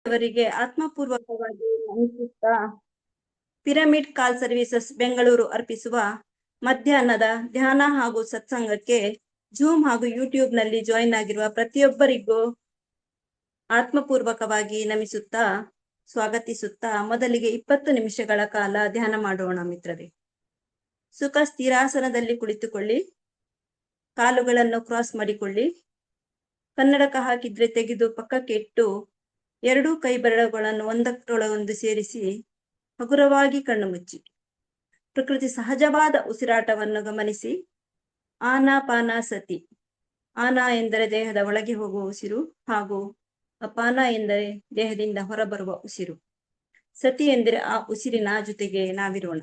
ಅವರಿಗೆ ಆತ್ಮಪೂರ್ವಕವಾಗಿ ನಮಿಸುತ್ತಾ pyramid call services Bengaluru ಅರ್ಪಿಸುವ ಮಧ್ಯಾಹ್ನದ ಧ್ಯಾನ ಹಾಗೂ ಸತ್ಸಂಗಕ್ಕೆ ಜೂಮ್ ಹಾಗೂ ಯೂಟ್ಯೂಬ್ನಲ್ಲಿ ಜಾಯಿನ್ ಆಗಿರುವ ಪ್ರತಿಯೊಬ್ಬರಿಗೂ ಆತ್ಮಪೂರ್ವಕವಾಗಿ ನಮಿಸುತ್ತಾ ಸ್ವಾಗತಿಸುತ್ತಾ ಮೊದಲಿಗೆ 20 ನಿಮಿಷಗಳ ಕಾಲ ಧ್ಯಾನ ಮಾಡೋಣ ಮಿತ್ರರೇ. ಸುಖ ಸ್ಥಿರಾಸನದಲ್ಲಿ ಕುಳಿತುಕೊಳ್ಳಿ, ಕಾಲುಗಳನ್ನು ಕ್ರಾಸ್ ಮಾಡಿಕೊಳ್ಳಿ. ಕನ್ನಡಕ ಹಾಕಿದ್ರೆ ತೆಗೆದು ಪಕ್ಕಕ್ಕೆ ಇಟ್ಟು 2 ಕೈ ಬೆರಳುಗಳನ್ನು ಒಂದರೊಳಗೊಂದು ಸೇರಿಸಿ ಹಗುರವಾಗಿ ಕಣ್ಣು ಮುಚ್ಚಿ ಪ್ರಕೃತಿ ಸಹಜವಾದ ಉಸಿರಾಟವನ್ನು ಗಮನಿಸಿ. ಆನಾಪಾನಸತಿ. ಆನಾ ಎಂದರೆ ದೇಹದ ಒಳಗೆ ಹೋಗುವ ಉಸಿರು ಹಾಗೂ ಅಪಾನ ಎಂದರೆ ದೇಹದಿಂದ ಹೊರಬರುವ ಉಸಿರು. ಸತಿ ಎಂದರೆ ಆ ಉಸಿರಿನ ಜೊತೆಗೆ ನಾವಿರೋಣ.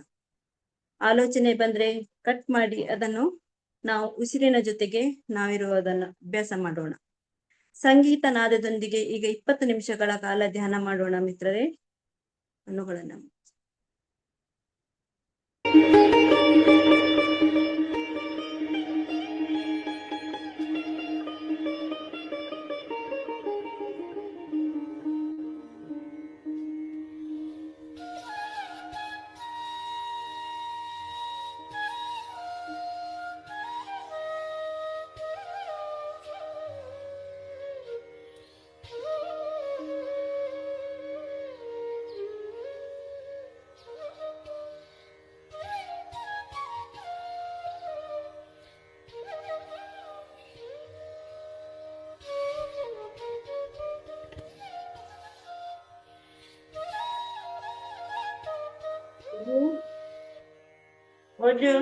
ಆಲೋಚನೆ ಬಂದ್ರೆ ಕಟ್ ಮಾಡಿ ಅದನ್ನು ನಾವು ಉಸಿರಿನ ಜೊತೆಗೆ ನಾವಿರುವುದನ್ನು ಅಭ್ಯಾಸ ಮಾಡೋಣ. ಸಂಗೀತ ನಾದದೊಂದಿಗೆ ಈಗ 20 ನಿಮಿಷಗಳ ಕಾಲ ಧ್ಯಾನ ಮಾಡೋಣ ಮಿತ್ರರೇ. ಕಣ್ಣುಗಳನ್ನು Ojo.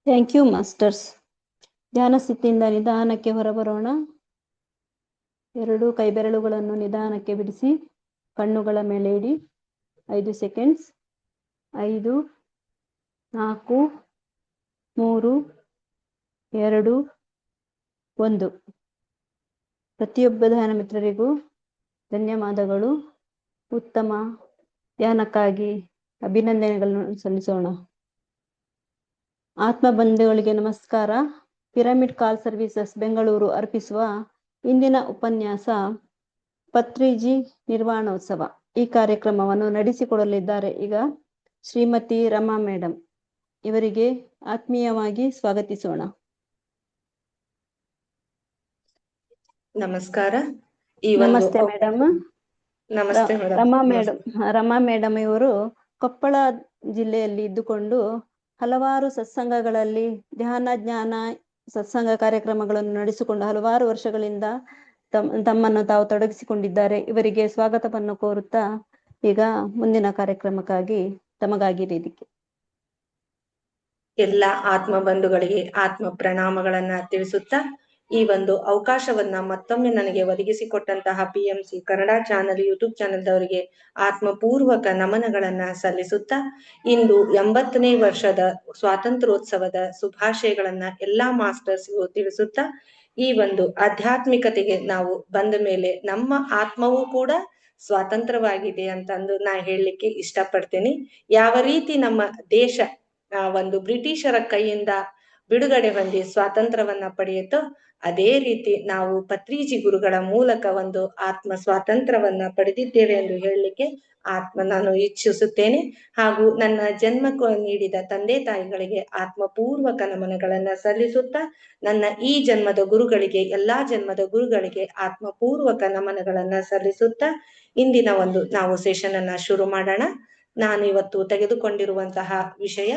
Thank you masters. ಧ್ಯಾನ ಸ್ಥಿತಿಯಿಂದ ನಿಧಾನಕ್ಕೆ ಹೊರಬರೋಣ. ಎರಡು ಕೈ ಬೆರಳುಗಳನ್ನು ನಿಧಾನಕ್ಕೆ ಬಿಡಿಸಿ ಕಣ್ಣುಗಳ ಮೇಲೆ ಇಡಿ. 5 ಸೆಕೆಂಡ್ಸ್. 5, 4, 3, 2, 1. ಪ್ರತಿಯೊಬ್ಬ ಧ್ಯಾನ ಮಿತ್ರರಿಗೂ ಧನ್ಯವಾದಗಳು. ಉತ್ತಮ ಧ್ಯಾನಕ್ಕಾಗಿ ಅಭಿನಂದನೆಗಳನ್ನು ಸಲ್ಲಿಸೋಣ. ಆತ್ಮ ಬಂಧುಗಳಿಗೆ ನಮಸ್ಕಾರ. ಪಿರಮಿಡ್ ಕಾಲ್ ಸರ್ವಿಸಸ್ ಬೆಂಗಳೂರು ಅರ್ಪಿಸುವ ಇಂದಿನ ಉಪನ್ಯಾಸ ಪತ್ರಿಜಿ ನಿರ್ವಾಣೋತ್ಸವ. ಈ ಕಾರ್ಯಕ್ರಮವನ್ನು ನಡೆಸಿಕೊಡಲಿದ್ದಾರೆ ಈಗ ಶ್ರೀಮತಿ ರಮಾ ಮೇಡಮ್. ಇವರಿಗೆ ಆತ್ಮೀಯವಾಗಿ ಸ್ವಾಗತಿಸೋಣ. ನಮಸ್ಕಾರ. ನಮಸ್ತೆ ಮೇಡಮ್. ನಮಸ್ತೆ ರಮಾ ಮೇಡಮ್ ಇವರು ಕೊಪ್ಪಳ ಜಿಲ್ಲೆಯಲ್ಲಿ ಇದ್ದುಕೊಂಡು ಹಲವಾರು ಸತ್ಸಂಗಗಳಲ್ಲಿ ಧ್ಯಾನ ಜ್ಞಾನ ಸತ್ಸಂಗ ಕಾರ್ಯಕ್ರಮಗಳನ್ನು ನಡೆಸಿಕೊಂಡು ಹಲವಾರು ವರ್ಷಗಳಿಂದ ತಮ್ಮನ್ನು ತಾವು ತೊಡಗಿಸಿಕೊಂಡಿದ್ದಾರೆ. ಇವರಿಗೆ ಸ್ವಾಗತವನ್ನು ಕೋರುತ್ತಾ ಈಗ ಮುಂದಿನ ಕಾರ್ಯಕ್ರಮಕ್ಕಾಗಿ ತಮಗಾಗಿ ವೇದಿಕೆ. ಎಲ್ಲ ಆತ್ಮ ಬಂಧುಗಳಿಗೆ ಆತ್ಮ ಪ್ರಣಾಮಗಳನ್ನ ತಿಳಿಸುತ್ತಾ ಈ ಒಂದು ಅವಕಾಶವನ್ನ ಮತ್ತೊಮ್ಮೆ ನನಗೆ ಒದಗಿಸಿಕೊಟ್ಟಂತಹ PMC ಕನ್ನಡ ಚಾನಲ್ ಯೂಟ್ಯೂಬ್ ಚಾನೆಲ್ದವರಿಗೆ ಆತ್ಮಪೂರ್ವಕ ನಮನಗಳನ್ನ ಸಲ್ಲಿಸುತ್ತಾ ಇಂದು 80ನೇ ವರ್ಷದ ಸ್ವಾತಂತ್ರ್ಯೋತ್ಸವದ ಶುಭಾಶಯಗಳನ್ನ ಎಲ್ಲಾ ಮಾಸ್ಟರ್ಸ್ಗೂ ತಿಳಿಸುತ್ತಾ ಈ ಒಂದು ಆಧ್ಯಾತ್ಮಿಕತೆಗೆ ನಾವು ಬಂದ ಮೇಲೆ ನಮ್ಮ ಆತ್ಮವೂ ಕೂಡ ಸ್ವಾತಂತ್ರ್ಯವಾಗಿದೆ ಅಂತಂದು ನಾ ಹೇಳಲಿಕ್ಕೆ ಇಷ್ಟಪಡ್ತೀನಿ. ಯಾವ ರೀತಿ ನಮ್ಮ ದೇಶ ಒಂದು ಬ್ರಿಟಿಷರ ಕೈಯಿಂದ ಬಿಡುಗಡೆ ಹೊಂದಿ ಸ್ವಾತಂತ್ರ್ಯವನ್ನ ಪಡೆಯಿತೋ ಅದೇ ರೀತಿ ನಾವು ಪತ್ರಿಜಿ ಗುರುಗಳ ಮೂಲಕ ಒಂದು ಆತ್ಮ ಸ್ವಾತಂತ್ರ್ಯವನ್ನ ಪಡೆದಿದ್ದೇವೆ ಎಂದು ಹೇಳಲಿಕ್ಕೆ ನಾನು ಇಚ್ಛಿಸುತ್ತೇನೆ. ಹಾಗೂ ನನ್ನ ಜನ್ಮಕ್ಕೂ ನೀಡಿದ ತಂದೆ ತಾಯಿಗಳಿಗೆ ಆತ್ಮಪೂರ್ವಕ ನಮನಗಳನ್ನ ಸಲ್ಲಿಸುತ್ತಾ ನನ್ನ ಈ ಜನ್ಮದ ಗುರುಗಳಿಗೆ ಎಲ್ಲಾ ಜನ್ಮದ ಗುರುಗಳಿಗೆ ಆತ್ಮಪೂರ್ವಕ ನಮನಗಳನ್ನ ಸಲ್ಲಿಸುತ್ತಾ ಇಂದಿನ ಒಂದು ನಾವು ಸೆಷನ್ ಅನ್ನ ಶುರು ಮಾಡೋಣ. ನಾನು ಇವತ್ತು ತೆಗೆದುಕೊಂಡಿರುವಂತಹ ವಿಷಯ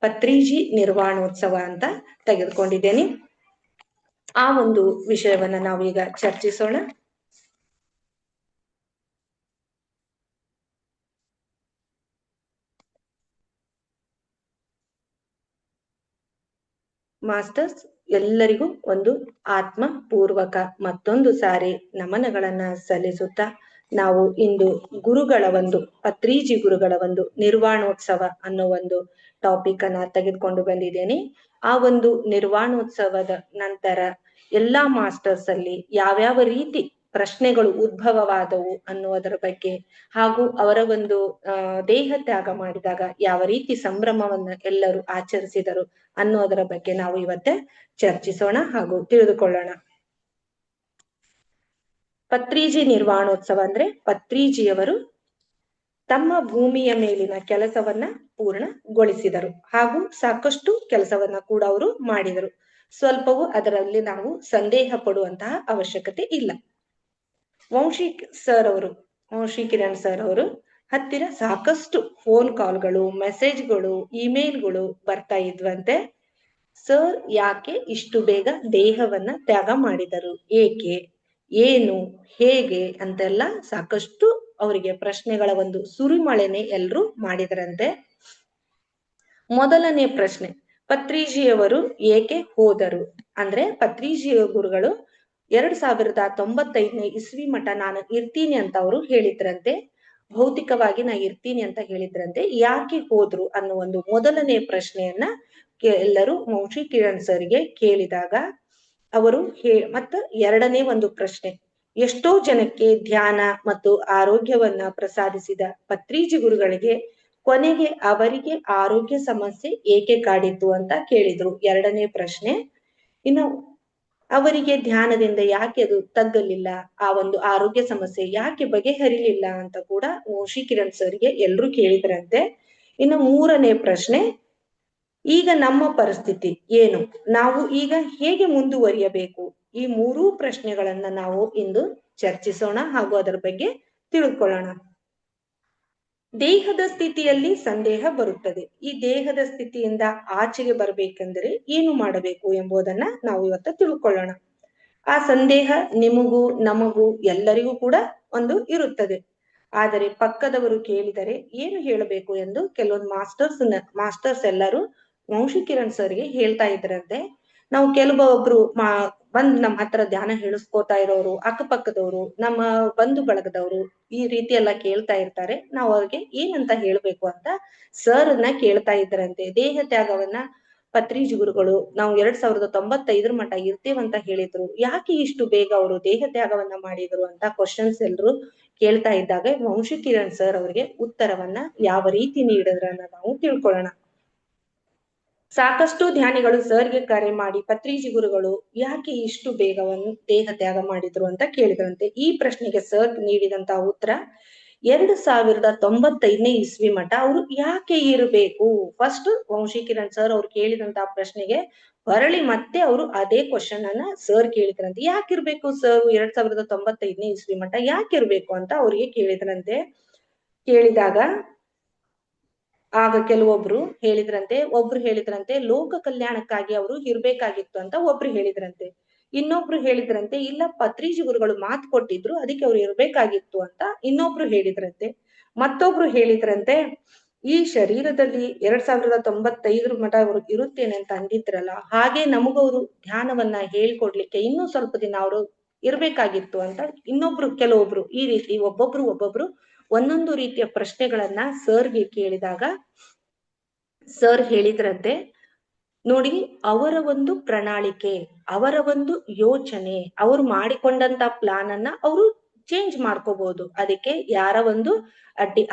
ಪತ್ರಿಜಿ ನಿರ್ವಾಣೋತ್ಸವ ಅಂತ ತೆಗೆದುಕೊಂಡಿದ್ದೇನೆ. ಆ ಒಂದು ವಿಷಯವನ್ನ ನಾವೀಗ ಚರ್ಚಿಸೋಣ. ಮಾಸ್ಟರ್ಸ್ ಎಲ್ಲರಿಗೂ ಒಂದು ಆತ್ಮ ಪೂರ್ವಕ ಮತ್ತೊಂದು ಸಾರಿ ನಮನಗಳನ್ನ ಸಲ್ಲಿಸುತ್ತಾ ನಾವು ಇಂದು ಗುರುಗಳ ಒಂದು ಪತ್ರಿಜಿ ಗುರುಗಳ ಒಂದು ನಿರ್ವಾಣೋತ್ಸವ ಅನ್ನೋ ಒಂದು ಟಾಪಿಕ್ ಅನ್ನ ತೆಗೆದುಕೊಂಡು ಬಂದಿದ್ದೇನೆ. ಆ ಒಂದು ನಿರ್ವಾಣೋತ್ಸವದ ನಂತರ ಎಲ್ಲಾ ಮಾಸ್ಟರ್ಸ್ ಅಲ್ಲಿ ಯಾವ್ಯಾವ ರೀತಿ ಪ್ರಶ್ನೆಗಳು ಉದ್ಭವವಾದವು ಅನ್ನುವುದರ ಬಗ್ಗೆ ಹಾಗೂ ಅವರ ಒಂದು ದೇಹ ತ್ಯಾಗ ಮಾಡಿದಾಗ ಯಾವ ರೀತಿ ಸಂಭ್ರಮವನ್ನ ಎಲ್ಲರೂ ಆಚರಿಸಿದರು ಅನ್ನೋದರ ಬಗ್ಗೆ ನಾವು ಇವತ್ತೇ ಚರ್ಚಿಸೋಣ ಹಾಗೂ ತಿಳಿದುಕೊಳ್ಳೋಣ. ಪತ್ರಿಜಿ ನಿರ್ವಾಣೋತ್ಸವ ಅಂದ್ರೆ ಪತ್ರಿಜಿಯವರು ತಮ್ಮ ಭೂಮಿಯ ಮೇಲಿನ ಕೆಲಸವನ್ನ ಪೂರ್ಣಗೊಳಿಸಿದರು ಹಾಗೂ ಸಾಕಷ್ಟು ಕೆಲಸವನ್ನ ಕೂಡ ಅವರು ಮಾಡಿದರು. ಸ್ವಲ್ಪವೂ ಅದರಲ್ಲಿ ನಾವು ಸಂದೇಹ ಪಡುವಂತಹ ಅವಶ್ಯಕತೆ ಇಲ್ಲ. ವಂಶಿ ಕಿರಣ್ ಸರ್ ಅವರು ಹತ್ತಿರ ಸಾಕಷ್ಟು ಫೋನ್ ಕಾಲ್ಗಳು, ಮೆಸೇಜ್ಗಳು, ಇಮೇಲ್ಗಳು ಬರ್ತಾ ಇದ್ವಂತೆ. ಸರ್ ಯಾಕೆ ಇಷ್ಟು ಬೇಗ ದೇಹವನ್ನ ತ್ಯಾಗ ಮಾಡಿದರು, ಏಕೆ, ಏನು, ಹೇಗೆ ಅಂತೆಲ್ಲ ಸಾಕಷ್ಟು ಅವರಿಗೆ ಪ್ರಶ್ನೆಗಳ ಒಂದು ಸುರಿಮಳೆನೆ ಎಲ್ರು ಮಾಡಿದರಂತೆ. ಮೊದಲನೇ ಪ್ರಶ್ನೆ, ಪತ್ರಿಜಿಯವರು ಏಕೆ ಹೋದರು ಅಂದ್ರೆ ಪತ್ರಿಜಿಯ ಗುರುಗಳು 2095ನೇ ಇಸ್ವಿ ಮಠ ನಾನು ಇರ್ತೀನಿ ಅಂತ ಅವರು ಹೇಳಿದ್ರಂತೆ. ಭೌತಿಕವಾಗಿ ನಾ ಇರ್ತೀನಿ ಅಂತ ಹೇಳಿದ್ರಂತೆ. ಯಾಕೆ ಹೋದ್ರು ಅನ್ನೋ ಒಂದು ಮೊದಲನೇ ಪ್ರಶ್ನೆಯನ್ನ ಎಲ್ಲರೂ ವಂಶಿ ಕಿರಣ್ ಸರ್ಗೆ ಕೇಳಿದಾಗ ಅವರು ಮತ್ತು ಎರಡನೇ ಒಂದು ಪ್ರಶ್ನೆ, ಎಷ್ಟೋ ಜನಕ್ಕೆ ಧ್ಯಾನ ಮತ್ತು ಆರೋಗ್ಯವನ್ನ ಪ್ರಸಾದಿಸಿದ ಪತ್ರಿಜಿ ಗುರುಗಳಿಗೆ ಕೊನೆಗೆ ಅವರಿಗೆ ಆರೋಗ್ಯ ಸಮಸ್ಯೆ ಏಕೆ ಕಾಡಿತು ಅಂತ ಕೇಳಿದ್ರು ಎರಡನೇ ಪ್ರಶ್ನೆ. ಇನ್ನು ಅವರಿಗೆ ಧ್ಯಾನದಿಂದ ಯಾಕೆ ಅದು ತಗ್ಗಲಿಲ್ಲ, ಆ ಒಂದು ಆರೋಗ್ಯ ಸಮಸ್ಯೆ ಯಾಕೆ ಬಗೆಹರಿಲಿಲ್ಲ ಅಂತ ಕೂಡ ವಂಶಿ ಕಿರಣ್ ಸರ್ಗೆ ಎಲ್ರು ಕೇಳಿದ್ರಂತೆ. ಇನ್ನು ಮೂರನೇ ಪ್ರಶ್ನೆ, ಈಗ ನಮ್ಮ ಪರಿಸ್ಥಿತಿ ಏನು, ನಾವು ಈಗ ಹೇಗೆ ಮುಂದುವರಿಯಬೇಕು, ಈ ಮೂರೂ ಪ್ರಶ್ನೆಗಳನ್ನ ನಾವು ಇಂದು ಚರ್ಚಿಸೋಣ ಹಾಗೂ ಅದರ ಬಗ್ಗೆ ತಿಳ್ಕೊಳ್ಳೋಣ. ದೇಹದ ಸ್ಥಿತಿಯಲ್ಲಿ ಸಂದೇಹ ಬರುತ್ತದೆ. ಈ ದೇಹದ ಸ್ಥಿತಿಯಿಂದ ಆಚೆಗೆ ಬರಬೇಕೆಂದರೆ ಏನು ಮಾಡಬೇಕು ಎಂಬುದನ್ನ ನಾವು ಇವತ್ತು ತಿಳ್ಕೊಳ್ಳೋಣ. ಆ ಸಂದೇಹ ನಿಮಗೂ ನಮಗೂ ಎಲ್ಲರಿಗೂ ಕೂಡ ಒಂದು ಇರುತ್ತದೆ. ಆದರೆ ಪಕ್ಕದವರು ಕೇಳಿದರೆ ಏನು ಹೇಳಬೇಕು ಎಂದು ಕೆಲವೊಂದು ಮಾಸ್ಟರ್ಸ್ ಎಲ್ಲರೂ ವಂಶಿ ಕಿರಣ್ ಸರ್ಗೆ ಹೇಳ್ತಾ ಇದ್ರಂತೆ. ನಾವು ಕೆಲವೊಬ್ರು ಬಂದು ನಮ್ಮ ಹತ್ರ ಧ್ಯಾನ ಹೇಳಿಸ್ಕೋತಾ ಇರೋರು, ಅಕ್ಕಪಕ್ಕದವರು, ನಮ್ಮ ಬಂಧು ಬಳಗದವರು ಈ ರೀತಿ ಎಲ್ಲ ಕೇಳ್ತಾ ಇರ್ತಾರೆ. ನಾವು ಅವ್ರಿಗೆ ಏನಂತ ಹೇಳ್ಬೇಕು ಅಂತ ಸರ್ನ ಕೇಳ್ತಾ ಇದ್ರಂತೆ. ದೇಹ ತ್ಯಾಗವನ್ನ ಪತ್ರಿಜಿ ಗುರುಗಳು ನಾವು 2095 ಮಠ ಇರ್ತೇವಂತ ಹೇಳಿದ್ರು, ಯಾಕೆ ಇಷ್ಟು ಬೇಗ ಅವರು ದೇಹ ತ್ಯಾಗವನ್ನ ಮಾಡಿದ್ರು ಅಂತ ಕ್ವಶನ್ಸ್ ಎಲ್ರು ಕೇಳ್ತಾ ಇದ್ದಾಗ ವಂಶಿ ಕಿರಣ್ ಸರ್ ಅವರಿಗೆ ಉತ್ತರವನ್ನ ಯಾವ ರೀತಿ ನೀಡಿದ್ರನ್ನ ನಾವು ತಿಳ್ಕೊಳ್ಳೋಣ. ಸಾಕಷ್ಟು ಧ್ಯಾನಿಗಳು ಸರ್ಗೆ ಕರೆ ಮಾಡಿ ಪತ್ರಿಜಿ ಗುರುಗಳು ಯಾಕೆ ಇಷ್ಟು ಬೇಗವನ್ನು ದೇಹ ತ್ಯಾಗ ಮಾಡಿದ್ರು ಅಂತ ಕೇಳಿದ್ರಂತೆ. ಈ ಪ್ರಶ್ನೆಗೆ ಸರ್ ನೀಡಿದಂತ ಉತ್ತರ 2095ನೇ ಇಸ್ವಿ ಮಠ ಅವರು ಯಾಕೆ ಇರಬೇಕು. ಫಸ್ಟ್ ವಂಶಿಕಿರಣ್ ಸರ್ ಅವ್ರು ಕೇಳಿದಂತ ಪ್ರಶ್ನೆಗೆ ಹೊರಳಿ ಮತ್ತೆ ಅವರು ಅದೇ ಕ್ವಶನ್ ಅನ್ನ ಸರ್ ಕೇಳಿದ್ರಂತೆ. ಯಾಕಿರ್ಬೇಕು ಸರ್ 2095ನೇ ಇಸ್ವಿ ಮಠ ಯಾಕಿರ್ಬೇಕು ಅಂತ ಅವ್ರಿಗೆ ಕೇಳಿದ್ರಂತೆ. ಕೇಳಿದಾಗ ಆಗ ಕೆಲವೊಬ್ರು ಹೇಳಿದ್ರಂತೆ ಲೋಕ ಕಲ್ಯಾಣಕ್ಕಾಗಿ ಅವರು ಇರ್ಬೇಕಾಗಿತ್ತು ಅಂತ ಒಬ್ರು ಹೇಳಿದ್ರಂತೆ. ಇನ್ನೊಬ್ರು ಹೇಳಿದ್ರಂತೆ ಇಲ್ಲ ಪತ್ರಿಜಿ ಗುರುಗಳು ಮಾತು ಕೊಟ್ಟಿದ್ರು ಅದಕ್ಕೆ ಅವ್ರು ಇರ್ಬೇಕಾಗಿತ್ತು ಅಂತ ಇನ್ನೊಬ್ರು ಹೇಳಿದ್ರಂತೆ. ಮತ್ತೊಬ್ರು ಹೇಳಿದ್ರಂತೆ ಈ ಶರೀರದಲ್ಲಿ 2095 ಮಠ ಅವರು ಇರುತ್ತೇನೆ ಅಂತ ಅಂದಿದ್ರಲ್ಲ, ಹಾಗೆ ನಮಗವರು ಧ್ಯಾನವನ್ನ ಹೇಳ್ಕೊಡ್ಲಿಕ್ಕೆ ಇನ್ನೂ ಸ್ವಲ್ಪ ದಿನ ಅವರು ಇರ್ಬೇಕಾಗಿತ್ತು ಅಂತ ಕೆಲವೊಬ್ರು ಈ ರೀತಿ ಒಬ್ಬೊಬ್ರು ಒಂದೊಂದು ರೀತಿಯ ಪ್ರಶ್ನೆಗಳನ್ನ ಸರ್ಗೆ ಕೇಳಿದಾಗ ಸರ್ ಹೇಳಿದ್ರಂತೆ, ನೋಡಿ ಅವರ ಒಂದು ಪ್ರಣಾಳಿಕೆ, ಅವರ ಒಂದು ಯೋಚನೆ, ಅವರು ಮಾಡಿಕೊಂಡಂತ ಪ್ಲಾನ್ ಅನ್ನ ಅವರು ಚೇಂಜ್ ಮಾಡ್ಕೋಬಹುದು. ಅದಕ್ಕೆ ಯಾರ ಒಂದು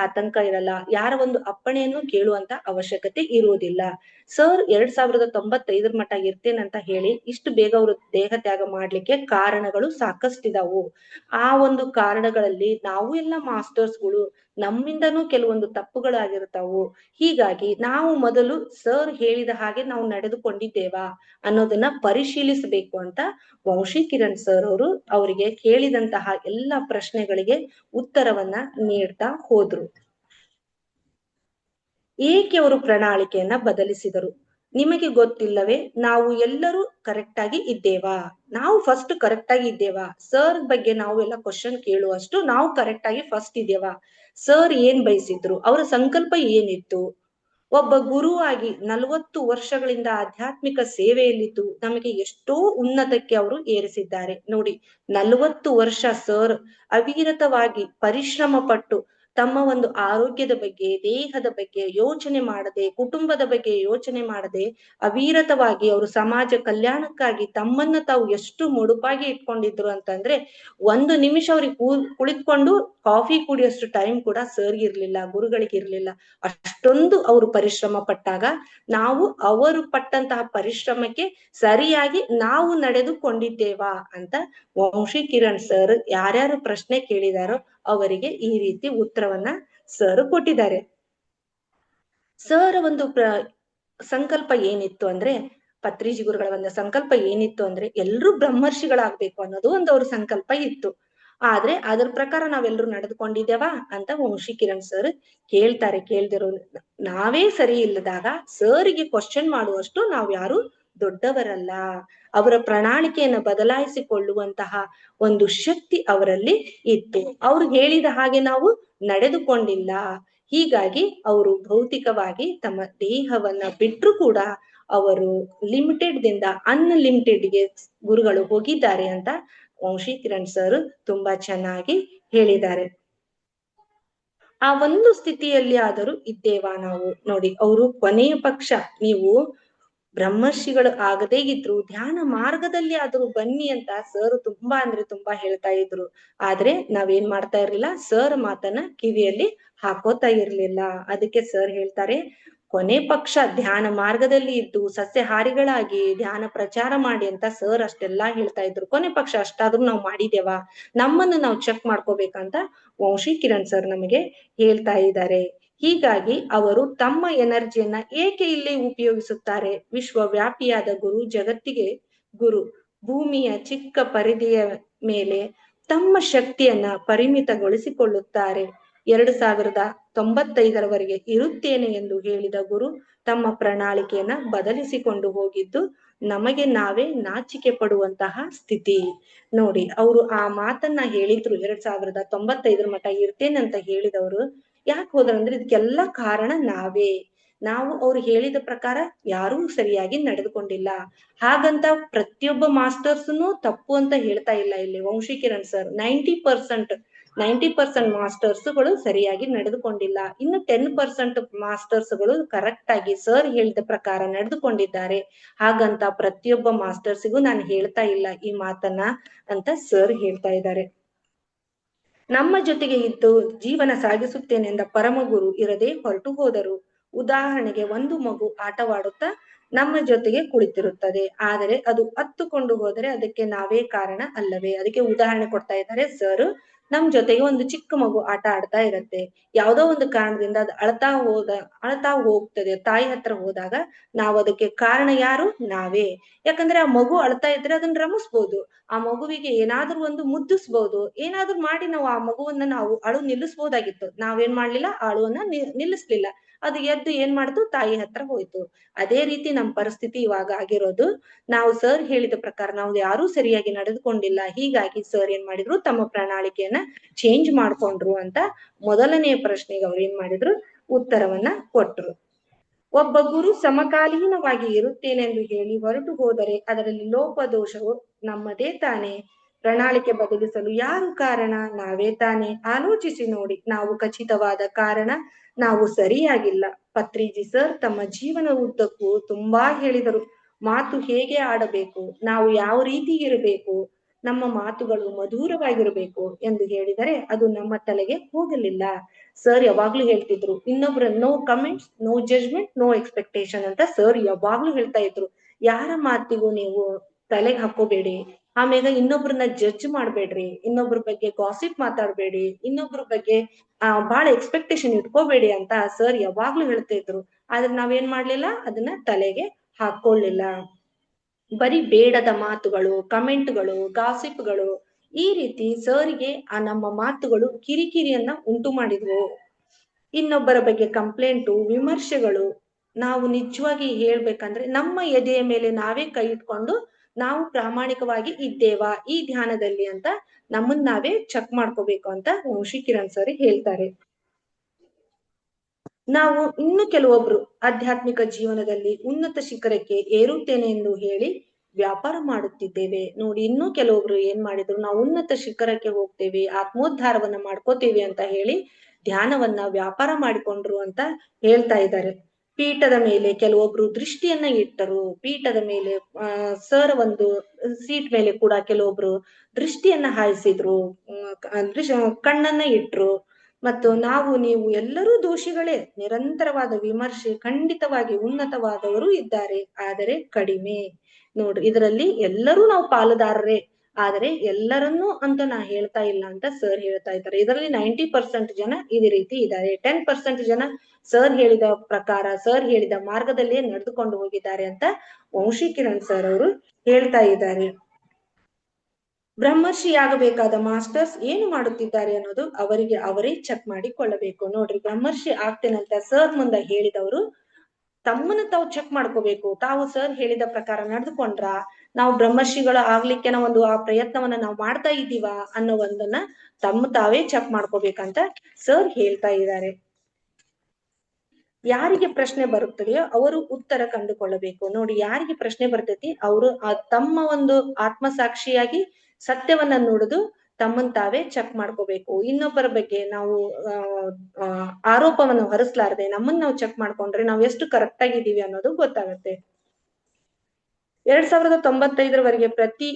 ಆತಂಕ ಇರಲ್ಲ, ಯಾರ ಒಂದು ಅಪ್ಪಣೆಯನ್ನು ಕೇಳುವಂತ ಅವಶ್ಯಕತೆ ಇರುವುದಿಲ್ಲ. ಸರ್ 2095 ಮಠ ಇರ್ತೇನಂತ ಹೇಳಿ ಇಷ್ಟು ಬೇಗ ಅವರು ದೇಹ ತ್ಯಾಗ ಮಾಡ್ಲಿಕ್ಕೆ ಕಾರಣಗಳು ಸಾಕಷ್ಟಿದಾವು. ಆ ಒಂದು ಕಾರಣಗಳಲ್ಲಿ ನಾವು ಎಲ್ಲ ಮಾಸ್ಟರ್ಸ್ಗಳು ನಮ್ಮಿಂದನೂ ಕೆಲವೊಂದು ತಪ್ಪುಗಳಾಗಿರ್ತಾವು. ಹೀಗಾಗಿ ನಾವು ಮೊದಲು ಸರ್ ಹೇಳಿದ ಹಾಗೆ ನಾವು ನಡೆದುಕೊಂಡಿದ್ದೇವಾ ಅನ್ನೋದನ್ನ ಪರಿಶೀಲಿಸಬೇಕು ಅಂತ ವಂಶಿಕಿರಣ್ ಸರ್ ಅವರು ಅವರಿಗೆ ಕೇಳಿದಂತಹ ಎಲ್ಲ ಪ್ರಶ್ನೆಗಳಿಗೆ ಉತ್ತರವನ್ನ ನೀಡ್ತಾ ಹೋದ್ರು. ಏಕೆ ಅವರು ಪ್ರಣಾಳಿಕೆಯನ್ನ ಬದಲಿಸಿದರು? ನಿಮಗೆ ಗೊತ್ತಿಲ್ಲವೇ ನಾವು ಎಲ್ಲರೂ ಕರೆಕ್ಟ್ ಆಗಿ ಇದ್ದೇವಾ? ನಾವು ಫಸ್ಟ್ ಕರೆಕ್ಟ್ ಆಗಿ ಇದ್ದೇವಾ? ಸರ್ ಬಗ್ಗೆ ನಾವು ಎಲ್ಲ ಕ್ವಶನ್ ಕೇಳುವಷ್ಟು ನಾವು ಕರೆಕ್ಟ್ ಆಗಿ ಫಸ್ಟ್ ಇದ್ದೇವಾ? ಸರ್ ಏನ್ ಬಯಸಿದ್ರು? ಅವರ ಸಂಕಲ್ಪ ಏನಿತ್ತು? ಒಬ್ಬ ಗುರುವಾಗಿ 40 ವರ್ಷಗಳಿಂದ ಆಧ್ಯಾತ್ಮಿಕ ಸೇವೆಯಲ್ಲಿದ್ದು ನಮಗೆ ಎಷ್ಟೋ ಉನ್ನತಕ್ಕೆ ಅವರು ಏರಿಸಿದ್ದಾರೆ. ನೋಡಿ, 40 ವರ್ಷ ಸರ್ ಅವಿರತವಾಗಿ ಪರಿಶ್ರಮ ಪಟ್ಟು ತಮ್ಮ ಒಂದು ಆರೋಗ್ಯದ ಬಗ್ಗೆ, ದೇಹದ ಬಗ್ಗೆ ಯೋಚನೆ ಮಾಡದೆ, ಕುಟುಂಬದ ಬಗ್ಗೆ ಯೋಚನೆ ಮಾಡದೆ ಅವಿರತವಾಗಿ ಅವರು ಸಮಾಜ ಕಲ್ಯಾಣಕ್ಕಾಗಿ ತಮ್ಮನ್ನ ತಾವು ಎಷ್ಟು ಮುಡುಪಾಗಿ ಇಟ್ಕೊಂಡಿದ್ರು ಅಂತಂದ್ರೆ, ಒಂದು ನಿಮಿಷ ಅವ್ರಿಗೆ ಕುಳಿತುಕೊಂಡು ಕಾಫಿ ಕುಡಿಯೋಷ್ಟು ಟೈಮ್ ಕೂಡ ಸರ್ಗೆ ಇರ್ಲಿಲ್ಲ, ಗುರುಗಳಿಗೆ ಇರ್ಲಿಲ್ಲ. ಅಷ್ಟೊಂದು ಅವರು ಪರಿಶ್ರಮ ಪಟ್ಟಾಗ ನಾವು ಅವರು ಪಟ್ಟಂತಹ ಪರಿಶ್ರಮಕ್ಕೆ ಸರಿಯಾಗಿ ನಾವು ನಡೆದುಕೊಂಡಿದ್ದೇವಾ ಅಂತ ವಂಶಿಕಿರಣ್ ಸರ್ ಯಾರ್ಯಾರು ಪ್ರಶ್ನೆ ಕೇಳಿದಾರೋ ಅವರಿಗೆ ಈ ರೀತಿ ಉತ್ತರವನ್ನ ಸರ್ ಕೊಟ್ಟಿದ್ದಾರೆ. ಸರ್ ಒಂದು ಸಂಕಲ್ಪ ಏನಿತ್ತು ಅಂದ್ರೆ, ಪತ್ರಿಜಿ ಗುರುಗಳ ಒಂದು ಸಂಕಲ್ಪ ಏನಿತ್ತು ಅಂದ್ರೆ ಎಲ್ರೂ ಬ್ರಹ್ಮರ್ಷಿಗಳಾಗ್ಬೇಕು ಅನ್ನೋದು ಒಂದು ಅವ್ರ ಸಂಕಲ್ಪ ಇತ್ತು. ಆದ್ರೆ ಅದ್ರ ಪ್ರಕಾರ ನಾವೆಲ್ಲರೂ ನಡೆದುಕೊಂಡಿದ್ದೇವಾ ಅಂತ ವಂಶಿಕಿರಣ್ ಸರ್ ಕೇಳ್ದಿರೋ ನಾವೇ ಸರಿ ಇಲ್ಲದಾಗ ಸರ್ಗೆ ಕ್ವಶನ್ ಮಾಡುವಷ್ಟು ನಾವ್ ಯಾರು ದೊಡ್ಡವರಲ್ಲ. ಅವರ ಪ್ರಣಾಳಿಕೆಯನ್ನ ಬದಲಾಯಿಸಿಕೊಳ್ಳುವಂತಹ ಒಂದು ಶಕ್ತಿ ಅವರಲ್ಲಿ ಇತ್ತು. ಅವ್ರು ಹೇಳಿದ ಹಾಗೆ ನಾವು ನಡೆದುಕೊಂಡಿಲ್ಲ. ಹೀಗಾಗಿ ಅವರು ಭೌತಿಕವಾಗಿ ತಮ್ಮ ದೇಹವನ್ನ ಬಿಟ್ಟರು ಕೂಡ ಅವರು ಲಿಮಿಟೆಡ್ ದಿಂದ ಅನ್ಲಿಮಿಟೆಡ್ಗೆ ಗುರುಗಳು ಹೋಗಿದ್ದಾರೆ ಅಂತ ವಂಶಿಕಿರಣ್ ಸರ್ ತುಂಬಾ ಚೆನ್ನಾಗಿ ಹೇಳಿದ್ದಾರೆ. ಆ ಒಂದು ಸ್ಥಿತಿಯಲ್ಲಿ ಆದರೂ ಇದ್ದೇವಾ ನಾವು? ನೋಡಿ, ಅವರು ಕೊನೆಯ ಪಕ್ಷ ನೀವು ಬ್ರಹ್ಮರ್ಷಿಗಳು ಆಗದೇ ಇದ್ರು ಧ್ಯಾನ ಮಾರ್ಗದಲ್ಲಿ ಆದ್ರೂ ಬನ್ನಿ ಅಂತ ಸರ್ ತುಂಬಾ ಅಂದ್ರೆ ತುಂಬಾ ಹೇಳ್ತಾ ಇದ್ರು. ಆದ್ರೆ ನಾವೇನ್ ಮಾಡ್ತಾ ಇರ್ಲಿಲ್ಲ, ಸರ್ ಮಾತನ್ನ ಕಿವಿಯಲ್ಲಿ ಹಾಕೋತಾ ಇರ್ಲಿಲ್ಲ. ಅದಕ್ಕೆ ಸರ್ ಹೇಳ್ತಾರೆ, ಕೊನೆ ಪಕ್ಷ ಧ್ಯಾನ ಮಾರ್ಗದಲ್ಲಿ ಇದ್ದು ಸಸ್ಯಹಾರಿಗಳಾಗಿ ಧ್ಯಾನ ಪ್ರಚಾರ ಮಾಡಿ ಅಂತ ಸರ್ ಅಷ್ಟೆಲ್ಲಾ ಹೇಳ್ತಾ ಇದ್ರು. ಕೊನೆ ಪಕ್ಷ ಅಷ್ಟಾದ್ರೂ ನಾವು ಮಾಡಿದೇವಾ? ನಮ್ಮನ್ನು ನಾವು ಚೆಕ್ ಮಾಡ್ಕೋಬೇಕಂತ ವಂಶಿಕಿರಣ್ ಸರ್ ನಮಗೆ ಹೇಳ್ತಾ ಇದ್ದಾರೆ. ಹೀಗಾಗಿ ಅವರು ತಮ್ಮ ಎನರ್ಜಿಯನ್ನ ಏಕೆ ಇಲ್ಲಿ ಉಪಯೋಗಿಸುತ್ತಾರೆ? ವಿಶ್ವವ್ಯಾಪಿಯಾದ ಗುರು, ಜಗತ್ತಿಗೆ ಗುರು, ಭೂಮಿಯ ಚಿಕ್ಕ ಪರಿಧಿಯ ಮೇಲೆ ತಮ್ಮ ಶಕ್ತಿಯನ್ನ ಪರಿಮಿತಗೊಳಿಸಿಕೊಳ್ಳುತ್ತಾರೆ. 2095ರವರೆಗೆ ಇರುತ್ತೇನೆ ಎಂದು ಹೇಳಿದ ಗುರು ತಮ್ಮ ಪ್ರಣಾಳಿಕೆಯನ್ನ ಬದಲಿಸಿಕೊಂಡು ಹೋಗಿದ್ದು ನಮಗೆ ನಾವೇ ನಾಚಿಕೆ ಪಡುವಂತಹ ಸ್ಥಿತಿ. ನೋಡಿ, ಅವರು ಆ ಮಾತನ್ನ ಹೇಳಿದ್ರು. 2095 ಮಠ ಇರ್ತೇನಂತ ಹೇಳಿದವರು ಯಾಕೆ ಹೋದ್ರಂದ್ರೆ ಇದಕ್ಕೆಲ್ಲ ಕಾರಣ ನಾವು ಅವ್ರು ಹೇಳಿದ ಪ್ರಕಾರ ಯಾರೂ ಸರಿಯಾಗಿ ನಡೆದುಕೊಂಡಿಲ್ಲ. ಹಾಗಂತ ಪ್ರತಿಯೊಬ್ಬ ಮಾಸ್ಟರ್ಸ್ನು ತಪ್ಪು ಅಂತ ಹೇಳ್ತಾ ಇಲ್ಲ. ಇಲ್ಲಿ ವಂಶಿಕಿರಣ್ ಸರ್ 90% ಮಾಸ್ಟರ್ಸ್ಗಳು ಸರಿಯಾಗಿ ನಡೆದುಕೊಂಡಿಲ್ಲ. ಇನ್ನು 10% ಮಾಸ್ಟರ್ಸ್ಗಳು ಕರೆಕ್ಟ್ ಆಗಿ ಸರ್ ಹೇಳಿದ ಪ್ರಕಾರ ನಡೆದುಕೊಂಡಿದ್ದಾರೆ. ಹಾಗಂತ ಪ್ರತಿಯೊಬ್ಬ ಮಾಸ್ಟರ್ಸಿಗೂ ನಾನು ಹೇಳ್ತಾ ಇಲ್ಲ ಈ ಮಾತನ್ನ ಅಂತ ಸರ್ ಹೇಳ್ತಾ ಇದ್ದಾರೆ. ನಮ್ಮ ಜೊತೆಗೆ ಇದ್ದು ಜೀವನ ಸಾಗಿಸುತ್ತೇನೆಂದ ಪರಮಗುರು ಇರದೆ ಹೊರಟು ಹೋದರು. ಉದಾಹರಣೆಗೆ ಒಂದು ಮಗು ಆಟವಾಡುತ್ತಾ ನಮ್ಮ ಜೊತೆಗೆ ಕುಳಿತಿರುತ್ತದೆ. ಆದರೆ ಅದು ಹತ್ತುಕೊಂಡು ಹೋದರೆ ಅದಕ್ಕೆ ನಾವೇ ಕಾರಣ ಅಲ್ಲವೇ? ಅದಕ್ಕೆ ಉದಾಹರಣೆ ಕೊಡ್ತಾ ಇದ್ದಾರೆ ಸರ್. ನಮ್ ಜೊತೆಗೆ ಒಂದು ಚಿಕ್ಕ ಮಗು ಆಟ ಆಡ್ತಾ ಇರತ್ತೆ. ಯಾವ್ದೋ ಒಂದು ಕಾರಣದಿಂದ ಅದು ಅಳ್ತಾ ಹೋಗ್ತದೆ. ತಾಯಿ ಹತ್ರ ಹೋದಾಗ ನಾವ್ ಅದಕ್ಕೆ ಕಾರಣ ಯಾರು? ನಾವೇ. ಯಾಕಂದ್ರೆ ಆ ಮಗು ಅಳ್ತಾ ಇದ್ರೆ ಅದನ್ನ ರಮಿಸ್ಬೋದು. ಆ ಮಗುವಿಗೆ ಏನಾದ್ರೂ ಒಂದು ಮುದ್ದಿಸ್ಬೋದು. ಏನಾದ್ರೂ ಮಾಡಿ ನಾವು ಆ ಮಗುವನ್ನ ನಾವು ಅಳು ನಿಲ್ಲಿಸ್ಬೋದಾಗಿತ್ತು. ನಾವೇನ್ ಮಾಡ್ಲಿಲ್ಲ, ಆ ಅಳುವನ್ನ ನಿಲ್ಲಿಸ್ಲಿಲ್ಲ. ಅದು ಎದ್ದು ಏನ್ ಮಾಡ್ತು? ತಾಯಿ ಹತ್ರ ಹೋಯ್ತು. ಅದೇ ರೀತಿ ನಮ್ ಪರಿಸ್ಥಿತಿ ಇವಾಗ ಆಗಿರೋದು. ನಾವು ಸರ್ ಹೇಳಿದ ಪ್ರಕಾರ ನಾವು ಯಾರೂ ಸರಿಯಾಗಿ ನಡೆದುಕೊಂಡಿಲ್ಲ. ಹೀಗಾಗಿ ಸರ್ ಏನ್ ಮಾಡಿದ್ರು, ತಮ್ಮ ಪ್ರಣಾಳಿಕೆಯನ್ನ ಚೇಂಜ್ ಮಾಡ್ಕೊಂಡ್ರು ಅಂತ ಮೊದಲನೆಯ ಪ್ರಶ್ನೆಗೆ ಅವ್ರು ಏನ್ ಮಾಡಿದ್ರು, ಉತ್ತರವನ್ನ ಕೊಟ್ರು. ಒಬ್ಬ ಗುರು ಸಮಕಾಲೀನವಾಗಿ ಇರುತ್ತೇನೆಂದು ಹೇಳಿ ಹೊರಟು ಹೋದರೆ ಅದರಲ್ಲಿ ಲೋಪದೋಷವು ನಮ್ಮದೇ ತಾನೆ. ಪ್ರಣಾಳಿಕೆ ಬದಲಿಸಲು ಯಾರು ಕಾರಣ? ನಾವೇ ತಾನೆ. ಆಲೋಚಿಸಿ ನೋಡಿ. ನಾವು ಖಚಿತವಾದ ಕಾರಣ ನಾವು ಸರಿಯಾಗಿಲ್ಲ. ಪತ್ರಿಜಿ ಸರ್ ತಮ್ಮ ಜೀವನ ಉದ್ದಕ್ಕೂ ತುಂಬಾ ಹೇಳಿದರು. ಮಾತು ಹೇಗೆ ಆಡಬೇಕು, ನಾವು ಯಾವ ರೀತಿ ಇರಬೇಕು, ನಮ್ಮ ಮಾತುಗಳು ಮಧುರವಾಗಿರಬೇಕು ಎಂದು ಹೇಳಿದರೆ ಅದು ನಮ್ಮ ತಲೆಗೆ ಹೋಗಲಿಲ್ಲ. ಸರ್ ಯಾವಾಗ್ಲೂ ಹೇಳ್ತಿದ್ರು, ಇನ್ನೊಬ್ರ no comments, no judgement, no expectation ಅಂತ ಸರ್ ಯಾವಾಗ್ಲೂ ಹೇಳ್ತಾ ಇದ್ರು. ಯಾರ ಮಾತಿಗೂ ನೀವು ತಲೆಗೆ ಹಾಕೋಬೇಡಿ. ಆಮೇಲೆ ಇನ್ನೊಬ್ರನ್ನ ಜಡ್ಜ್ ಮಾಡ್ಬೇಡ್ರಿ. ಇನ್ನೊಬ್ರ ಬಗ್ಗೆ ಗಾಸಿಪ್ ಮಾತಾಡ್ಬೇಡಿ. ಇನ್ನೊಬ್ರ ಬಗ್ಗೆ ಬಹಳ ಎಕ್ಸ್ಪೆಕ್ಟೇಷನ್ ಇಟ್ಕೋಬೇಡಿ ಅಂತ ಸರ್ ಯಾವಾಗ್ಲೂ ಹೇಳ್ತಾ ಇದ್ರು. ಆದ್ರೆ ನಾವೇನ್ ಮಾಡ್ಲಿಲ್ಲ, ಅದನ್ನ ತಲೆಗೆ ಹಾಕೊಳ್ಳಿಲ್ಲ. ಬರೀ ಬೇಡದ ಮಾತುಗಳು, ಕಮೆಂಟ್ಗಳು, ಗಾಸಿಪ್ಗಳು, ಈ ರೀತಿ ಸರ್ಗೆ ಆ ನಮ್ಮ ಮಾತುಗಳು ಕಿರಿಕಿರಿಯನ್ನ ಉಂಟು ಮಾಡಿದ್ವು. ಇನ್ನೊಬ್ಬರ ಬಗ್ಗೆ ಕಂಪ್ಲೇಂಟು, ವಿಮರ್ಶೆಗಳು. ನಾವು ನಿಜವಾಗಿ ಹೇಳ್ಬೇಕಂದ್ರೆ ನಮ್ಮ ಎದೆಯ ಮೇಲೆ ನಾವೇ ಕೈ ಇಟ್ಕೊಂಡು ನಾವು ಪ್ರಾಮಾಣಿಕವಾಗಿ ಇದ್ದೇವಾ ಈ ಧ್ಯಾನದಲ್ಲಿ ಅಂತ ನಮ್ಮನ್ನ ನಾವೇ ಚೆಕ್ ಮಾಡ್ಕೋಬೇಕು ಅಂತ ಕಿರಣ್ ಸರ್ ಹೇಳ್ತಾರೆ. ನಾವು ಇನ್ನು ಕೆಲವೊಬ್ರು ಆಧ್ಯಾತ್ಮಿಕ ಜೀವನದಲ್ಲಿ ಉನ್ನತ ಶಿಖರಕ್ಕೆ ಏರುತ್ತೇನೆ ಎಂದು ಹೇಳಿ ವ್ಯಾಪಾರ ಮಾಡುತ್ತಿದ್ದೇವೆ. ನೋಡಿ, ಇನ್ನೂ ಕೆಲವೊಬ್ರು ಏನ್ ಮಾಡಿದ್ರು, ನಾವು ಉನ್ನತ ಶಿಖರಕ್ಕೆ ಹೋಗ್ತೇವೆ, ಆತ್ಮೋದ್ಧಾರವನ್ನ ಮಾಡ್ಕೋತೇವೆ ಅಂತ ಹೇಳಿ ಧ್ಯಾನವನ್ನ ವ್ಯಾಪಾರ ಮಾಡಿಕೊಂಡ್ರು ಅಂತ ಹೇಳ್ತಾ ಇದ್ದಾರೆ. ಪೀಠದ ಮೇಲೆ ಕೆಲವೊಬ್ರು ದೃಷ್ಟಿಯನ್ನ ಇಟ್ಟರು. ಪೀಠದ ಮೇಲೆ ಸರ್ ಒಂದು ಸೀಟ್ ಮೇಲೆ ಕೂಡ ಕೆಲವೊಬ್ರು ದೃಷ್ಟಿಯನ್ನ ಹಾಯಿಸಿದ್ರು, ಕಣ್ಣನ್ನ ಇಟ್ರು. ಮತ್ತು ನಾವು ನೀವು ಎಲ್ಲರೂ ದೋಷಿಗಳೇ. ನಿರಂತರವಾದ ವಿಮರ್ಶೆ. ಖಂಡಿತವಾಗಿ ಉನ್ನತವಾದವರು ಇದ್ದಾರೆ, ಆದರೆ ಕಡಿಮೆ. ನೋಡ್ರಿ, ಇದರಲ್ಲಿ ಎಲ್ಲರೂ ನಾವು ಪಾಲುದಾರರೇ, ಆದರೆ ಎಲ್ಲರನ್ನೂ ಅಂತ ನಾ ಹೇಳ್ತಾ ಇಲ್ಲ ಅಂತ ಸರ್ ಹೇಳ್ತಾ ಇದ್ದಾರೆ. ಇದರಲ್ಲಿ 90% ಜನ ಇದೇ ರೀತಿ ಇದ್ದಾರೆ. 10% ಜನ ಸರ್ ಹೇಳಿದ ಪ್ರಕಾರ, ಸರ್ ಹೇಳಿದ ಮಾರ್ಗದಲ್ಲೇ ನಡೆದುಕೊಂಡು ಹೋಗಿದ್ದಾರೆ ಅಂತ ಕಿರಣ್ ಸರ್ ಅವರು ಹೇಳ್ತಾ ಇದ್ದಾರೆ. ಬ್ರಹ್ಮರ್ಷಿಯಾಗಬೇಕಾದ ಮಾಸ್ಟರ್ಸ್ ಏನು ಮಾಡುತ್ತಿದ್ದಾರೆ ಅನ್ನೋದು ಅವರಿಗೆ ಅವರೇ ಚೆಕ್ ಮಾಡಿಕೊಳ್ಳಬೇಕು. ನೋಡ್ರಿ, ಬ್ರಹ್ಮರ್ಷಿ ಆಗ್ತೇನಂತ ಸರ್ ಮುಂದೆ ಹೇಳಿದವರು ತಮ್ಮನ್ನ ತಾವು ಚೆಕ್ ಮಾಡ್ಕೋಬೇಕು. ತಾವು ಸರ್ ಹೇಳಿದ ಪ್ರಕಾರ ನಡೆದುಕೊಂಡ್ರ, ನಾವು ಬ್ರಹ್ಮರ್ಷಿಗಳು ಆಗ್ಲಿಕ್ಕೆ ಒಂದು ಆ ಪ್ರಯತ್ನವನ್ನ ನಾವು ಮಾಡ್ತಾ ಇದ್ದೀವ ಅನ್ನೋ ಒಂದನ್ನ ತಮ್ಮ ತಾವೇ ಚೆಕ್ ಮಾಡ್ಕೋಬೇಕಂತ ಸರ್ ಹೇಳ್ತಾ ಇದ್ದಾರೆ. ಯಾರಿಗೆ ಪ್ರಶ್ನೆ ಬರುತ್ತದೆಯೋ ಅವರು ಉತ್ತರ ಕಂಡುಕೊಳ್ಳಬೇಕು. ನೋಡಿ, ಯಾರಿಗೆ ಪ್ರಶ್ನೆ ಬರ್ತೈತಿ ಅವರು ತಮ್ಮ ಒಂದು ಆತ್ಮಸಾಕ್ಷಿಯಾಗಿ ಸತ್ಯವನ್ನ ನೋಡುದು ತಮ್ಮನ್ ತಾವೇ ಚೆಕ್ ಮಾಡ್ಕೋಬೇಕು. ಇನ್ನೊಬ್ಬರ ಬಗ್ಗೆ ನಾವು ಆರೋಪವನ್ನು ಹೊರಿಸ್ಲಾರ್ದೆ ನಮ್ಮನ್ನ ನಾವು ಚೆಕ್ ಮಾಡ್ಕೊಂಡ್ರೆ ನಾವು ಎಷ್ಟು ಕರೆಕ್ಟ್ ಆಗಿದ್ದೀವಿ ಅನ್ನೋದು ಗೊತ್ತಾಗುತ್ತೆ. 2095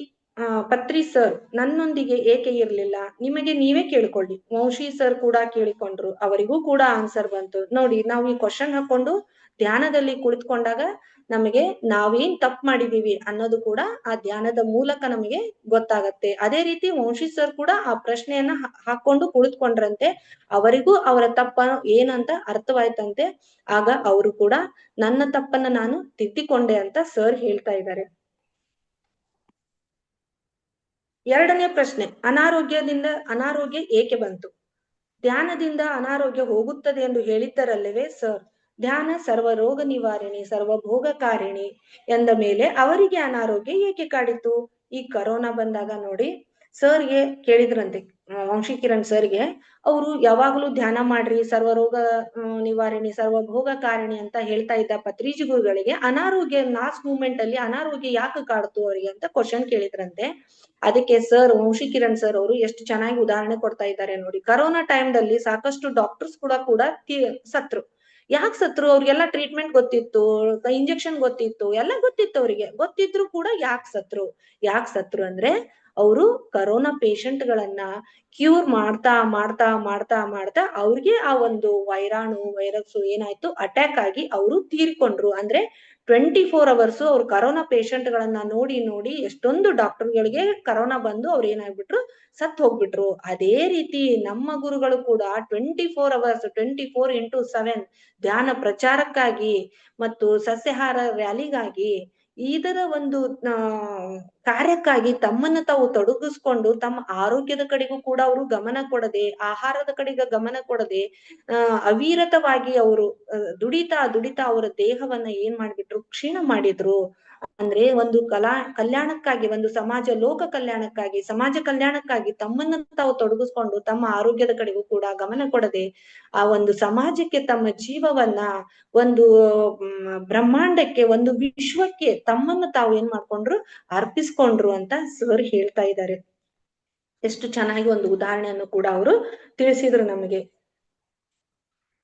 ಪತ್ರಿ ಸರ್ ನನ್ನೊಂದಿಗೆ ಏಕೆ ಇರ್ಲಿಲ್ಲ, ನಿಮಗೆ ನೀವೇ ಕೇಳ್ಕೊಳ್ಳಿ. ವಂಶಿ ಸರ್ ಕೂಡ ಕೇಳಿಕೊಂಡ್ರು, ಅವರಿಗೂ ಕೂಡ ಆನ್ಸರ್ ಬಂತು. ನೋಡಿ, ನಾವು ಈ ಕ್ವಶನ್ ಹಾಕೊಂಡು ಧ್ಯಾನದಲ್ಲಿ ಕುಳಿತುಕೊಂಡಾಗ ನಮಗೆ ನಾವೇನ್ ತಪ್ಪು ಮಾಡಿದೀವಿ ಅನ್ನೋದು ಕೂಡ ಆ ಧ್ಯಾನದ ಮೂಲಕ ನಮಗೆ ಗೊತ್ತಾಗತ್ತೆ. ಅದೇ ರೀತಿ ವಂಶಿ ಸರ್ ಕೂಡ ಆ ಪ್ರಶ್ನೆಯನ್ನ ಹಾಕೊಂಡು ಕುಳಿತುಕೊಂಡ್ರಂತೆ. ಅವರಿಗೂ ಅವರ ತಪ್ಪ ಏನಂತ ಅರ್ಥವಾಯ್ತಂತೆ. ಆಗ ಅವರು ಕೂಡ ನನ್ನ ತಪ್ಪನ್ನ ನಾನು ತಿದ್ದಿಕೊಂಡೆ ಅಂತ ಸರ್ ಹೇಳ್ತಾ ಇದ್ದಾರೆ. ಎರಡನೇ ಪ್ರಶ್ನೆ, ಅನಾರೋಗ್ಯ ಏಕೆ ಬಂತು? ಧ್ಯಾನದಿಂದ ಅನಾರೋಗ್ಯ ಹೋಗುತ್ತದೆ ಎಂದು ಹೇಳಿದ್ದರಲ್ಲವೇ ಸರ್? ಧ್ಯಾನ ಸರ್ವ ರೋಗ ನಿವಾರಣೆ, ಸರ್ವಭೋಗಕಾರಿಣಿ ಎಂದ ಮೇಲೆ ಅವರಿಗೆ ಅನಾರೋಗ್ಯ ಏಕೆ ಕಾಡಿತು? ಈ ಕರೋನಾ ಬಂದಾಗ ನೋಡಿ, ಸರ್ಗೆ ಕೇಳಿದ್ರಂತೆ, ಕಿರಣ್ ಸರ್ಗೆ. ಅವರು ಯಾವಾಗ್ಲೂ ಧ್ಯಾನ ಮಾಡ್ರಿ, ಸರ್ವರೋಗ ನಿವಾರಣೆ, ಸರ್ವಭೋಗಕಾರಿಣಿ ಅಂತ ಹೇಳ್ತಾ ಇದ್ದ ಪತ್ರಿಜಿ ಗುರುಗಳಿಗೆ ಅನಾರೋಗ್ಯ ಲಾಸ್ಟ್ ಮೂಮೆಂಟ್ ಅಲ್ಲಿ ಅನಾರೋಗ್ಯ ಯಾಕೆ ಕಾಡ್ತು ಅವರಿಗೆ ಅಂತ ಕ್ವಶನ್ ಕೇಳಿದ್ರಂತೆ. ಅದಕ್ಕೆ ಸರ್ ಕಿರಣ್ ಸರ್ ಅವರು ಎಷ್ಟು ಚೆನ್ನಾಗಿ ಉದಾಹರಣೆ ಕೊಡ್ತಾ ಇದ್ದಾರೆ ನೋಡಿ. ಕರೋನಾ ಟೈಮ್ದಲ್ಲಿ ಸಾಕಷ್ಟು ಡಾಕ್ಟರ್ಸ್ ಕೂಡ ಸತ್ರು. ಯಾಕೆ ಸತ್ರು? ಅವ್ರಿಗೆಲ್ಲ ಟ್ರೀಟ್ಮೆಂಟ್ ಗೊತ್ತಿತ್ತು, ಇಂಜೆಕ್ಷನ್ ಗೊತ್ತಿತ್ತು, ಎಲ್ಲ ಗೊತ್ತಿತ್ತು ಅವರಿಗೆ. ಗೊತ್ತಿದ್ರು ಕೂಡ ಯಾಕೆ ಸತ್ರು ಅಂದ್ರೆ ಅವರು ಕರೋನಾ ಪೇಷಂಟ್ ಗಳನ್ನ ಕ್ಯೂರ್ ಮಾಡ್ತಾ ಅವ್ರಿಗೆ ಆ ಒಂದು ವೈರಸ್ ಏನಾಯ್ತು, ಅಟ್ಯಾಕ್ ಆಗಿ ಅವರು ತೀರ್ಕೊಂಡ್ರು. ಅಂದ್ರೆ 24 hours ಅವ್ರು ಕರೋನಾ ಪೇಷಂಟ್ ಗಳನ್ನ ನೋಡಿ ನೋಡಿ ಎಷ್ಟೊಂದು ಡಾಕ್ಟರ್ಗಳಿಗೆ ಕರೋನಾ ಬಂದು ಅವ್ರು ಏನಾಗ್ಬಿಟ್ರು, ಸತ್ ಹೋಗ್ಬಿಟ್ರು. ಅದೇ ರೀತಿ ನಮ್ಮ ಗುರುಗಳು ಕೂಡ 24 hours 24x7 ಧ್ಯಾನ ಪ್ರಚಾರಕ್ಕಾಗಿ ಮತ್ತು ಸಸ್ಯಾಹಾರ ರ್ಯಾಲಿಗಾಗಿ ಇದರ ಒಂದು ಕಾರ್ಯಕ್ಕಾಗಿ ತಮ್ಮನ್ನ ತಾವು ತೊಡಗಿಸ್ಕೊಂಡು ತಮ್ಮ ಆರೋಗ್ಯದ ಕಡೆಗೂ ಕೂಡ ಅವರು ಗಮನ ಕೊಡದೆ, ಆಹಾರದ ಕಡೆಗೆ ಗಮನ ಕೊಡದೆ ಅವಿರತವಾಗಿ ಅವರು ದುಡಿತಾ ಅವರ ದೇಹವನ್ನ ಏನ್ ಮಾಡ್ಬಿಟ್ರು, ಕ್ಷೀಣ ಮಾಡಿದ್ರು. ಅಂದ್ರೆ ಒಂದು ಕಲ್ಯಾಣಕ್ಕಾಗಿ, ಒಂದು ಲೋಕ ಕಲ್ಯಾಣಕ್ಕಾಗಿ, ಸಮಾಜ ಕಲ್ಯಾಣಕ್ಕಾಗಿ ತಮ್ಮನ್ನ ತಾವು ತೊಡಗಿಸ್ಕೊಂಡು ತಮ್ಮ ಆರೋಗ್ಯದ ಕಡೆಗೂ ಕೂಡ ಗಮನ ಕೊಡದೆ ಆ ಒಂದು ಸಮಾಜಕ್ಕೆ ತಮ್ಮ ಜೀವವನ್ನ, ಒಂದು ಬ್ರಹ್ಮಾಂಡಕ್ಕೆ, ಒಂದು ವಿಶ್ವಕ್ಕೆ ತಮ್ಮನ್ನ ತಾವು ಏನ್ ಮಾಡ್ಕೊಂಡ್ರು, ಅರ್ಪಿಸ್ಕೊಂಡ್ರು ಅಂತ ಸರ್ ಹೇಳ್ತಾ ಇದ್ದಾರೆ. ಎಷ್ಟು ಚೆನ್ನಾಗಿ ಒಂದು ಉದಾಹರಣೆಯನ್ನು ಕೂಡ ಅವರು ತಿಳಿಸಿದ್ರು ನಮಗೆ.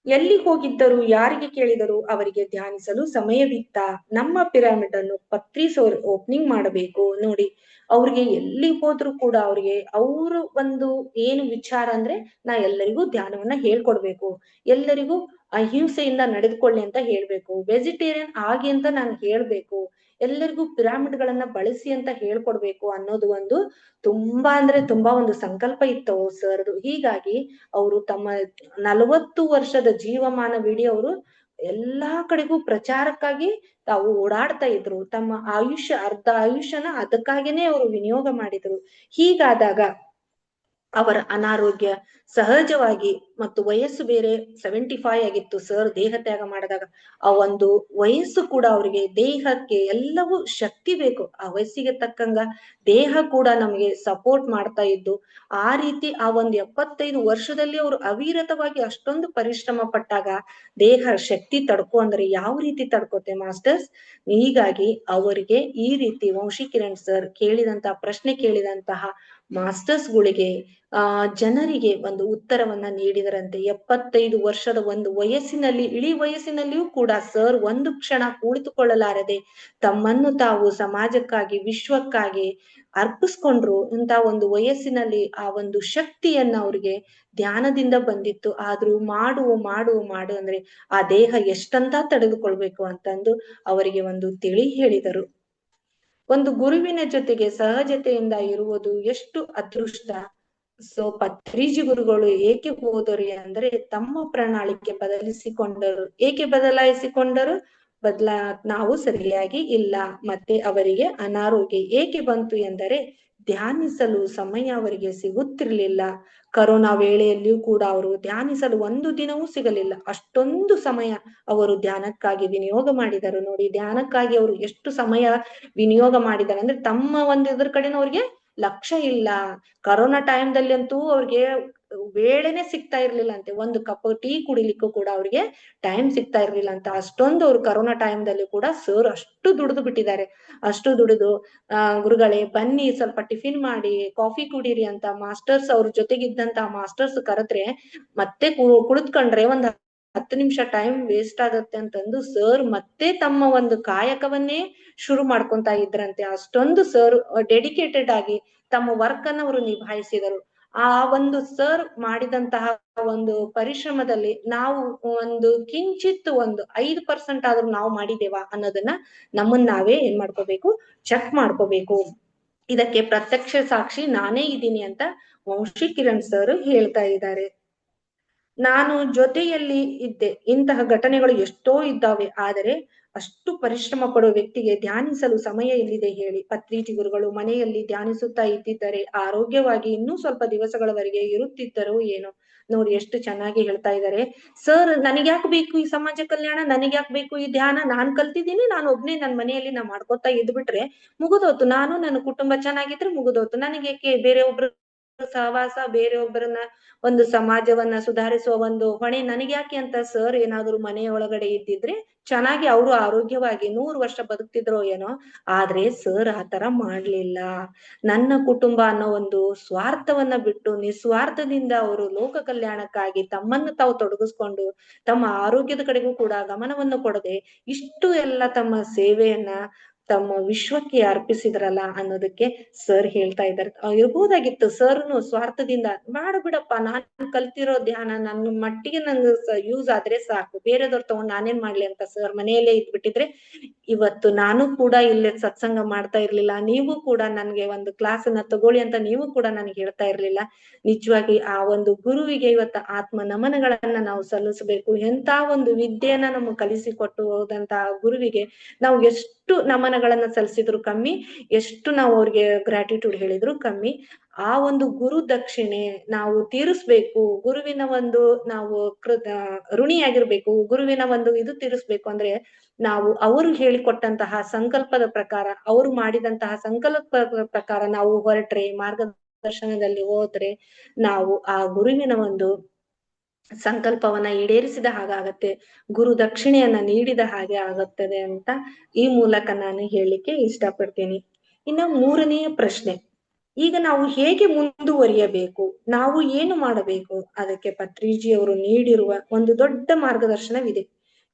ಎಲ್ಲಿ ಹೋಗಿದ್ದರು, ಯಾರಿಗೆ ಕೇಳಿದರು, ಅವರಿಗೆ ಧ್ಯಾನಿಸಲು ಸಮಯವಿತ್ತ. ನಮ್ಮ ಪಿರಮಿಡ್ ಅನ್ನು ಪತ್ರಿಸೋರ್ ಓಪನಿಂಗ್ ಮಾಡಬೇಕು. ನೋಡಿ, ಅವ್ರಿಗೆ ಎಲ್ಲಿ ಹೋದ್ರು ಕೂಡ ಅವ್ರಿಗೆ ಅವರು ಒಂದು ಏನು ವಿಚಾರ ಅಂದ್ರೆ, ನಾ ಎಲ್ಲರಿಗೂ ಧ್ಯಾನವನ್ನ ಹೇಳ್ಕೊಡ್ಬೇಕು, ಎಲ್ಲರಿಗೂ ಅಹಿಂಸೆಯಿಂದ ನಡೆದುಕೊಳ್ಳಿ ಅಂತ ಹೇಳ್ಬೇಕು, ವೆಜಿಟೇರಿಯನ್ ಆಗಿ ಅಂತ ನಾನು ಹೇಳ್ಬೇಕು, ಎಲ್ಲರಿಗೂ ಪಿರಾಮಿಡ್ ಗಳನ್ನ ಬಳಸಿ ಅಂತ ಹೇಳ್ಕೊಡ್ಬೇಕು ಅನ್ನೋದು ಒಂದು ತುಂಬಾ ಅಂದ್ರೆ ತುಂಬಾ ಒಂದು ಸಂಕಲ್ಪ ಇತ್ತು ಸರ್ದು. ಹೀಗಾಗಿ ಅವರು ತಮ್ಮ 40 ವರ್ಷದ ಜೀವಮಾನವಿಡೀ ಅವರು ಎಲ್ಲಾ ಕಡೆಗೂ ಪ್ರಚಾರಕ್ಕಾಗಿ ತಾವು ಓಡಾಡ್ತಾ ಇದ್ರು. ತಮ್ಮ ಅರ್ಧ ಆಯುಷ್ಯನ ಅದಕ್ಕಾಗಿನೇ ಅವರು ವಿನಿಯೋಗ ಮಾಡಿದ್ರು. ಹೀಗಾದಾಗ ಅವರ ಅನಾರೋಗ್ಯ ಸಹಜವಾಗಿ, ಮತ್ತು ವಯಸ್ಸು ಬೇರೆ 75 ಆಗಿತ್ತು ಸರ್ ದೇಹ ತ್ಯಾಗ ಮಾಡಿದಾಗ. ಆ ಒಂದು ವಯಸ್ಸು ಕೂಡ ಅವರಿಗೆ, ದೇಹಕ್ಕೆ ಎಲ್ಲವೂ ಶಕ್ತಿ ಬೇಕು, ಆ ವಯಸ್ಸಿಗೆ ತಕ್ಕಂಗ ದೇಹ ಕೂಡ ನಮಗೆ ಸಪೋರ್ಟ್ ಮಾಡ್ತಾ ಇದ್ದು, ಆ ರೀತಿ ಆ ಒಂದು 75 ವರ್ಷದಲ್ಲಿ ಅವರು ಅವಿರತವಾಗಿ ಅಷ್ಟೊಂದು ಪರಿಶ್ರಮ ಪಟ್ಟಾಗ ದೇಹ ಶಕ್ತಿ ಅಂದ್ರೆ ಯಾವ ರೀತಿ ತಡ್ಕೋತೆ ಮಾಸ್ಟರ್ಸ್? ಹೀಗಾಗಿ ಅವರಿಗೆ ಈ ರೀತಿ ವಂಶಿ ಕಿರಣ್ ಸರ್ ಕೇಳಿದಂತಹ ಮಾಸ್ಟರ್ಸ್ಗಳಿಗೆ ಜನರಿಗೆ ಒಂದು ಉತ್ತರವನ್ನ ನೀಡಿದರಂತೆ. 75 ವರ್ಷದ ಒಂದು ವಯಸ್ಸಿನಲ್ಲಿ, ಇಳಿ ವಯಸ್ಸಿನಲ್ಲಿಯೂ ಕೂಡ ಸರ್ ಒಂದು ಕ್ಷಣ ಕುಳಿತುಕೊಳ್ಳಲಾರದೆ ತಮ್ಮನ್ನು ತಾವು ಸಮಾಜಕ್ಕಾಗಿ, ವಿಶ್ವಕ್ಕಾಗಿ ಅರ್ಪಿಸ್ಕೊಂಡ್ರು. ಇಂತ ಒಂದು ವಯಸ್ಸಿನಲ್ಲಿ ಆ ಒಂದು ಶಕ್ತಿಯನ್ನ ಅವ್ರಿಗೆ ಧ್ಯಾನದಿಂದ ಬಂದಿತ್ತು. ಆದ್ರೂ ಮಾಡು ಅಂದ್ರೆ ಆ ದೇಹ ಎಷ್ಟಂತ ತಡೆದುಕೊಳ್ಬೇಕು ಅಂತಂದು ಅವರಿಗೆ ಒಂದು ತಿಳಿ ಹೇಳಿದರು. ಒಂದು ಗುರುವಿನ ಜೊತೆಗೆ ಸಹಜತೆಯಿಂದ ಇರುವುದು ಎಷ್ಟು ಅದೃಷ್ಟ. ಸೊ ಪತ್ರಿಜಿ ಗುರುಗಳು ಏಕೆ ಹೋದರು ಅಂದ್ರೆ ತಮ್ಮ ಪ್ರಣಾಳಿಕೆ ಬದಲಿಸಿಕೊಂಡರು. ಏಕೆ ಬದಲಾಯಿಸಿಕೊಂಡರು? ನಾವು ಸರಿಯಾಗಿ ಇಲ್ಲ. ಮತ್ತೆ ಅವರಿಗೆ ಅನಾರೋಗ್ಯ ಏಕೆ ಬಂತು ಎಂದರೆ ಧ್ಯಾನಿಸಲು ಸಮಯ ಅವರಿಗೆ ಸಿಗುತ್ತಿರ್ಲಿಲ್ಲ. ಕರೋನಾ ವೇಳೆಯಲ್ಲಿಯೂ ಕೂಡ ಅವರು ಧ್ಯಾನಿಸಲು ಒಂದು ದಿನವೂ ಸಿಗಲಿಲ್ಲ. ಅಷ್ಟೊಂದು ಸಮಯ ಅವರು ಧ್ಯಾನಕ್ಕಾಗಿ ವಿನಿಯೋಗ ಮಾಡಿದರು. ನೋಡಿ, ಧ್ಯಾನಕ್ಕಾಗಿ ಅವರು ಎಷ್ಟು ಸಮಯ ವಿನಿಯೋಗ ಮಾಡಿದ್ದಾರೆ ಅಂದ್ರೆ ತಮ್ಮ ಒಂದು ಇದ್ರ ಕಡೆನ ಅವ್ರಿಗೆ ಲಕ್ಷ್ಯ ಇಲ್ಲ. ಕರೋನಾ ಟೈಮ್ದಲ್ಲಿ ಅಂತೂ ಅವ್ರಿಗೆ ವೇಳೆನೆ ಸಿಗ್ತಾ ಇರ್ಲಿಲ್ಲ ಅಂತೆ. ಒಂದು ಕಪ್ ಟೀ ಕುಡಿಲಿಕ್ಕೂ ಕೂಡ ಅವ್ರಿಗೆ ಟೈಮ್ ಸಿಗ್ತಾ ಇರ್ಲಿಲ್ಲ ಅಂತ. ಅಷ್ಟೊಂದು ಅವ್ರು ಕರೋನಾ ಟೈಮ್ದಲ್ಲಿ ಕೂಡ ಸರ್ ಅಷ್ಟು ದುಡಿದು ಬಿಟ್ಟಿದ್ದಾರೆ. ಅಷ್ಟು ದುಡಿದು ಗುರುಗಳೇ ಬನ್ನಿ ಸ್ವಲ್ಪ ಟಿಫಿನ್ ಮಾಡಿ, ಕಾಫಿ ಕುಡೀರಿ ಅಂತ ಮಾಸ್ಟರ್ಸ್, ಅವ್ರ ಜೊತೆಗಿದ್ದಂತ ಮಾಸ್ಟರ್ಸ್ ಕರೆದ್ರೆ ಮತ್ತೆ ಕುಳಿತುಕೊಂಡ್ರೆ ಒಂದ್ 10 ನಿಮಿಷ ಟೈಮ್ ವೇಸ್ಟ್ ಆಗತ್ತೆ ಅಂತಂದು ಸರ್ ಮತ್ತೆ ತಮ್ಮ ಒಂದು ಕಾಯಕವನ್ನೇ ಶುರು ಮಾಡ್ಕೊಂತ ಇದ್ರಂತೆ. ಅಷ್ಟೊಂದು ಸರ್ ಡೆಡಿಕೇಟೆಡ್ ಆಗಿ ತಮ್ಮ ವರ್ಕ್ ಅನ್ನ ಅವರು ನಿಭಾಯಿಸಿದರು. ಆ ಒಂದು ಸರ್ ಮಾಡಿದಂತಹ ಒಂದು ಪರಿಶ್ರಮದಲ್ಲಿ ನಾವು ಒಂದು ಕಿಂಚಿತ್ ಒಂದು 5% ಆದ್ರೂ ನಾವು ಮಾಡಿದೇವಾ ಅನ್ನೋದನ್ನ ನಮ್ಮನ್ನ ನಾವೇ ಏನ್ ಮಾಡ್ಕೋಬೇಕು, ಚೆಕ್ ಮಾಡ್ಕೋಬೇಕು. ಇದಕ್ಕೆ ಪ್ರತ್ಯಕ್ಷ ಸಾಕ್ಷಿ ನಾನೇ ಇದ್ದೀನಿ ಅಂತ ವಂಶಿ ಕಿರಣ್ ಸರ್ ಹೇಳ್ತಾ ಇದ್ದಾರೆ. ನಾನು ಜೊತೆಯಲ್ಲಿ ಇದ್ದೆ. ಇಂತಹ ಘಟನೆಗಳು ಎಷ್ಟೋ ಇದ್ದಾವೆ. ಆದರೆ ಅಷ್ಟು ಪರಿಶ್ರಮ ಪಡುವ ವ್ಯಕ್ತಿಗೆ ಧ್ಯಾನಿಸಲು ಸಮಯ ಎಲ್ಲಿದೆ ಹೇಳಿ? ಪತ್ರಿಜಿ ಗುರುಗಳು ಮನೆಯಲ್ಲಿ ಧ್ಯಾನಿಸುತ್ತಾ ಇದ್ದಿದ್ದರೆ ಆರೋಗ್ಯವಾಗಿ ಇನ್ನೂ ಸ್ವಲ್ಪ ದಿವಸಗಳವರೆಗೆ ಇರುತ್ತಿದ್ದರೋ ಏನೋ. ನೋಡಿ ಎಷ್ಟು ಚೆನ್ನಾಗಿ ಹೇಳ್ತಾ ಇದ್ದಾರೆ ಸರ್. ನನಗ್ಯಾಕೆ ಬೇಕು ಈ ಸಮಾಜ ಕಲ್ಯಾಣ, ನನಗ್ಯಾಕೆ ಬೇಕು ಈ ಧ್ಯಾನ? ನಾನ್ ಕಲ್ತಿದ್ದೀನಿ, ನಾನು ಒಬ್ನೇ ನನ್ನ ಮನೆಯಲ್ಲಿ ನಾ ಮಾಡ್ಕೊತಾ ಇದ್ಬಿಟ್ರೆ ಮುಗಿದೋತು. ನಾನು ನನ್ನ ಕುಟುಂಬ ಚೆನ್ನಾಗಿದ್ರೆ ಮುಗಿದೋತು. ನನಗೇಕೆ ಬೇರೆಯೊಬ್ರು ಸಹವಾಸ, ಬೇರೆಯೊಬ್ಬರನ್ನ ಒಂದು ಸಮಾಜವನ್ನ ಸುಧಾರಿಸುವ ಒಂದು ಹೊಣೆ ನನಗ್ಯಾಕೆ ಅಂತ ಸರ್ ಏನಾದ್ರು ಮನೆಯ ಒಳಗಡೆ ಇದ್ದಿದ್ರೆ ಚೆನ್ನಾಗಿ ಅವರು ಆರೋಗ್ಯವಾಗಿ 100 ವರ್ಷ ಬದುಕ್ತಿದ್ರೋ ಏನೋ. ಆದ್ರೆ ಸರ್ ಆತರ ಮಾಡ್ಲಿಲ್ಲ. ನನ್ನ ಕುಟುಂಬ ಅನ್ನೋ ಒಂದು ಸ್ವಾರ್ಥವನ್ನ ಬಿಟ್ಟು ನಿಸ್ವಾರ್ಥದಿಂದ ಅವರು ಲೋಕ ಕಲ್ಯಾಣಕ್ಕಾಗಿ ತಮ್ಮನ್ನು ತಾವು ತೊಡಗಿಸ್ಕೊಂಡು ತಮ್ಮ ಆರೋಗ್ಯದ ಕಡೆಗೂ ಕೂಡ ಗಮನವನ್ನು ಕೊಡದೆ ಇಷ್ಟು ಎಲ್ಲ ತಮ್ಮ ಸೇವೆಯನ್ನ ತಮ್ಮ ವಿಶ್ವಕ್ಕೆ ಅರ್ಪಿಸಿದ್ರಲ್ಲ ಅನ್ನೋದಕ್ಕೆ ಸರ್ ಹೇಳ್ತಾ ಇದ್ದಾರೆ. ಇರ್ಬೋದಾಗಿತ್ತು ಸರ್ನು ಸ್ವಾರ್ಥದಿಂದ, ಮಾಡ ಬಿಡಪ್ಪ ನಾನ್ ಕಲ್ತಿರೋ ಧ್ಯಾನ ನನ್ನ ಮಟ್ಟಿಗೆ ನಂಗೆ ಯೂಸ್ ಆದ್ರೆ ಸಾಕು, ಬೇರೆದವ್ರು ತಗೊಂಡ್ ನಾನೇನ್ ಮಾಡ್ಲಿ ಅಂತ ಸರ್ ಮನೆಯಲ್ಲೇ ಇದ್ಬಿಟ್ಟಿದ್ರೆ ಇವತ್ತು ನಾನು ಕೂಡ ಇಲ್ಲೇ ಸತ್ಸಂಗ ಮಾಡ್ತಾ ಇರ್ಲಿಲ್ಲ, ನೀವು ಕೂಡ ನನ್ಗೆ ಒಂದು ಕ್ಲಾಸ್ ಅನ್ನ ತಗೊಳ್ಳಿ ಅಂತ ನೀವು ಕೂಡ ನನಗೆ ಹೇಳ್ತಾ ಇರ್ಲಿಲ್ಲ. ನಿಜವಾಗಿ ಆ ಒಂದು ಗುರುವಿಗೆ ಇವತ್ತ ಆತ್ಮ ನಮನಗಳನ್ನ ನಾವು ಸಲ್ಲಿಸಬೇಕು. ಎಂತ ಒಂದು ವಿದ್ಯೆಯನ್ನ ನಮಗೆ ಕಲಿಸಿಕೊಟ್ಟು ಹೋದಂತಹ ಗುರುವಿಗೆ ನಾವು ಎಷ್ಟು ನಮನಗಳನ್ನ ಸಲ್ಲಿಸಿದ್ರು ಕಮ್ಮಿ, ಎಷ್ಟು ನಾವು ಅವ್ರಿಗೆ ಗ್ರಾಟಿಟ್ಯೂಡ್ ಹೇಳಿದ್ರು ಕಮ್ಮಿ. ಆ ಒಂದು ಗುರು ದಕ್ಷಿಣೆ ನಾವು ತೀರಿಸ್ಬೇಕು, ಗುರುವಿನ ಒಂದು ನಾವು ಋಣಿಯಾಗಿರ್ಬೇಕು, ಗುರುವಿನ ಒಂದು ಇದು ತೀರಿಸ್ಬೇಕು ಅಂದ್ರೆ ನಾವು ಅವರು ಹೇಳಿಕೊಟ್ಟಂತಹ ಸಂಕಲ್ಪದ ಪ್ರಕಾರ, ಅವರು ಮಾಡಿದಂತಹ ಸಂಕಲ್ಪ ಪ್ರಕಾರ ನಾವು ಹೊರಟ್ರೆ, ಮಾರ್ಗದರ್ಶನದಲ್ಲಿ ಹೋದ್ರೆ ನಾವು ಆ ಗುರುವಿನ ಒಂದು ಸಂಕಲ್ಪವನ್ನ ಈಡೇರಿಸಿದ ಹಾಗಾಗತ್ತೆ, ಗುರು ದಕ್ಷಿಣೆಯನ್ನ ನೀಡಿದ ಹಾಗೆ ಆಗುತ್ತದೆ ಅಂತ ಈ ಮೂಲಕ ನಾನು ಹೇಳಲಿಕ್ಕೆ ಇಷ್ಟಪಡ್ತೀನಿ. ಇನ್ನು ಮೂರನೆಯ ಪ್ರಶ್ನೆ, ಈಗ ನಾವು ಹೇಗೆ ಮುಂದುವರಿಯಬೇಕು, ನಾವು ಏನು ಮಾಡಬೇಕು? ಅದಕ್ಕೆ ಪತ್ರಿಜಿಯವರು ನೀಡಿರುವ ಒಂದು ದೊಡ್ಡ ಮಾರ್ಗದರ್ಶನವಿದೆ.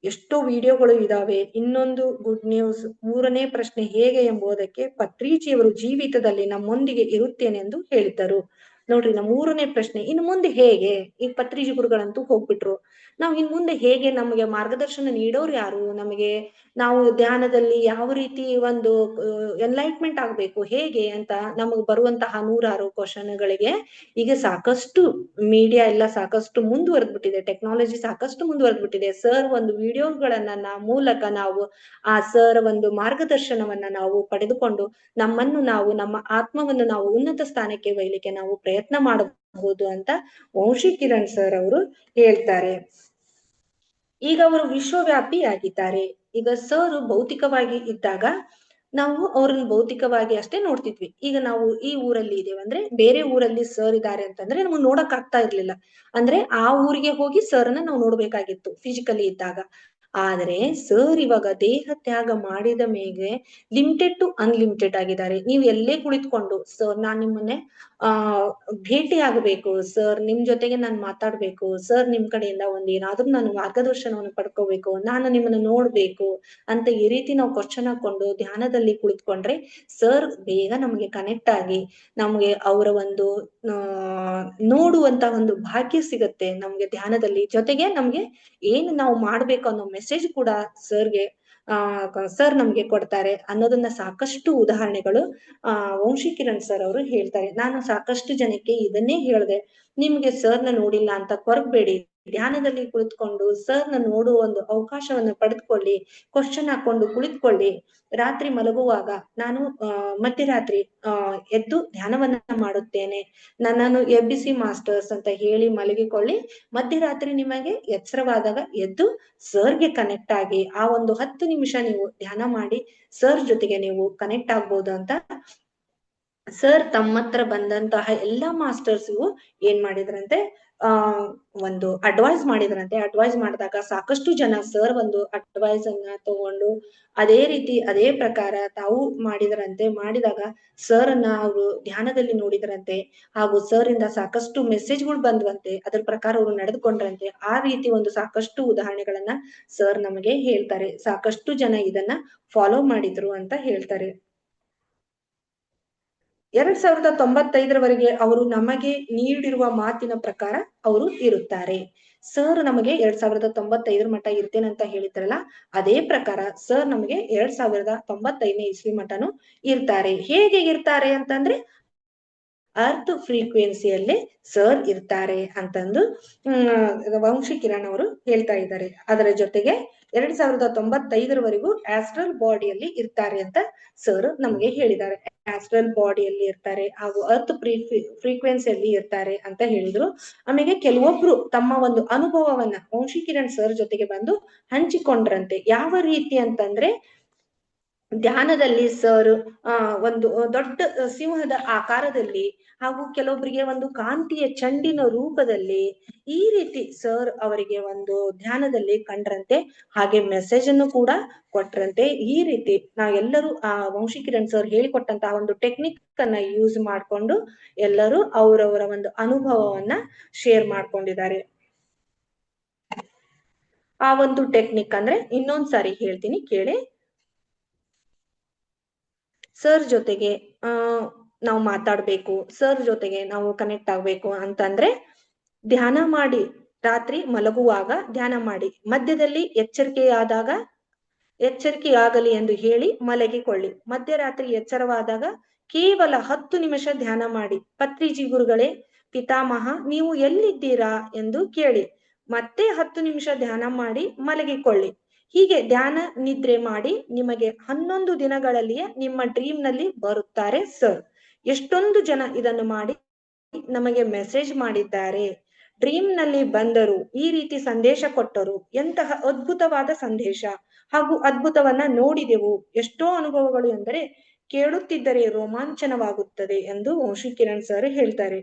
ಎಷ್ಟೋ ವಿಡಿಯೋಗಳು ಇದಾವೆ. ಇನ್ನೊಂದು ಗುಡ್ ನ್ಯೂಸ್, ಮೂರನೇ ಪ್ರಶ್ನೆ ಹೇಗೆ ಎಂಬುದಕ್ಕೆ ಪತ್ರಿಜಿಯವರು ಜೀವಿತದಲ್ಲಿ ನಮ್ಮೊಂದಿಗೆ ಇರುತ್ತೇನೆಂದು ಹೇಳಿದ್ದರು. ನೋಡ್ರಿ, ನಮ್ಮ ಮೂರನೇ ಪ್ರಶ್ನೆ, ಇನ್ನು ಮುಂದೆ ಹೇಗೆ? ಈ ಪತ್ರಿಜಿ ಗುರುಗಳಂತೂ ಹೋಗ್ಬಿಟ್ರು, ನಾವ್ ಇನ್ ಮುಂದೆ ಹೇಗೆ? ನಮಗೆ ಮಾರ್ಗದರ್ಶನ ನೀಡೋರು ಯಾರು? ನಮಗೆ ನಾವು ಧ್ಯಾನದಲ್ಲಿ ಯಾವ ರೀತಿ ಒಂದು ಎನ್ಲೈಟ್ಮೆಂಟ್ ಆಗ್ಬೇಕು ಹೇಗೆ ಅಂತ ನಮಗ್ ಬರುವಂತಹ 106 ಕ್ವಶನ್ಗಳಿಗೆ ಈಗ ಸಾಕಷ್ಟು ಮೀಡಿಯಾ ಎಲ್ಲ ಸಾಕಷ್ಟು ಮುಂದುವರೆದ್ಬಿಟ್ಟಿದೆ, ಟೆಕ್ನಾಲಜಿ ಸಾಕಷ್ಟು ಮುಂದುವರೆದ್ಬಿಟ್ಟಿದೆ. ಸರ್ ಒಂದು ವಿಡಿಯೋಗಳನ್ನ ಮೂಲಕ ನಾವು ಆ ಸರ್ ಒಂದು ಮಾರ್ಗದರ್ಶನವನ್ನ ನಾವು ಪಡೆದುಕೊಂಡು ನಮ್ಮನ್ನು ನಾವು, ನಮ್ಮ ಆತ್ಮವನ್ನು ನಾವು ಉನ್ನತ ಸ್ಥಾನಕ್ಕೆ ಒಯ್ಯಲಿಕ್ಕೆ ನಾವು ಪ್ರಯತ್ನ ಮಾಡಬಹುದು ಅಂತ ವಂಶಿ ಕಿರಣ್ ಸರ್ ಅವರು ಹೇಳ್ತಾರೆ. ಈಗ ಅವರು ವಿಶ್ವವ್ಯಾಪಿ ಆಗಿದ್ದಾರೆ. ಈಗ ಸರ್ ಭೌತಿಕವಾಗಿ ಇದ್ದಾಗ ನಾವು ಅವ್ರನ್ನ ಭೌತಿಕವಾಗಿ ಅಷ್ಟೇ ನೋಡ್ತಿದ್ವಿ. ಈಗ ನಾವು ಈ ಊರಲ್ಲಿ ಇದೇವೆ ಅಂದ್ರೆ ಬೇರೆ ಊರಲ್ಲಿ ಸರ್ ಇದ್ದಾರೆ ಅಂತಂದ್ರೆ ನಮ್ಗೆ ನೋಡಕ್ ಆಗ್ತಾ ಇರ್ಲಿಲ್ಲ. ಅಂದ್ರೆ ಆ ಊರಿಗೆ ಹೋಗಿ ಸರ್ನ ನಾವು ನೋಡ್ಬೇಕಾಗಿತ್ತು ಫಿಸಿಕಲಿ ಇದ್ದಾಗ. ಆದ್ರೆ ಸರ್ ಇವಾಗ ದೇಹ ತ್ಯಾಗ ಮಾಡಿದ ಮೇಲೆ ಲಿಮಿಟೆಡ್ ಟು ಅನ್ಲಿಮಿಟೆಡ್ ಆಗಿದ್ದಾರೆ. ನೀವು ಎಲ್ಲೇ ಕುಳಿತುಕೊಂಡು ಸರ್ ನಾನ್ ನಿಮ್ಮನ್ನೇ ಭೇಟಿ ಆಗಬೇಕು ಸರ್, ನಿಮ್ ಜೊತೆಗೆ ನಾನು ಮಾತಾಡ್ಬೇಕು ಸರ್, ನಿಮ್ ಕಡೆಯಿಂದ ಒಂದ್ ಏನಾದ್ರೂ ನಾನು ಮಾರ್ಗದರ್ಶನವನ್ನು ಪಡ್ಕೋಬೇಕು, ನಾನು ನಿಮ್ಮನ್ನ ನೋಡ್ಬೇಕು ಅಂತ ಈ ರೀತಿ ನಾವು ಕ್ವಶನ್ ಹಾಕೊಂಡು ಧ್ಯಾನದಲ್ಲಿ ಕುಳಿತುಕೊಂಡ್ರೆ ಸರ್ ಬೇಗ ನಮ್ಗೆ ಕನೆಕ್ಟ್ ಆಗಿ ನಮ್ಗೆ ಅವರ ಒಂದು ನೋಡುವಂತ ಒಂದು ಭಾಗ್ಯ ಸಿಗತ್ತೆ ನಮ್ಗೆ ಧ್ಯಾನದಲ್ಲಿ. ಜೊತೆಗೆ ನಮ್ಗೆ ಏನ್ ನಾವು ಮಾಡ್ಬೇಕು ಅನ್ನೋ ಮೆಸೇಜ್ ಕೂಡ ಸರ್ ನಮ್ಗೆ ಕೊಡ್ತಾರೆ ಅನ್ನೋದನ್ನ ಸಾಕಷ್ಟು ಉದಾಹರಣೆಗಳು ವಂಶಿ ಕಿರಣ್ ಸರ್ ಅವರು ಹೇಳ್ತಾರೆ. ನಾನು ಸಾಕಷ್ಟು ಜನಕ್ಕೆ ಇದನ್ನೇ ಹೇಳ್ದೆ, ನಿಮ್ಗೆ ಸರ್ನ ನೋಡಿಲ್ಲ ಅಂತ ಕೊರಗಬೇಡಿ, ಧ್ಯಾನದಲ್ಲಿ ಕುಳಿತುಕೊಂಡು ಸರ್ನ ನೋಡುವ ಒಂದು ಅವಕಾಶವನ್ನು ಪಡೆದುಕೊಳ್ಳಿ, ಕ್ವಶನ್ ಹಾಕೊಂಡು ಕುಳಿತುಕೊಳ್ಳಿ. ರಾತ್ರಿ ಮಲಗುವಾಗ ನಾನು ಮಧ್ಯರಾತ್ರಿ ಎದ್ದು ಧ್ಯಾನವನ್ನ ಮಾಡುತ್ತೇನೆ, ನನ್ನನ್ನು ಎಬ್ಬಿಸಿ ಮಾಸ್ಟರ್ಸ್ ಅಂತ ಹೇಳಿ ಮಲಗಿಕೊಳ್ಳಿ. ಮಧ್ಯರಾತ್ರಿ ನಿಮಗೆ ಎಚ್ಚರವಾದಾಗ ಎದ್ದು ಸರ್ಗೆ ಕನೆಕ್ಟ್ ಆಗಿ ಆ ಒಂದು 10 ನಿಮಿಷ ನೀವು ಧ್ಯಾನ ಮಾಡಿ ಸರ್ ಜೊತೆಗೆ ನೀವು ಕನೆಕ್ಟ್ ಆಗ್ಬೋದು ಅಂತ ಸರ್ ತಮ್ಮ ಹತ್ರ ಬಂದಂತಹ ಎಲ್ಲಾ ಮಾಸ್ಟರ್ಸ್ಗೂ ಏನ್ ಮಾಡಿದ್ರಂತೆ, ಒಂದು ಅಡ್ವೈಸ್ ಮಾಡಿದ್ರಂತೆ. ಅಡ್ವೈಸ್ ಮಾಡಿದಾಗ ಸಾಕಷ್ಟು ಜನ ಸರ್ ಒಂದು ಅಡ್ವೈಸ್ ಅನ್ನ ತಗೊಂಡು ಅದೇ ರೀತಿ ಅದೇ ಪ್ರಕಾರ ತಾವು ಮಾಡಿದ್ರಂತೆ. ಮಾಡಿದಾಗ ಸರ್ ಅನ್ನ ಅವರು ಧ್ಯಾನದಲ್ಲಿ ನೋಡಿದ್ರಂತೆ, ಹಾಗೂ ಸರ್ ಇಂದ ಸಾಕಷ್ಟು ಮೆಸೇಜ್ಗಳು ಬಂದ್ವಂತೆ, ಅದ್ರ ಪ್ರಕಾರ ಅವರು ನಡೆದುಕೊಂಡ್ರಂತೆ. ಆ ರೀತಿ ಒಂದು ಸಾಕಷ್ಟು ಉದಾಹರಣೆಗಳನ್ನ ಸರ್ ನಮಗೆ ಹೇಳ್ತಾರೆ. ಸಾಕಷ್ಟು ಜನ ಇದನ್ನ ಫಾಲೋ ಮಾಡಿದ್ರು ಅಂತ ಹೇಳ್ತಾರೆ. 2095 ಅವರು ನಮಗೆ ನೀಡಿರುವ ಮಾತಿನ ಪ್ರಕಾರ ಅವರು ಇರುತ್ತಾರೆ. ಸರ್ ನಮಗೆ 2095 ಮಟ್ಟ ಇರ್ತೇನೆ ಅಂತ ಹೇಳಿದ್ರಲ್ಲ, ಅದೇ ಪ್ರಕಾರ ಸರ್ ನಮಗೆ 2095ನೇ ಇಸ್ವಿ ಮಟ್ಟನು ಇರ್ತಾರೆ. ಹೇಗೆ ಇರ್ತಾರೆ ಅಂತಂದ್ರೆ ಅರ್ತ್ ಫ್ರೀಕ್ವೆನ್ಸಿಯಲ್ಲೇ ಸರ್ ಇರ್ತಾರೆ ಅಂತಂದು ವಂಶಿ ಕಿರಣ್ ಅವರು ಹೇಳ್ತಾ ಇದ್ದಾರೆ. ಅದರ ಜೊತೆಗೆ 2095 ಆಸ್ಟ್ರಲ್ ಬಾಡಿಯಲ್ಲಿ ಇರ್ತಾರೆ ಅಂತ ಸರ್ ನಮಗೆ ಹೇಳಿದ್ದಾರೆ. ಆಸ್ಟ್ರಲ್ ಬಾಡಿಯಲ್ಲಿ ಇರ್ತಾರೆ ಹಾಗೂ ಅರ್ತ್ ಫ್ರೀಕ್ವೆನ್ಸಿಯಲ್ಲಿ ಇರ್ತಾರೆ ಅಂತ ಹೇಳಿದ್ರು. ಆಮೇಲೆ ಕೆಲವೊಬ್ರು ತಮ್ಮ ಒಂದು ಅನುಭವವನ್ನ ವಂಶಿ ಕಿರಣ್ ಸರ್ ಜೊತೆಗೆ ಬಂದು ಹಂಚಿಕೊಂಡ್ರಂತೆ. ಯಾವ ರೀತಿ ಅಂತಂದ್ರೆ ಧ್ಯಾನದಲ್ಲಿ ಸರ್ ಒಂದು ದೊಡ್ಡ ಸಿಂಹದ ಆಕಾರದಲ್ಲಿ ಹಾಗೂ ಕೆಲವೊಬ್ಬರಿಗೆ ಒಂದು ಕಾಂತಿಯ ಚೆಂಡಿನ ರೂಪದಲ್ಲಿ ಈ ರೀತಿ ಸರ್ ಅವರಿಗೆ ಒಂದು ಧ್ಯಾನದಲ್ಲಿ ಕಂಡ್ರಂತೆ. ಹಾಗೆ ಮೆಸೇಜ್ ಅನ್ನು ಕೂಡ ಕೊಟ್ರಂತೆ. ಈ ರೀತಿ ನಾವೆಲ್ಲರೂ ಆ ವಂಶಿ ಕಿರಣ್ ಸರ್ ಹೇಳಿಕೊಟ್ಟಂತಹ ಒಂದು ಟೆಕ್ನಿಕ್ ಅನ್ನ ಯೂಸ್ ಮಾಡ್ಕೊಂಡು ಎಲ್ಲರೂ ಅವರವರ ಒಂದು ಅನುಭವವನ್ನ ಶೇರ್ ಮಾಡ್ಕೊಂಡಿದ್ದಾರೆ. ಆ ಒಂದು ಟೆಕ್ನಿಕ್ ಅಂದ್ರೆ ಇನ್ನೊಂದ್ಸಾರಿ ಹೇಳ್ತೀನಿ ಕೇಳಿ. 2095 ರಲ್ಲಿ ಸರ್ ನಮಗೆ 2095 ರಲ್ಲಿ ಸರ್ ನಮಗೆ 2095 ನೇ ಇಸ್ವಿ ಮಟ್ಟ ಇರ್ತಾರೆ ಅಂತ ಹೇಳಿದ್ರು. ಆಮೇಲೆ ಕೆಲವೊಬ್ರು ತಮ್ಮ ಒಂದು ಅನುಭವವನ್ನ ವಂಶಿ ಕಿರಣ್ ಸರ್ ಜೊತೆಗೆ ಬಂದು ಹಂಚಿಕೊಂಡ್ರಂತೆ. ಯಾವ ರೀತಿ ಅಂತಂದ್ರೆ ಧ್ಯಾನದಲ್ಲಿ ಸರ್ ಒಂದು ದೊಡ್ಡ ಸಿಂಹದ ಆಕಾರದಲ್ಲಿ ಹಾಗೂ ಕೆಲವೊಬ್ಬರಿಗೆ ಒಂದು ಕಾಂತಿಯ ಚೆಂಡಿನ ರೂಪದಲ್ಲಿ ಈ ರೀತಿ ಸರ್ ಅವರಿಗೆ ಒಂದು ಧ್ಯಾನದಲ್ಲಿ ಕಂಡ್ರಂತೆ. ಹಾಗೆ ಮೆಸೇಜ್ ಅನ್ನು ಕೂಡ ಕೊಟ್ರಂತೆ. ಈ ರೀತಿ ನಾವೆಲ್ಲರೂ ಆ ವಂಶಿ ಕಿರಣ್ ಸರ್ ಹೇಳಿಕೊಟ್ಟಂತಹ ಒಂದು ಟೆಕ್ನಿಕ್ ಅನ್ನ ಯೂಸ್ ಮಾಡ್ಕೊಂಡು ಎಲ್ಲರೂ ಅವರವರ ಒಂದು ಅನುಭವವನ್ನ ಶೇರ್ ಮಾಡ್ಕೊಂಡಿದ್ದಾರೆ. ಸರ್ ಜೊತೆಗೆ ನಾವು ಮಾತಾಡ್ಬೇಕು, ಸರ್ ಜೊತೆಗೆ ನಾವು ಕನೆಕ್ಟ್ ಆಗ್ಬೇಕು ಅಂತಂದ್ರೆ ಧ್ಯಾನ ಮಾಡಿ, ರಾತ್ರಿ ಮಲಗುವಾಗ ಧ್ಯಾನ ಮಾಡಿ, ಮಧ್ಯದಲ್ಲಿ ಎಚ್ಚರಿಕೆಯಾಗಲಿ ಎಂದು ಹೇಳಿ ಮಲಗಿಕೊಳ್ಳಿ. ಮಧ್ಯರಾತ್ರಿ ಎಚ್ಚರವಾದಾಗ ಕೇವಲ 10 ನಿಮಿಷ ಧ್ಯಾನ ಮಾಡಿ. ಪತ್ರಿಜಿ ಗುರುಗಳೇ, ಪಿತಾಮಹ, ನೀವು ಎಲ್ಲಿದ್ದೀರಾ ಎಂದು ಕೇಳಿ. ಮತ್ತೆ 10 ನಿಮಿಷ ಧ್ಯಾನ ಮಾಡಿ ಮಲಗಿಕೊಳ್ಳಿ. ಹೀಗೆ ಧ್ಯಾನ ನಿದ್ರೆ ಮಾಡಿ ನಿಮಗೆ 11 ದಿನಗಳಲ್ಲಿಯೇ ನಿಮ್ಮ ಡ್ರೀಮ್ ನಲ್ಲಿ ಬರುತ್ತಾರೆ ಸರ್. ಎಷ್ಟೊಂದು ಜನ ಇದನ್ನು ಮಾಡಿ ನಮಗೆ ಮೆಸೇಜ್ ಮಾಡಿದ್ದಾರೆ. ಡ್ರೀಮ್ ನಲ್ಲಿ ಬಂದರು, ಈ ರೀತಿ ಸಂದೇಶ ಕೊಟ್ಟರು, ಎಂತಹ ಅದ್ಭುತವಾದ ಸಂದೇಶ ಹಾಗೂ ಅದ್ಭುತವನ್ನ ನೋಡಿದೆವು. ಎಷ್ಟೋ ಅನುಭವಗಳು ಎಂದರೆ ಕೇಳುತ್ತಿದ್ದರೆ ರೋಮಾಂಚನವಾಗುತ್ತದೆ ಎಂದು ವಂಶಿ ಕಿರಣ್ ಸರ್ ಹೇಳ್ತಾರೆ.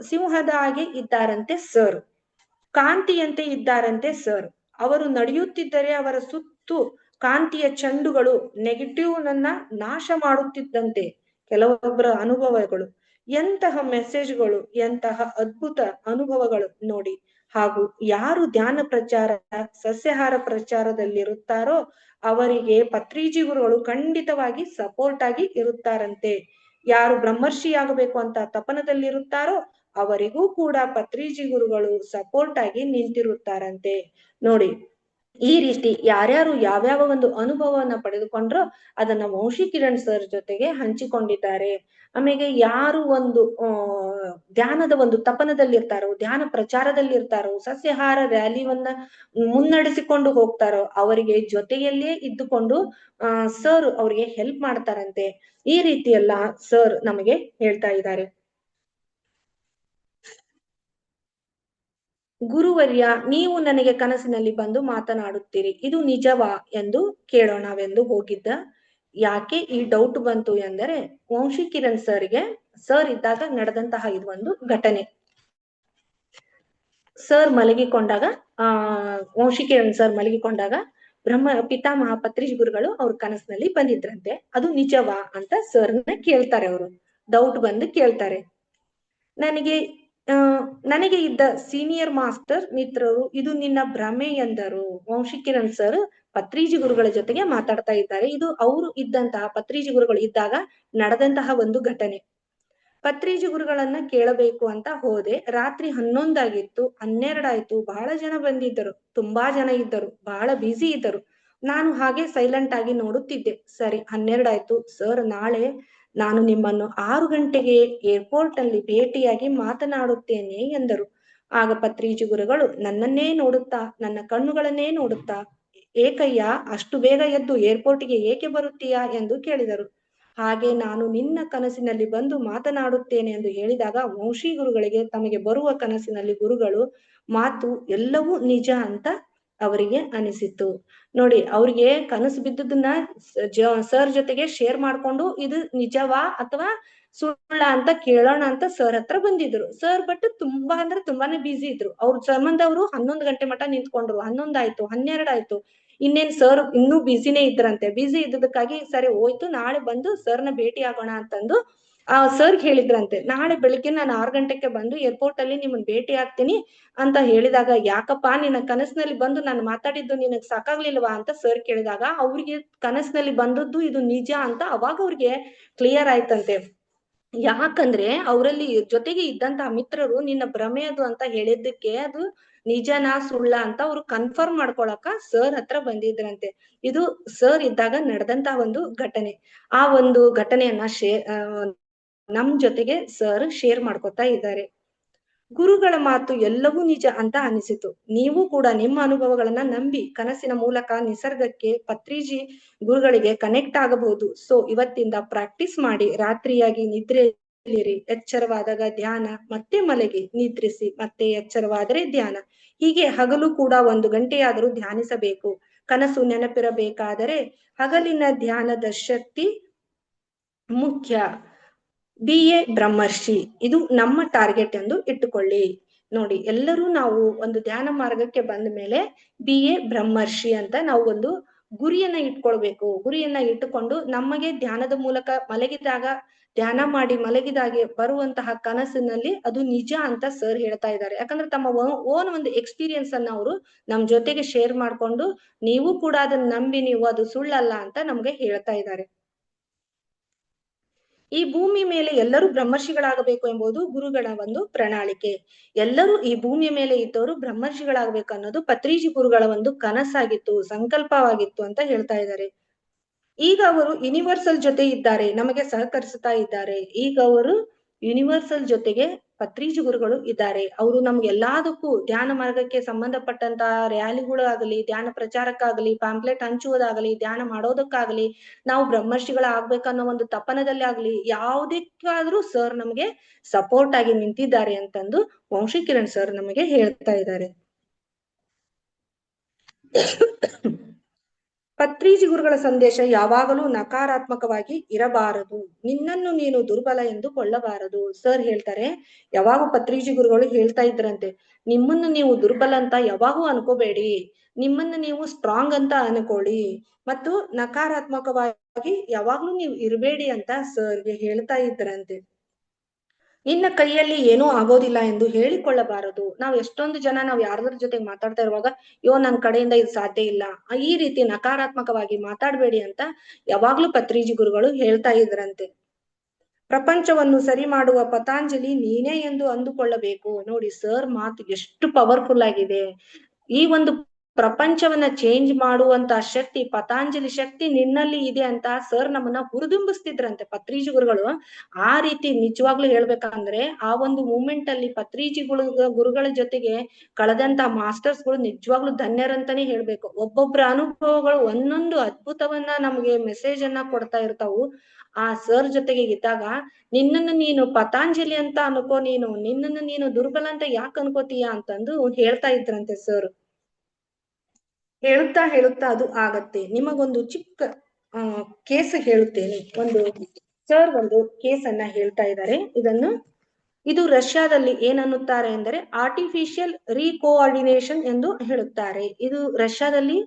ಸಿಂಹದ ಹಾಗೆ ಇದ್ದಾರಂತೆ ಸರ್, ಕಾಂತಿಯಂತೆ ಇದ್ದಾರಂತೆ ಸರ್. ಅವರು ನಡೆಯುತ್ತಿದ್ದರೆ ಅವರ ಸುತ್ತು ಕಾಂತಿಯ ಚೆಂಡುಗಳು ನೆಗೆಟಿವ್ ನನ್ನ ನಾಶ ಮಾಡುತ್ತಿದ್ದಂತೆ. ಕೆಲವೊಬ್ಬರ ಅನುಭವಗಳು, ಎಂತಹ ಮೆಸೇಜ್ಗಳು, ಎಂತಹ ಅದ್ಭುತ ಅನುಭವಗಳು ನೋಡಿ. ಹಾಗೂ ಯಾರು ಧ್ಯಾನ ಪ್ರಚಾರ, ಸಸ್ಯಾಹಾರ ಪ್ರಚಾರದಲ್ಲಿರುತ್ತಾರೋ ಅವರಿಗೆ ಪತ್ರಿಜಿ ಗುರುಗಳು ಖಂಡಿತವಾಗಿ ಸಪೋರ್ಟ್ ಆಗಿ ಇರುತ್ತಾರಂತೆ. ಯಾರು ಬ್ರಹ್ಮರ್ಷಿ ಆಗಬೇಕು ಅಂತ ತಪನದಲ್ಲಿರುತ್ತಾರೋ ಅವರಿಗೂ ಕೂಡ ಪತ್ರಿಜಿ ಗುರುಗಳು ಸಪೋರ್ಟ್ ಆಗಿ ನಿಂತಿರುತ್ತಾರಂತೆ. ನೋಡಿ, ಈ ರೀತಿ ಯಾರ್ಯಾರು ಯಾವ್ಯಾವ ಒಂದು ಅನುಭವವನ್ನ ಪಡೆದುಕೊಂಡ್ರೋ ಅದನ್ನ ವಂಶಿ ಕಿರಣ್ ಸರ್ ಜೊತೆಗೆ ಹಂಚಿಕೊಂಡಿದ್ದಾರೆ. ಆಮೇಲೆ ಯಾರು ಒಂದು ಧ್ಯಾನದ ಒಂದು ತಪನದಲ್ಲಿರ್ತಾರೋ, ಧ್ಯಾನ ಪ್ರಚಾರದಲ್ಲಿರ್ತಾರೋ, ಸಸ್ಯಾಹಾರ ರ್ಯಾಲಿಯನ್ನ ಮುನ್ನಡೆಸಿಕೊಂಡು ಹೋಗ್ತಾರೋ ಅವರಿಗೆ ಜೊತೆಯಲ್ಲೇ ಇದ್ದುಕೊಂಡು ಸರ್ ಅವ್ರಿಗೆ ಹೆಲ್ಪ್ ಮಾಡ್ತಾರಂತೆ. ಈ ರೀತಿ ಎಲ್ಲ ಸರ್ ನಮಗೆ ಹೇಳ್ತಾ ಇದ್ದಾರೆ. ಗುರುವರ್ಯ, ನೀವು ನನಗೆ ಕನಸಿನಲ್ಲಿ ಬಂದು ಮಾತನಾಡುತ್ತೀರಿ, ಇದು ನಿಜವಾ ಎಂದು ಕೇಳೋಣವೆಂದು ಹೋಗಿದ್ದ. ಯಾಕೆ ಈ ಡೌಟ್ ಬಂತು ಎಂದರೆ ವಂಶಿ ಕಿರಣ್ ಸರ್ಗೆ ಸರ್ ಇದ್ದಾಗ ನಡೆದಂತಹ ಇದು ಒಂದು ಘಟನೆ. ಸರ್ ಮಲಗಿಕೊಂಡಾಗ ವಂಶಿ ಕಿರಣ್ ಸರ್ ಮಲಗಿಕೊಂಡಾಗ ಪಿತಾಮಹ ಪತ್ರಿಜಿ ಗುರುಗಳು ಅವ್ರ ಕನಸಿನಲ್ಲಿ ಬಂದಿದ್ರಂತೆ. ಅದು ನಿಜವಾ ಅಂತ ಸರ್ನ ಕೇಳ್ತಾರೆ. ಅವರು ಡೌಟ್ ಬಂದು ಕೇಳ್ತಾರೆ. ನನಗೆ ಇದ್ದ ಸೀನಿಯರ್ ಮಾಸ್ಟರ್ ಮಿತ್ರರು ಇದು ನಿನ್ನ ಭ್ರಮೆ ಎಂದರು. ವಂಶಿ ಕಿರಣ್ ಸರ್ ಪತ್ರಿಜಿ ಗುರುಗಳ ಜೊತೆಗೆ ಮಾತಾಡ್ತಾ ಇದ್ದಾರೆ. ಇದು ಅವರು ಇದ್ದಂತಹ ಪತ್ರಿಜಿ ಗುರುಗಳು ಇದ್ದಾಗ ನಡೆದಂತಹ ಒಂದು ಘಟನೆ. ಪತ್ರಿಜಿ ಗುರುಗಳನ್ನ ಕೇಳಬೇಕು ಅಂತ ಹೋದೆ. ರಾತ್ರಿ 11 ಆಗಿತ್ತು, 12 ಆಯ್ತು. ಬಹಳ ಜನ ಬಂದಿದ್ದರು, ತುಂಬಾ ಜನ ಇದ್ದರು, ಬಹಳ ಬ್ಯುಸಿ ಇದ್ದರು. ನಾನು ಹಾಗೆ ಸೈಲೆಂಟ್ ಆಗಿ ನೋಡುತ್ತಿದ್ದೆ. ಸರಿ, 12 ಆಯ್ತು. ಸರ್, ನಾಳೆ ನಾನು ನಿಮ್ಮನ್ನು 6 ಗಂಟೆಗೆ ಏರ್ಪೋರ್ಟ್ ಅಲ್ಲಿ ಭೇಟಿಯಾಗಿ ಮಾತನಾಡುತ್ತೇನೆ ಎಂದರು. ಆಗ ಪತ್ರಿಜಿ ಗುರುಗಳು ನನ್ನನ್ನೇ ನೋಡುತ್ತಾ, ನನ್ನ ಕಣ್ಣುಗಳನ್ನೇ ನೋಡುತ್ತಾ, ಏಕಯ್ಯ, ಅಷ್ಟು ಬೇಗ ಎದ್ದು ಏರ್ಪೋರ್ಟ್ಗೆ ಏಕೆ ಬರುತ್ತೀಯಾ ಎಂದು ಕೇಳಿದರು. ಹಾಗೆ ನಾನು ನಿನ್ನ ಕನಸಿನಲ್ಲಿ ಬಂದು ಮಾತನಾಡುತ್ತೇನೆ ಎಂದು ಹೇಳಿದಾಗ ವಂಶಿ ಗುರುಗಳಿಗೆ ತಮಗೆ ಬರುವ ಕನಸಿನಲ್ಲಿ ಗುರುಗಳು ಮಾತು ಎಲ್ಲವೂ ನಿಜ ಅಂತ ಅವರಿಗೆ ಅನಿಸಿತು. ನೋಡಿ, ಅವ್ರಿಗೆ ಕನಸು ಬಿದ್ದದನ್ನ ಸರ್ ಜೊತೆಗೆ ಶೇರ್ ಮಾಡ್ಕೊಂಡು ಇದು ನಿಜವಾ ಅಥವಾ ಸುಳ್ಳ ಅಂತ ಕೇಳೋಣ ಅಂತ ಸರ್ ಹತ್ರ ಬಂದಿದ್ರು. ಸರ್ ಬಟ್ ತುಂಬಾ ಅಂದ್ರೆ ತುಂಬಾನೇ ಬ್ಯುಸಿ ಇದ್ರು. ಅವ್ರ ಸಂಬಂಧ ಅವರು 11 ಗಂಟೆ ಮಠ ನಿಂತ್ಕೊಂಡ್ರು. 11 ಆಯ್ತು, 12 ಆಯ್ತು. ಇನ್ನೇನ್ ಸರ್ ಇನ್ನೂ ಬ್ಯುಸಿನೇ ಇದ್ರಂತೆ. ಬ್ಯುಸಿ ಇದ್ದದಕ್ಕಾಗಿ ಸರಿ ಹೋಯ್ತು, ನಾಳೆ ಬಂದು ಸರ್ನ ಭೇಟಿ ಆಗೋಣ ಅಂತಂದು ಸರ್ ಹೇಳಿದ್ರಂತೆ. ನಾಳೆ ಬೆಳಿಗ್ಗೆ ನಾನು 6 ಗಂಟೆಗೆ ಬಂದು ಏರ್ಪೋರ್ಟ್ ಅಲ್ಲಿ ನಿಮ್ಮನ್ನ ಭೇಟಿ ಆಗ್ತೀನಿ ಅಂತ ಹೇಳಿದಾಗ, ಯಾಕಪ್ಪ ನಿನ್ನ ಕನಸಿನಲ್ಲಿ ಬಂದು ನಾನು ಮಾತಾಡಿದ್ದು ನಿನಗ್ ಸಾಕಾಗ್ಲಿಲ್ವಾ ಅಂತ ಸರ್ ಕೇಳಿದಾಗ ಅವ್ರಿಗೆ ಕನಸಿನಲ್ಲಿ ಬಂದದ್ದು ಇದು ನಿಜ ಅಂತ ಅವಾಗ ಅವ್ರಿಗೆ ಕ್ಲಿಯರ್ ಆಯ್ತಂತೆ. ಯಾಕಂದ್ರೆ ಅವರಲ್ಲಿ ಜೊತೆಗೆ ಇದ್ದಂತಹ ಮಿತ್ರರು ನಿನ್ನ ಭ್ರಮೆ ಅದು ಅಂತ ಹೇಳಿದ್ದಕ್ಕೆ ಅದು ನಿಜನಾ ಸುಳ್ಳ ಅಂತ ಅವ್ರು ಕನ್ಫರ್ಮ್ ಮಾಡ್ಕೊಳಕ ಸರ್ ಹತ್ರ ಬಂದಿದ್ರಂತೆ. ಇದು ಸರ್ ಇದ್ದಾಗ ನಡೆದಂತಹ ಒಂದು ಘಟನೆ. ಆ ಒಂದು ಘಟನೆಯನ್ನ ನಮ್ ಜೊತೆಗೆ ಸರ್ ಶೇರ್ ಮಾಡ್ಕೊತಾ ಇದ್ದಾರೆ. ಗುರುಗಳ ಮಾತು ಎಲ್ಲವೂ ನಿಜ ಅಂತ ಅನಿಸಿತು. ನೀವು ಕೂಡ ನಿಮ್ಮ ಅನುಭವಗಳನ್ನ ನಂಬಿ ಕನಸಿನ ಮೂಲಕ ನಿಸರ್ಗಕ್ಕೆ, ಪತ್ರಿಜಿ ಗುರುಗಳಿಗೆ ಕನೆಕ್ಟ್ ಆಗಬಹುದು. ಸೊ ಇವತ್ತಿಂದ ಪ್ರಾಕ್ಟೀಸ್ ಮಾಡಿ. ರಾತ್ರಿಯಾಗಿ ನಿದ್ರೆಯಲ್ಲಿರಿ, ಎಚ್ಚರವಾದಾಗ ಧ್ಯಾನ, ಮತ್ತೆ ಮಲಗಿ, ನಿದ್ರಿಸಿ, ಮತ್ತೆ ಎಚ್ಚರವಾದರೆ ಧ್ಯಾನ. ಹೀಗೆ ಹಗಲು ಕೂಡ 1 ಗಂಟೆಯಾದರೂ ಧ್ಯಾನಿಸಬೇಕು. ಕನಸು ನೆನಪಿರಬೇಕಾದರೆ ಹಗಲಿನ ಧ್ಯಾನದ ಶಕ್ತಿ ಮುಖ್ಯ. BA ಬ್ರಹ್ಮರ್ಷಿ, ಇದು ನಮ್ಮ ಟಾರ್ಗೆಟ್ ಎಂದು ಇಟ್ಟುಕೊಳ್ಳಿ. ನೋಡಿ, ಎಲ್ಲರೂ ನಾವು ಒಂದು ಧ್ಯಾನ ಮಾರ್ಗಕ್ಕೆ ಬಂದ ಮೇಲೆ BA ಬ್ರಹ್ಮರ್ಷಿ ಅಂತ ನಾವು ಒಂದು ಗುರಿಯನ್ನ ಇಟ್ಕೊಳ್ಬೇಕು. ಗುರಿಯನ್ನ ಇಟ್ಟುಕೊಂಡು ನಮಗೆ ಧ್ಯಾನದ ಮೂಲಕ ಧ್ಯಾನ ಮಾಡಿ ಮಲಗಿದಾಗೆ ಬರುವಂತಹ ಕನಸಿನಲ್ಲಿ ಅದು ನಿಜ ಅಂತ ಸರ್ ಹೇಳ್ತಾ ಇದ್ದಾರೆ. ಯಾಕಂದ್ರೆ ತಮ್ಮ ಓನ್ ಒಂದು ಎಕ್ಸ್ಪೀರಿಯನ್ಸ್ ಅನ್ನ ಅವರು ನಮ್ ಜೊತೆಗೆ ಶೇರ್ ಮಾಡ್ಕೊಂಡು ನೀವು ಕೂಡ ಅದನ್ನ ನಂಬಿ ನೀವು ಅದು ಸುಳ್ಳಲ್ಲ ಅಂತ ನಮ್ಗೆ ಹೇಳ್ತಾ ಇದ್ದಾರೆ. ಈ ಭೂಮಿ ಮೇಲೆ ಎಲ್ಲರೂ ಬ್ರಹ್ಮರ್ಷಿಗಳಾಗಬೇಕು ಎಂಬುದು ಗುರುಗಳ ಒಂದು ಪ್ರಣಾಳಿಕೆ. ಎಲ್ಲರೂ ಈ ಭೂಮಿಯ ಮೇಲೆ ಇದ್ದವರು ಬ್ರಹ್ಮರ್ಷಿಗಳಾಗಬೇಕು ಅನ್ನೋದು ಪತ್ರಿಜಿ ಗುರುಗಳ ಒಂದು ಕನಸಾಗಿತ್ತು, ಸಂಕಲ್ಪವಾಗಿತ್ತು ಅಂತ ಹೇಳ್ತಾ ಇದ್ದಾರೆ. ಈಗ ಅವರು ಯೂನಿವರ್ಸಲ್ ಜೊತೆ ಇದ್ದಾರೆ, ನಮಗೆ ಸಹಕರಿಸ್ತಾ ಇದ್ದಾರೆ. ಈಗ ಅವರು ಯೂನಿವರ್ಸಲ್ ಜೊತೆಗೆ ಪತ್ರಿಜಿ ಗುರುಗಳು ಇದ್ದಾರೆ. ಅವರು ನಮ್ಗೆ ಎಲ್ಲದಕ್ಕೂ ಧ್ಯಾನ ಮಾರ್ಗಕ್ಕೆ ಸಂಬಂಧಪಟ್ಟಂತ ರ್ಯಾಲಿಗಳಾಗಲಿ, ಧ್ಯಾನ ಪ್ರಚಾರಕ್ಕಾಗಲಿ, ಪಾಂಪ್ಲೆಟ್ ಹಂಚುವುದಾಗಲಿ, ಧ್ಯಾನ ಮಾಡೋದಕ್ಕಾಗಲಿ, ನಾವು ಬ್ರಹ್ಮರ್ಷಿಗಳ ಆಗ್ಬೇಕನ್ನೋ ಒಂದು ತಪನದಲ್ಲಿ ಆಗ್ಲಿ, ಯಾವುದಕ್ಕಾದ್ರೂ ಸರ್ ನಮ್ಗೆ ಸಪೋರ್ಟ್ ಆಗಿ ನಿಂತಿದ್ದಾರೆ ಅಂತಂದು ವಂಶಿ ಕಿರಣ್ ಸರ್ ನಮಗೆ ಹೇಳ್ತಾ ಇದ್ದಾರೆ. ಪತ್ರಿಜಿ ಗುರುಗಳ ಸಂದೇಶ ಯಾವಾಗಲೂ ನಕಾರಾತ್ಮಕವಾಗಿ ಇರಬಾರದು. ನಿನ್ನನ್ನು ನೀನು ದುರ್ಬಲ ಎಂದು ಕೊಳ್ಳಬಾರದು. ಸರ್ ಹೇಳ್ತಾರೆ, ಯಾವಾಗ ಪತ್ರಿಜಿ ಗುರುಗಳು ಹೇಳ್ತಾ ಇದ್ರಂತೆ, ನಿಮ್ಮನ್ನು ನೀವು ದುರ್ಬಲ ಅಂತ ಯಾವಾಗೂ ಅನ್ಕೋಬೇಡಿ, ನಿಮ್ಮನ್ನು ನೀವು ಸ್ಟ್ರಾಂಗ್ ಅಂತ ಅನ್ಕೊಳ್ಳಿ, ಮತ್ತು ನಕಾರಾತ್ಮಕವಾಗಿ ಯಾವಾಗ್ಲೂ ನೀವು ಇರಬೇಡಿ ಅಂತ ಸರ್ಗೆ ಹೇಳ್ತಾ ಇದ್ರಂತೆ. ನಿನ್ನ ಕೈಯಲ್ಲಿ ಏನೂ ಆಗೋದಿಲ್ಲ ಎಂದು ಹೇಳಿಕೊಳ್ಳಬಾರದು. ನಾವು ಎಷ್ಟೊಂದು ಜನ ನಾವು ಯಾರ್ದ್ರ ಜೊತೆ ಮಾತಾಡ್ತಾ ಇರುವಾಗ, ನನ್ ಕಡೆಯಿಂದ ಇದು ಸಾಧ್ಯ ಇಲ್ಲ, ಈ ರೀತಿ ನಕಾರಾತ್ಮಕವಾಗಿ ಮಾತಾಡ್ಬೇಡಿ ಅಂತ ಯಾವಾಗ್ಲೂ ಪತ್ರಿಜಿ ಗುರುಗಳು ಹೇಳ್ತಾ ಇದ್ರಂತೆ. ಪ್ರಪಂಚವನ್ನು ಸರಿ ಮಾಡುವ ಪತಾಂಜಲಿ ನೀನೇ ಎಂದು ಅಂದುಕೊಳ್ಳಬೇಕು. ನೋಡಿ ಸರ್ ಮಾತು ಎಷ್ಟು ಪವರ್ಫುಲ್ ಆಗಿದೆ. ಈ ಒಂದು ಪ್ರಪಂಚವನ್ನ ಚೇಂಜ್ ಮಾಡುವಂತ ಶಕ್ತಿ, ಪತಾಂಜಲಿ ಶಕ್ತಿ ನಿನ್ನಲ್ಲಿ ಇದೆ ಅಂತ ಸರ್ ನಮ್ಮನ್ನ ಹುರಿದುಂಬಿಸ್ತಿದ್ರಂತೆ ಪತ್ರಿಜಿ ಗುರುಗಳು. ಆ ರೀತಿ ನಿಜವಾಗ್ಲೂ ಹೇಳ್ಬೇಕಂದ್ರೆ ಆ ಒಂದು ಮೂಮೆಂಟ್ ಅಲ್ಲಿ ಪತ್ರಿಜಿ ಗುರುಗಳ ಜೊತೆಗೆ ಕಳೆದಂತ ಮಾಸ್ಟರ್ಸ್ ಗಳು ನಿಜವಾಗ್ಲೂ ಧನ್ಯರಂತಾನೆ ಹೇಳ್ಬೇಕು. ಒಬ್ಬೊಬ್ರ ಅನುಭವಗಳು ಒಂದೊಂದು ಅದ್ಭುತವನ್ನ ನಮ್ಗೆ ಮೆಸೇಜ್ ಅನ್ನ ಕೊಡ್ತಾ ಇರ್ತಾವು. ಆ ಸರ್ ಜೊತೆಗೆ ಇದ್ದಾಗ, ನಿನ್ನನ್ನು ನೀನು ಪತಾಂಜಲಿ ಅಂತ ಅನ್ಕೋ, ನಿನ್ನನ್ನು ನೀನು ದುರ್ಬಲ ಅಂತ ಯಾಕೆ ಅನ್ಕೋತೀಯ ಅಂತಂದು ಹೇಳ್ತಾ ಇದ್ರಂತೆ ಸರ್. ಹೇಳುತ್ತಾ ಅದು ಆಗತ್ತೆ. ನಿಮಗೊಂದು ಚಿಕ್ಕ ಕೇಸ್ ಹೇಳುತ್ತೇನೆ. ಸರ್ ಒಂದು ಕೇಸನ್ನ ಹೇಳ್ತಾ ಇದ್ದಾರೆ. ಇದು ರಷ್ಯಾದಲ್ಲಿ ಏನನ್ನುತ್ತಾರೆ ಅಂದರೆ ಆರ್ಟಿಫಿಷಿಯಲ್ ರೀಕೋಆರ್ಡಿನೇಷನ್ ಎಂದು ಹೇಳುತ್ತಾರೆ. ಇದು ರಷ್ಯಾದಲ್ಲಿ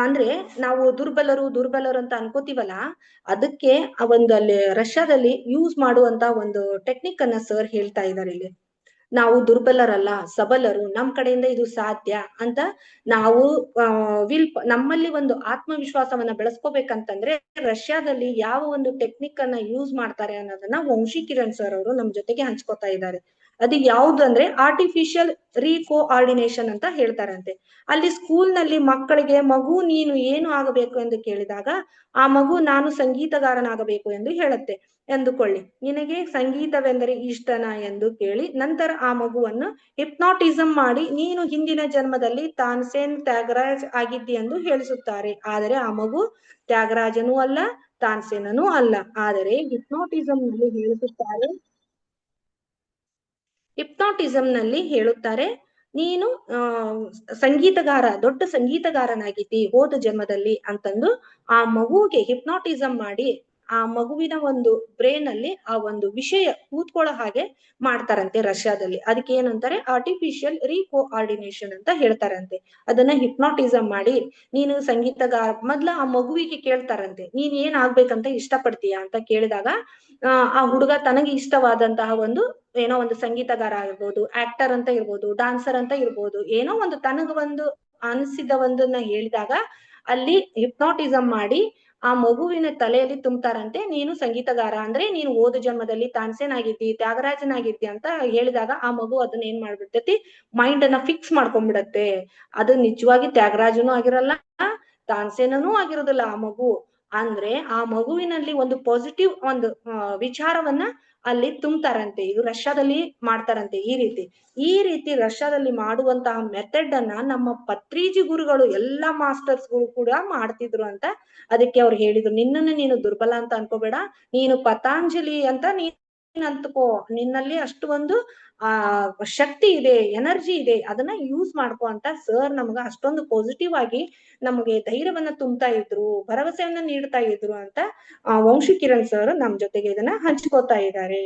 ಅಂದ್ರೆ ನಾವು ದುರ್ಬಲರು ಅಂತ ಅನ್ಕೋತೀವಲ್ಲ, ಅದಕ್ಕೆ ಅಲ್ಲಿ ರಷ್ಯಾದಲ್ಲಿ ಯೂಸ್ ಮಾಡುವಂತ ಒಂದು ಟೆಕ್ನಿಕ್ ಅನ್ನ ಸರ್ ಹೇಳ್ತಾ ಇದ್ದಾರೆ ಇಲ್ಲಿ. ನಾವು ದುರ್ಬಲರಲ್ಲ, ಸಬಲರು, ನಮ್ ಕಡೆಯಿಂದ ಇದು ಸಾಧ್ಯ ಅಂತ ನಾವು ನಮ್ಮಲ್ಲಿ ಒಂದು ಆತ್ಮವಿಶ್ವಾಸವನ್ನ ಬೆಳೆಸ್ಕೋಬೇಕಂತಂದ್ರೆ ರಷ್ಯಾದಲ್ಲಿ ಯಾವ ಒಂದು ಟೆಕ್ನಿಕ್ ಅನ್ನ ಯೂಸ್ ಮಾಡ್ತಾರೆ ಅನ್ನೋದನ್ನ ವಂಶಿ ಕಿರಣ್ ಸರ್ ಅವರು ನಮ್ ಜೊತೆಗೆ ಹಂಚ್ಕೋತಾ ಇದ್ದಾರೆ. ಅದು ಯಾವ್ದು ಅಂದ್ರೆ ಆರ್ಟಿಫಿಷಿಯಲ್ ರೀಕೋಆರ್ಡಿನೇಷನ್ ಅಂತ ಹೇಳ್ತಾರಂತೆ. ಅಲ್ಲಿ ಸ್ಕೂಲ್ ನಲ್ಲಿ ಮಕ್ಕಳಿಗೆ, ಮಗು ನೀನು ಏನು ಆಗಬೇಕು ಎಂದು ಕೇಳಿದಾಗ ಆ ಮಗು ನಾನು ಸಂಗೀತಗಾರನಾಗಬೇಕು ಎಂದು ಹೇಳುತ್ತೆ ಎಂದುಕೊಳ್ಳಿ. ನಿನಗೆ ಸಂಗೀತವೆಂದರೆ ಇಷ್ಟನಾ ಎಂದು ಕೇಳಿ ನಂತರ ಆ ಮಗುವನ್ನು ಹಿಪ್ನಾಟಿಸಂ ಮಾಡಿ ನೀನು ಹಿಂದಿನ ಜನ್ಮದಲ್ಲಿ ತಾನ್ಸೇನ್ ತ್ಯಾಗರಾಜ್ ಆಗಿದ್ದಿ ಎಂದು ಹೇಳಿಸುತ್ತಾರೆ. ಆದರೆ ಆ ಮಗು ತ್ಯಾಗರಾಜನೂ ಅಲ್ಲ, ತಾನ್ಸೇನನೂ ಅಲ್ಲ. ಆದರೆ ಹಿಪ್ನಾಟಿಸಂ ನಲ್ಲಿ ಹೇಳುತ್ತಾರೆ ನೀನು ದೊಡ್ಡ ಸಂಗೀತಗಾರನಾಗಿದ್ದಿ ಹೋದ ಜನ್ಮದಲ್ಲಿ ಅಂತಂದು ಆ ಮಗುವಿಗೆ ಹಿಪ್ನಾಟಿಸಂ ಮಾಡಿ ಆ ಮಗುವಿನ ಒಂದು ಬ್ರೈನ್ ಅಲ್ಲಿ ಆ ಒಂದು ವಿಷಯ ಕೂತ್ಕೊಳ್ಳೋ ಹಾಗೆ ಮಾಡ್ತಾರಂತೆ ರಷ್ಯಾದಲ್ಲಿ. ಅದಕ್ಕೆ ಏನಂತಾರೆ ಆರ್ಟಿಫಿಷಿಯಲ್ ರೀಕೋಆರ್ಡಿನೇಷನ್ ಅಂತ ಹೇಳ್ತಾರಂತೆ. ಅದನ್ನ ಹಿಪ್ನಾಟಿಸಂ ಮಾಡಿ ನೀನು ಸಂಗೀತಗಾರ, ಮೊದ್ಲ ಆ ಮಗುವಿಗೆ ಕೇಳ್ತಾರಂತೆ ನೀನ್ ಏನ್ ಆಗ್ಬೇಕಂತ ಇಷ್ಟಪಡ್ತೀಯಾ ಅಂತ ಕೇಳಿದಾಗ ಆ ಹುಡುಗ ತನಗೆ ಇಷ್ಟವಾದಂತಹ ಏನೋ ಒಂದು ಸಂಗೀತಗಾರ ಆಗಿರ್ಬೋದು, ಆಕ್ಟರ್ ಅಂತ ಇರ್ಬೋದು, ಡಾನ್ಸರ್ ಅಂತ ಇರ್ಬೋದು, ಏನೋ ಒಂದು ತನಗ ಒಂದು ಅನಿಸಿದ ಒಂದನ್ನ ಹೇಳಿದಾಗ ಅಲ್ಲಿ ಹಿಪ್ನಾಟಿಸಂ ಮಾಡಿ ಆ ಮಗುವಿನ ತಲೆಯಲ್ಲಿ ತುಂಬ್ತಾರಂತೆ ನೀನು ಸಂಗೀತಗಾರ ಅಂದ್ರೆ ನೀನು ಹೋದ ಜನ್ಮದಲ್ಲಿ ತಾನ್ಸೇನ್ ಆಗಿದ್ದಿ, ತ್ಯಾಗರಾಜನಾಗಿದ್ದಿ ಅಂತ ಹೇಳಿದಾಗ ಆ ಮಗು ಅದನ್ನ ಏನ್ ಮಾಡ್ಬಿಡ್ತೈತಿ, ಮೈಂಡ್ ಅನ್ನ ಫಿಕ್ಸ್ ಮಾಡ್ಕೊಂಡ್ಬಿಡತ್ತೆ. ಅದು ನಿಜವಾಗಿ ತ್ಯಾಗರಾಜನೂ ಆಗಿರಲ್ಲ, ತಾನ್ಸೇನನೂ ಆಗಿರೋದಿಲ್ಲ ಆ ಮಗು. ಅಂದ್ರೆ ಆ ಮಗುವಿನಲ್ಲಿ ಒಂದು ಪಾಸಿಟಿವ್ ಒಂದು ವಿಚಾರವನ್ನ ಅಲ್ಲಿ ತುಂಬ್ತಾರಂತೆ. ಇದು ರಷ್ಯಾದಲ್ಲಿ ಮಾಡ್ತಾರಂತೆ. ಈ ರೀತಿ ರಷ್ಯಾದಲ್ಲಿ ಮಾಡುವಂತಹ ಮೆಥಡ್ ಅನ್ನ ನಮ್ಮ ಪತ್ರಿಜಿ ಗುರುಗಳು ಎಲ್ಲಾ ಮಾಸ್ಟರ್ಸ್ ಗಳು ಕೂಡ ಮಾಡ್ತಿದ್ರು ಅಂತ. ಅದಕ್ಕೆ ಅವ್ರು ಹೇಳಿದ್ರು, ನಿನ್ನನ್ನು ನೀನು ದುರ್ಬಲ ಅಂತ ಅನ್ಕೋಬೇಡ, ನೀನು ಪತಾಂಜಲಿ ಅಂತ ನೀನ್ ಅಂತ್ಕೋ, ನಿನ್ನಲ್ಲಿ ಅಷ್ಟು ಒಂದು ಶಕ್ತಿ ಇದೆ, ಎನರ್ಜಿ ಇದೆ, ಅದನ್ನ ಯೂಸ್ ಮಾಡ್ಕೋ ಅಂತ ಸರ್ ನಮ್ಗ ಅಷ್ಟೊಂದು ಪಾಸಿಟಿವ್ ಆಗಿ ನಮಗೆ ಧೈರ್ಯವನ್ನ ತುಂಬ್ತಾ ಇದ್ರು, ಭರವಸೆಯನ್ನ ನೀಡ್ತಾ ಇದ್ರು ಅಂತ ವಂಶಿ ಕಿರಣ್ ಸರ್ ನಮ್ ಜೊತೆಗೆ ಇದನ್ನ ಹಂಚ್ಕೋತಾ ಇದ್ದಾರೆ.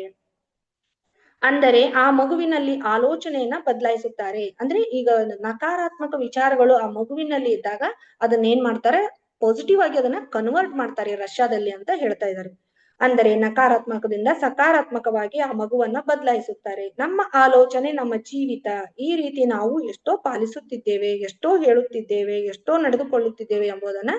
ಅಂದರೆ ಆ ಮಗುವಿನಲ್ಲಿ ಆಲೋಚನೆಯನ್ನ ಬದಲಾಯಿಸುತ್ತಾರೆ. ಅಂದ್ರೆ ಈಗ ನಕಾರಾತ್ಮಕ ವಿಚಾರಗಳು ಆ ಮಗುವಿನಲ್ಲಿ ಇದ್ದಾಗ ಅದನ್ನ ಏನ್ ಮಾಡ್ತಾರೆ, ಪಾಸಿಟಿವ್ ಆಗಿ ಅದನ್ನ ಕನ್ವರ್ಟ್ ಮಾಡ್ತಾರೆ ರಷ್ಯಾದಲ್ಲಿ ಅಂತ ಹೇಳ್ತಾ ಇದ್ದಾರೆ. ಅಂದರೆ ನಕಾರಾತ್ಮಕದಿಂದ ಸಕಾರಾತ್ಮಕವಾಗಿ ಆ ಮಗುವನ್ನ ಬದಲಾಯಿಸುತ್ತಾರೆ. ನಮ್ಮ ಆಲೋಚನೆ ನಮ್ಮ ಜೀವಿತ ಈ ರೀತಿ ನಾವು ಎಷ್ಟೋ ಪಾಲಿಸುತ್ತಿದ್ದೇವೆ, ಎಷ್ಟೋ ಹೇಳುತ್ತಿದ್ದೇವೆ, ಎಷ್ಟೋ ನಡೆದುಕೊಳ್ಳುತ್ತಿದ್ದೇವೆ ಎಂಬುದನ್ನ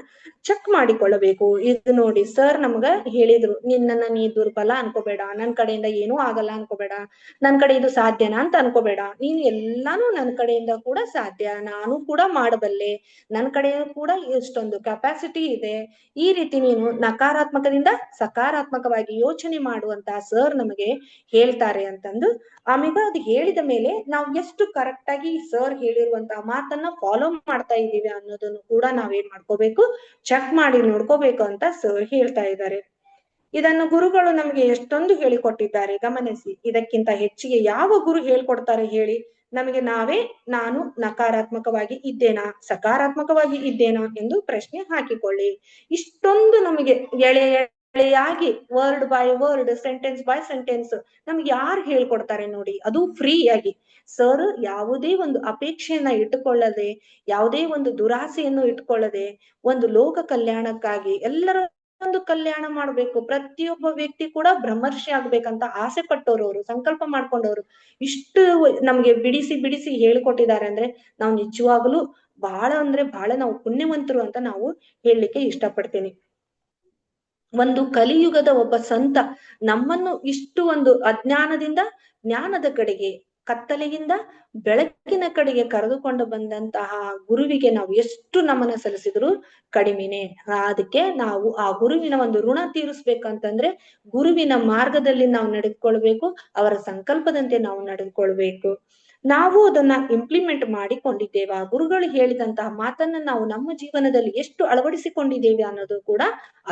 ಚೆಕ್ ಮಾಡಿಕೊಳ್ಳಬೇಕು. ಇದು ನೋಡಿ ಸರ್ ನಮ್ಗ ಹೇಳಿದ್ರು, ನಿನ್ನನ್ನ ನೀ ದುರ್ಬಲ ಅನ್ಕೋಬೇಡ, ನನ್ ಕಡೆಯಿಂದ ಏನೂ ಆಗಲ್ಲ ಅನ್ಕೋಬೇಡ, ನನ್ ಕಡೆ ಇದು ಸಾಧ್ಯನಾ ಅಂತ ಅನ್ಕೋಬೇಡ, ನೀನ್ ಎಲ್ಲಾನು ನನ್ ಕಡೆಯಿಂದ ಕೂಡ ಸಾಧ್ಯ, ನಾನು ಕೂಡ ಮಾಡಬಲ್ಲೆ, ನನ್ ಕಡೆ ಕೂಡ ಇಷ್ಟೊಂದು ಕೆಪಾಸಿಟಿ ಇದೆ. ಈ ರೀತಿ ನೀನು ನಕಾರಾತ್ಮಕದಿಂದ ಸಕಾರಾತ್ಮಕವಾಗಿ ಯೋಚನೆ ಮಾಡುವಂತಹ ಸರ್ ನಮಗೆ ಹೇಳ್ತಾರೆ ಅಂತಂದು. ಆಮೇಲೆ ಅದು ಹೇಳಿದ ಮೇಲೆ ನಾವು ಎಷ್ಟು ಕರೆಕ್ಟ್ ಆಗಿ ಸರ್ ಹೇಳಿರುವಂತಹ ಮಾತನ್ನ ಫಾಲೋ ಮಾಡ್ತಾ ಇದ್ದೀವಿ ಅನ್ನೋದನ್ನು ಕೂಡ ನಾವೇನ್ ಮಾಡ್ಕೋಬೇಕು, ಚೆಕ್ ಮಾಡಿ ನೋಡ್ಕೋಬೇಕು ಅಂತ ಸರ್ ಹೇಳ್ತಾ ಇದ್ದಾರೆ. ಇದನ್ನು ಗುರುಗಳು ನಮಗೆ ಎಷ್ಟೊಂದು ಹೇಳಿಕೊಟ್ಟಿದ್ದಾರೆ ಗಮನಿಸಿ. ಇದಕ್ಕಿಂತ ಹೆಚ್ಚಿಗೆ ಯಾವ ಗುರು ಹೇಳ್ಕೊಡ್ತಾರೆ ಹೇಳಿ? ನಮಗೆ ನಾವೇ ನಾನು ನಕಾರಾತ್ಮಕವಾಗಿ ಇದ್ದೇನಾ ಸಕಾರಾತ್ಮಕವಾಗಿ ಇದ್ದೇನಾ ಎಂದು ಪ್ರಶ್ನೆ ಹಾಕಿಕೊಳ್ಳಿ. ಇಷ್ಟೊಂದು ನಮಗೆ ಎಳೆಯಾಗಿ word by word sentence by sentence ನಮ್ಗೆ ಯಾರು ಹೇಳ್ಕೊಡ್ತಾರೆ ನೋಡಿ, ಅದು ಫ್ರೀ ಆಗಿ. ಸರ್ ಯಾವುದೇ ಒಂದು ಅಪೇಕ್ಷೆಯನ್ನ ಇಟ್ಟುಕೊಳ್ಳದೆ, ಯಾವುದೇ ಒಂದು ದುರಾಸೆಯನ್ನು ಇಟ್ಕೊಳ್ಳದೆ, ಒಂದು ಲೋಕ ಕಲ್ಯಾಣಕ್ಕಾಗಿ ಎಲ್ಲರ ಒಂದು ಕಲ್ಯಾಣ ಮಾಡ್ಬೇಕು, ಪ್ರತಿಯೊಬ್ಬ ವ್ಯಕ್ತಿ ಕೂಡ ಬ್ರಹ್ಮರ್ಷಿ ಆಗ್ಬೇಕಂತ ಆಸೆ ಪಟ್ಟವ್ರು, ಅವರು ಸಂಕಲ್ಪ ಮಾಡ್ಕೊಂಡವ್ರು ಇಷ್ಟು ನಮ್ಗೆ ಬಿಡಿಸಿ ಬಿಡಿಸಿ ಹೇಳಿಕೊಟ್ಟಿದ್ದಾರೆ ಅಂದ್ರೆ ನಾವು ನಿಜವಾಗ್ಲೂ ಬಹಳ ಅಂದ್ರೆ ಬಹಳ ನಾವು ಪುಣ್ಯವಂತರು ಅಂತ ನಾವು ಹೇಳಲಿಕ್ಕೆ ಇಷ್ಟಪಡ್ತೀನಿ. ಒಂದು ಕಲಿಯುಗದ ಒಬ್ಬ ಸಂತ ನಮ್ಮನ್ನು ಇಷ್ಟು ಒಂದು ಅಜ್ಞಾನದಿಂದ ಜ್ಞಾನದ ಕಡೆಗೆ, ಕತ್ತಲೆಯಿಂದ ಬೆಳಕಿನ ಕಡೆಗೆ ಕರೆದುಕೊಂಡು ಬಂದಂತಹ ಗುರುವಿಗೆ ನಾವು ಎಷ್ಟು ನಮನ ಸಲ್ಲಿಸಿದ್ರು ಕಡಿಮೆನೆ. ಅದಕ್ಕೆ ನಾವು ಆ ಗುರುವಿನ ಒಂದು ಋಣ ತೀರಿಸ್ಬೇಕಂತಂದ್ರೆ ಗುರುವಿನ ಮಾರ್ಗದಲ್ಲಿ ನಾವು ನಡೆದುಕೊಳ್ಬೇಕು, ಅವರ ಸಂಕಲ್ಪದಂತೆ ನಾವು ನಡೆದುಕೊಳ್ಬೇಕು. ನಾವು ಅದನ್ನ ಇಂಪ್ಲಿಮೆಂಟ್ ಮಾಡಿಕೊಂಡಿದ್ದೇವೆ, ಗುರುಗಳು ಹೇಳಿದಂತಹ ಮಾತನ್ನ ನಾವು ನಮ್ಮ ಜೀವನದಲ್ಲಿ ಎಷ್ಟು ಅಳವಡಿಸಿಕೊಂಡಿದ್ದೇವೆ ಅನ್ನೋದು ಕೂಡ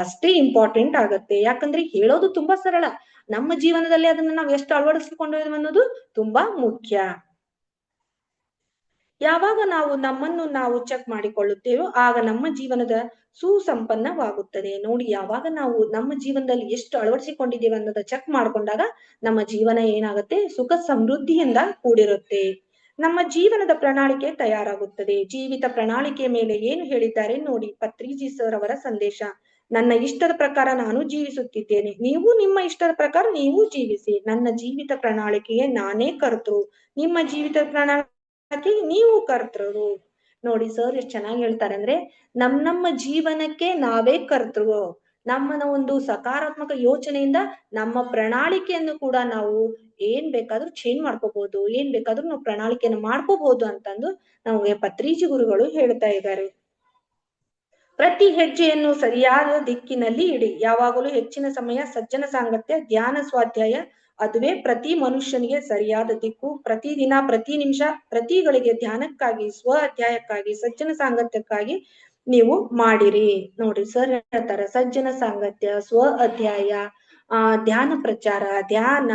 ಅಷ್ಟೇ ಇಂಪಾರ್ಟೆಂಟ್ ಆಗತ್ತೆ. ಯಾಕಂದ್ರೆ ಹೇಳೋದು ತುಂಬಾ ಸರಳ, ನಮ್ಮ ಜೀವನದಲ್ಲಿ ಅದನ್ನ ನಾವು ಎಷ್ಟು ಅಳವಡಿಸಿಕೊಂಡಿದ್ದೇವೆ ಅನ್ನೋದು ತುಂಬಾ ಮುಖ್ಯ. ಯಾವಾಗ ನಾವು ನಮ್ಮನ್ನು ನಾವು ಚೆಕ್ ಮಾಡಿಕೊಳ್ಳುತ್ತೇವೋ ಆಗ ನಮ್ಮ ಜೀವನದ ಸುಸಂಪನ್ನವಾಗುತ್ತದೆ. ನೋಡಿ, ಯಾವಾಗ ನಾವು ನಮ್ಮ ಜೀವನದಲ್ಲಿ ಎಷ್ಟು ಅಳವಡಿಸಿಕೊಂಡಿದ್ದೇವೆ ಅನ್ನೋದ ಚೆಕ್ ಮಾಡ್ಕೊಂಡಾಗ ನಮ್ಮ ಜೀವನ ಏನಾಗುತ್ತೆ, ಸುಖ ಸಮೃದ್ಧಿಯಿಂದ ಕೂಡಿರುತ್ತೆ. ನಮ್ಮ ಜೀವನದ ಪ್ರಣಾಳಿಕೆ ತಯಾರಾಗುತ್ತದೆ. ಜೀವಿತ ಪ್ರಣಾಳಿಕೆಯ ಮೇಲೆ ಏನು ಹೇಳಿದ್ದಾರೆ ನೋಡಿ, ಪತ್ರಿಜಿ ಸರ್ ಅವರ ಸಂದೇಶ. ನನ್ನ ಇಷ್ಟದ ಪ್ರಕಾರ ನಾನು ಜೀವಿಸುತ್ತಿದ್ದೇನೆ, ನೀವು ನಿಮ್ಮ ಇಷ್ಟದ ಪ್ರಕಾರ ನೀವು ಜೀವಿಸಿ. ನನ್ನ ಜೀವಿತ ಪ್ರಣಾಳಿಕೆಗೆ ನಾನೇ ಕರ್ತೃ, ನಿಮ್ಮ ಜೀವಿತ ಪ್ರಣಾಳಿಕೆ ನೀವು ಕರ್ತೃರು. ನೋಡಿ ಸರ್ ಎಷ್ಟು ಚೆನ್ನಾಗಿ ಹೇಳ್ತಾರೆ ಅಂದ್ರೆ, ನಮ್ಮ ಜೀವನಕ್ಕೆ ನಾವೇ ಕರ್ತೃ. ನಮ್ಮನ ಒಂದು ಸಕಾರಾತ್ಮಕ ಯೋಚನೆಯಿಂದ ನಮ್ಮ ಪ್ರಣಾಳಿಕೆಯನ್ನು ಕೂಡ ನಾವು ಏನ್ ಬೇಕಾದ್ರೂ ಚೇಂಜ್ ಮಾಡ್ಕೋಬಹುದು, ಏನ್ ಬೇಕಾದ್ರೂ ನಾವು ಪ್ರಣಾಳಿಕೆಯನ್ನು ಮಾಡ್ಕೋಬಹುದು ಅಂತಂದು ನಮಗೆ ಪತ್ರಿಜಿ ಗುರುಗಳು ಹೇಳ್ತಾ ಇದ್ದಾರೆ. ಪ್ರತಿ ಹೆಜ್ಜೆಯನ್ನು ಸರಿಯಾದ ದಿಕ್ಕಿನಲ್ಲಿ ಇಡಿ. ಯಾವಾಗಲೂ ಹೆಚ್ಚಿನ ಸಮಯ ಸಜ್ಜನ ಸಾಂಗತ್ಯ, ಧ್ಯಾನ, ಸ್ವಾಧ್ಯಾಯ ಅದುವೇ ಪ್ರತಿ ಮನುಷ್ಯನಿಗೆ ಸರಿಯಾದ ದಿಕ್ಕು. ಪ್ರತಿದಿನ, ಪ್ರತಿ ನಿಮಿಷ, ಪ್ರತಿ ಗಳಿಗೆ ಧ್ಯಾನಕ್ಕಾಗಿ, ಸ್ವ ಅಧ್ಯಾಯಕ್ಕಾಗಿ, ಸಜ್ಜನ ಸಾಂಗತ್ಯಕ್ಕಾಗಿ ನೀವು ಮಾಡಿರಿ. ನೋಡಿ ಸರ್ ಹೇಳ್ತಾರೆ, ಸಜ್ಜನ ಸಾಂಗತ್ಯ, ಸ್ವ ಅಧ್ಯಾಯ, ಧ್ಯಾನ ಪ್ರಚಾರ, ಧ್ಯಾನ,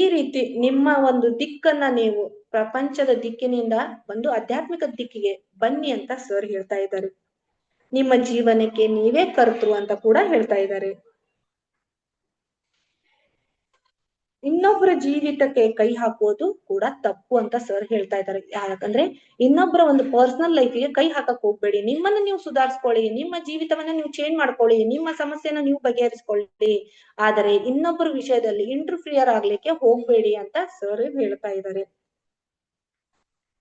ಈ ರೀತಿ ನಿಮ್ಮ ಒಂದು ದಿಕ್ಕನ್ನ ನೀವು ಪ್ರಪಂಚದ ದಿಕ್ಕಿನಿಂದ ಒಂದು ಆಧ್ಯಾತ್ಮಿಕ ದಿಕ್ಕಿಗೆ ಬನ್ನಿ ಅಂತ ಸರ್ ಹೇಳ್ತಾ ಇದ್ದಾರೆ. ನಿಮ್ಮ ಜೀವನಕ್ಕೆ ನೀವೇ ಕರ್ತೃ ಅಂತ ಕೂಡ ಹೇಳ್ತಾ ಇದ್ದಾರೆ. ಇನ್ನೊಬ್ಬರ ಜೀವಿತಕ್ಕೆ ಕೈ ಹಾಕುವುದು ಕೂಡ ತಪ್ಪು ಅಂತ ಸರ್ ಹೇಳ್ತಾ ಇದ್ದಾರೆ. ಯಾಕಂದ್ರೆ ಇನ್ನೊಬ್ಬರ ಒಂದು ಪರ್ಸನಲ್ ಲೈಫಿಗೆ ಕೈ ಹಾಕಕ್ ಹೋಗ್ಬೇಡಿ. ನಿಮ್ಮನ್ನ ನೀವು ಸುಧಾರಿಸ್ಕೊಳ್ಳಿ, ನಿಮ್ಮ ಜೀವಿತವನ್ನ ನೀವು ಚೇಂಜ್ ಮಾಡ್ಕೊಳ್ಳಿ, ನಿಮ್ಮ ಸಮಸ್ಯೆನ ನೀವು ಬಗೆಹರಿಸ್ಕೊಳ್ಳಿ. ಆದರೆ ಇನ್ನೊಬ್ಬರ ವಿಷಯದಲ್ಲಿ ಇಂಟರ್ಫಿಯರ್ ಆಗ್ಲಿಕ್ಕೆ ಹೋಗ್ಬೇಡಿ ಅಂತ ಸರ್ ಹೇಳ್ತಾ ಇದ್ದಾರೆ.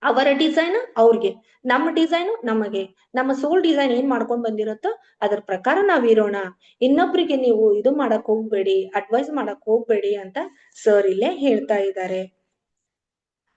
ಅವರ ಡಿಸೈನ್ ಅವ್ರಿಗೆ, ನಮ್ಮ ಡಿಸೈನು ನಮಗೆ, ನಮ್ಮ ಸೋಲ್ ಡಿಸೈನ್ ಏನ್ ಮಾಡ್ಕೊಂಡ್ ಬಂದಿರುತ್ತೋ ಅದ್ರ ಪ್ರಕಾರ ನಾವಿರೋಣ. ಇನ್ನೊಬ್ರಿಗೆ ನೀವು ಇದು ಮಾಡಕ್ ಹೋಗ್ಬೇಡಿ, ಅಡ್ವೈಸ್ ಮಾಡಕ್ ಹೋಗ್ಬೇಡಿ ಅಂತ ಸರ್ ಇಲ್ಲೇ ಹೇಳ್ತಾ ಇದ್ದಾರೆ.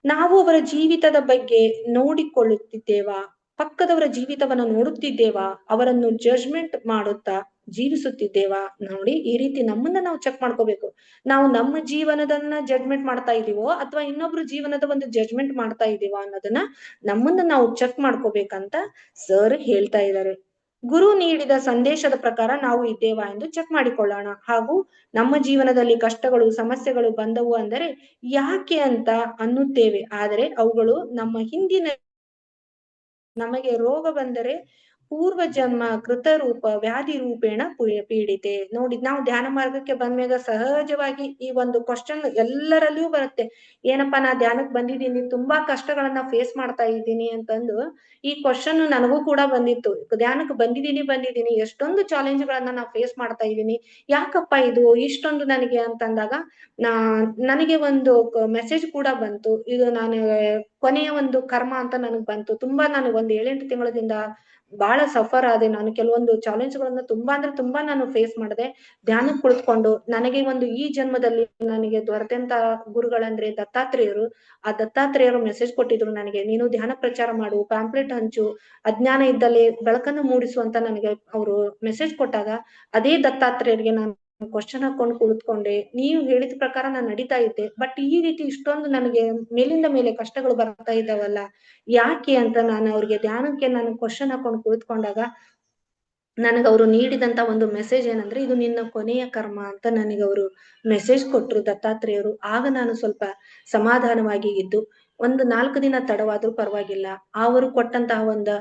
ನಾವು ಅವರ ಜೀವಿತದ ಬಗ್ಗೆ ನೋಡಿಕೊಳ್ಳುತ್ತಿದ್ದೇವಾ, ಪಕ್ಕದವರ ಜೀವಿತವನ್ನ ನೋಡುತ್ತಿದ್ದೇವಾ, ಅವರನ್ನು ಜಡ್ಜ್ಮೆಂಟ್ ಮಾಡುತ್ತಾ ಜೀವಿಸುತ್ತಿದ್ದೇವಾ? ನೋಡಿ, ಈ ರೀತಿ ನಮ್ಮನ್ನ ನಾವು ಚೆಕ್ ಮಾಡ್ಕೋಬೇಕು. ನಾವು ನಮ್ಮ ಜೀವನದನ್ನ ಜಡ್ಜ್ಮೆಂಟ್ ಮಾಡ್ತಾ ಇದೀವೋ ಅಥವಾ ಇನ್ನೊಬ್ರು ಜೀವನದ ಒಂದು ಜಡ್ಜ್ಮೆಂಟ್ ಮಾಡ್ತಾ ಇದೀವೋ ಅನ್ನೋದನ್ನ ನಮ್ಮನ್ನ ನಾವು ಚೆಕ್ ಮಾಡ್ಕೋಬೇಕಂತ ಸರ್ ಹೇಳ್ತಾ ಇದ್ದಾರೆ. ಗುರು ನೀಡಿದ ಸಂದೇಶದ ಪ್ರಕಾರ ನಾವು ಇದ್ದೇವಾ ಎಂದು ಚೆಕ್ ಮಾಡಿಕೊಳ್ಳೋಣ. ಹಾಗೂ ನಮ್ಮ ಜೀವನದಲ್ಲಿ ಕಷ್ಟಗಳು, ಸಮಸ್ಯೆಗಳು ಬಂದವು ಅಂದರೆ ಯಾಕೆ ಅಂತ ಅನ್ನುತ್ತೇವೆ, ಆದರೆ ಅವುಗಳು ನಮ್ಮ ಹಿಂದಿನ, ನಮಗೆ ರೋಗ ಬಂದರೆ ಪೂರ್ವ ಜನ್ಮ ಕೃತ ರೂಪ ವ್ಯಾಧಿ ರೂಪೇಣ ಪೀಡಿತೆ. ನೋಡಿ, ನಾವು ಧ್ಯಾನ ಮಾರ್ಗಕ್ಕೆ ಬಂದ್ಮೇಲೆ ಸಹಜವಾಗಿ ಈ ಒಂದು ಕ್ವಶನ್ ಎಲ್ಲರಲ್ಲಿಯೂ ಬರುತ್ತೆ. ಏನಪ್ಪಾ, ನಾ ಧ್ಯಾನಕ್ಕೆ ಬಂದಿದ್ದೀನಿ, ತುಂಬಾ ಕಷ್ಟಗಳನ್ನ ಫೇಸ್ ಮಾಡ್ತಾ ಇದ್ದೀನಿ ಅಂತಂದು ಈ ಕ್ವಶನ್ ನನಗೂ ಕೂಡ ಬಂದಿತ್ತು. ಧ್ಯಾನಕ್ಕೆ ಬಂದಿದ್ದೀನಿ, ಎಷ್ಟೊಂದು ಚಾಲೆಂಜ್ ಗಳನ್ನ ನಾ ಫೇಸ್ ಮಾಡ್ತಾ ಇದ್ದೀನಿ, ಯಾಕಪ್ಪ ಇದು ಇಷ್ಟೊಂದು ನನಗೆ ಅಂತಂದಾಗ ನನಗೆ ಒಂದು ಮೆಸೇಜ್ ಕೂಡ ಬಂತು. ಇದು ನಾನು ಕೊನೆಯ ಒಂದು ಕರ್ಮ ಅಂತ ನನಗ್ ಬಂತು. ತುಂಬಾ ನಾನು ಒಂದ್ 7-8 ತಿಂಗಳದಿಂದ ಬಹಳ ಸಫರ್ ಆದೆ. ನಾನು ಕೆಲವೊಂದು ಚಾಲೆಂಜ್ ಗಳನ್ನ ತುಂಬಾ ಅಂದ್ರೆ ತುಂಬಾ ನಾನು ಫೇಸ್ ಮಾಡಿದೆ. ಧ್ಯಾನಕ್ಕೆ ಕುಳಿತುಕೊಂಡು ನನಗೆ ಒಂದು ಈ ಜನ್ಮದಲ್ಲಿ ನನಗೆ ದೊರೆತಂತ ಗುರುಗಳಂದ್ರೆ ದತ್ತಾತ್ರೇಯರು. ಆ ದತ್ತಾತ್ರೇಯರು ಮೆಸೇಜ್ ಕೊಟ್ಟಿದ್ರು ನನಗೆ, ನೀನು ಧ್ಯಾನ ಪ್ರಚಾರ ಮಾಡು, ಪ್ಯಾಂಪ್ಲೆಟ್ ಹಂಚು, ಅಜ್ಞಾನ ಇದ್ದಲ್ಲಿ ಬೆಳಕನ್ನು ಮೂಡಿಸು ಅಂತ ನನಗೆ ಅವರು ಮೆಸೇಜ್ ಕೊಟ್ಟಾಗ ಅದೇ ದತ್ತಾತ್ರೇಯರಿಗೆ ನಾನು ಕ್ವಶನ್ ಹಾಕೊಂಡು ಕುಳಿತುಕೊಂಡೆ. ನೀವು ಹೇಳಿದ ಪ್ರಕಾರ ನಾನು ನಡೀತಾ ಇದ್ದೆ, ಬಟ್ ಈ ರೀತಿ ಇಷ್ಟೊಂದು ನನಗೆ ಮೇಲಿಂದ ಮೇಲೆ ಕಷ್ಟಗಳು ಬರ್ತಾ ಇದ್ದಾವಲ್ಲ, ಯಾಕೆ ಅಂತ ನಾನು ಅವ್ರಿಗೆ ಧ್ಯಾನಕ್ಕೆ ನಾನು ಕ್ವಶನ್ ಹಾಕೊಂಡು ಕುಳಿತುಕೊಂಡಾಗ ನನಗೆ ಅವರು ನೀಡಿದಂತ ಒಂದು ಮೆಸೇಜ್ ಏನಂದ್ರೆ, ಇದು ನಿನ್ನ ಕೊನೆಯ ಕರ್ಮ ಅಂತ ನನಗೆ ಅವರು ಮೆಸೇಜ್ ಕೊಟ್ರು ದತ್ತಾತ್ರೇಯರು. ಆಗ ನಾನು ಸ್ವಲ್ಪ ಸಮಾಧಾನವಾಗಿ ಇದ್ದು, ಒಂದು 4 ದಿನ ತಡವಾದ್ರೂ ಪರವಾಗಿಲ್ಲ, ಅವರು ಕೊಟ್ಟಂತಹ ಒಂದು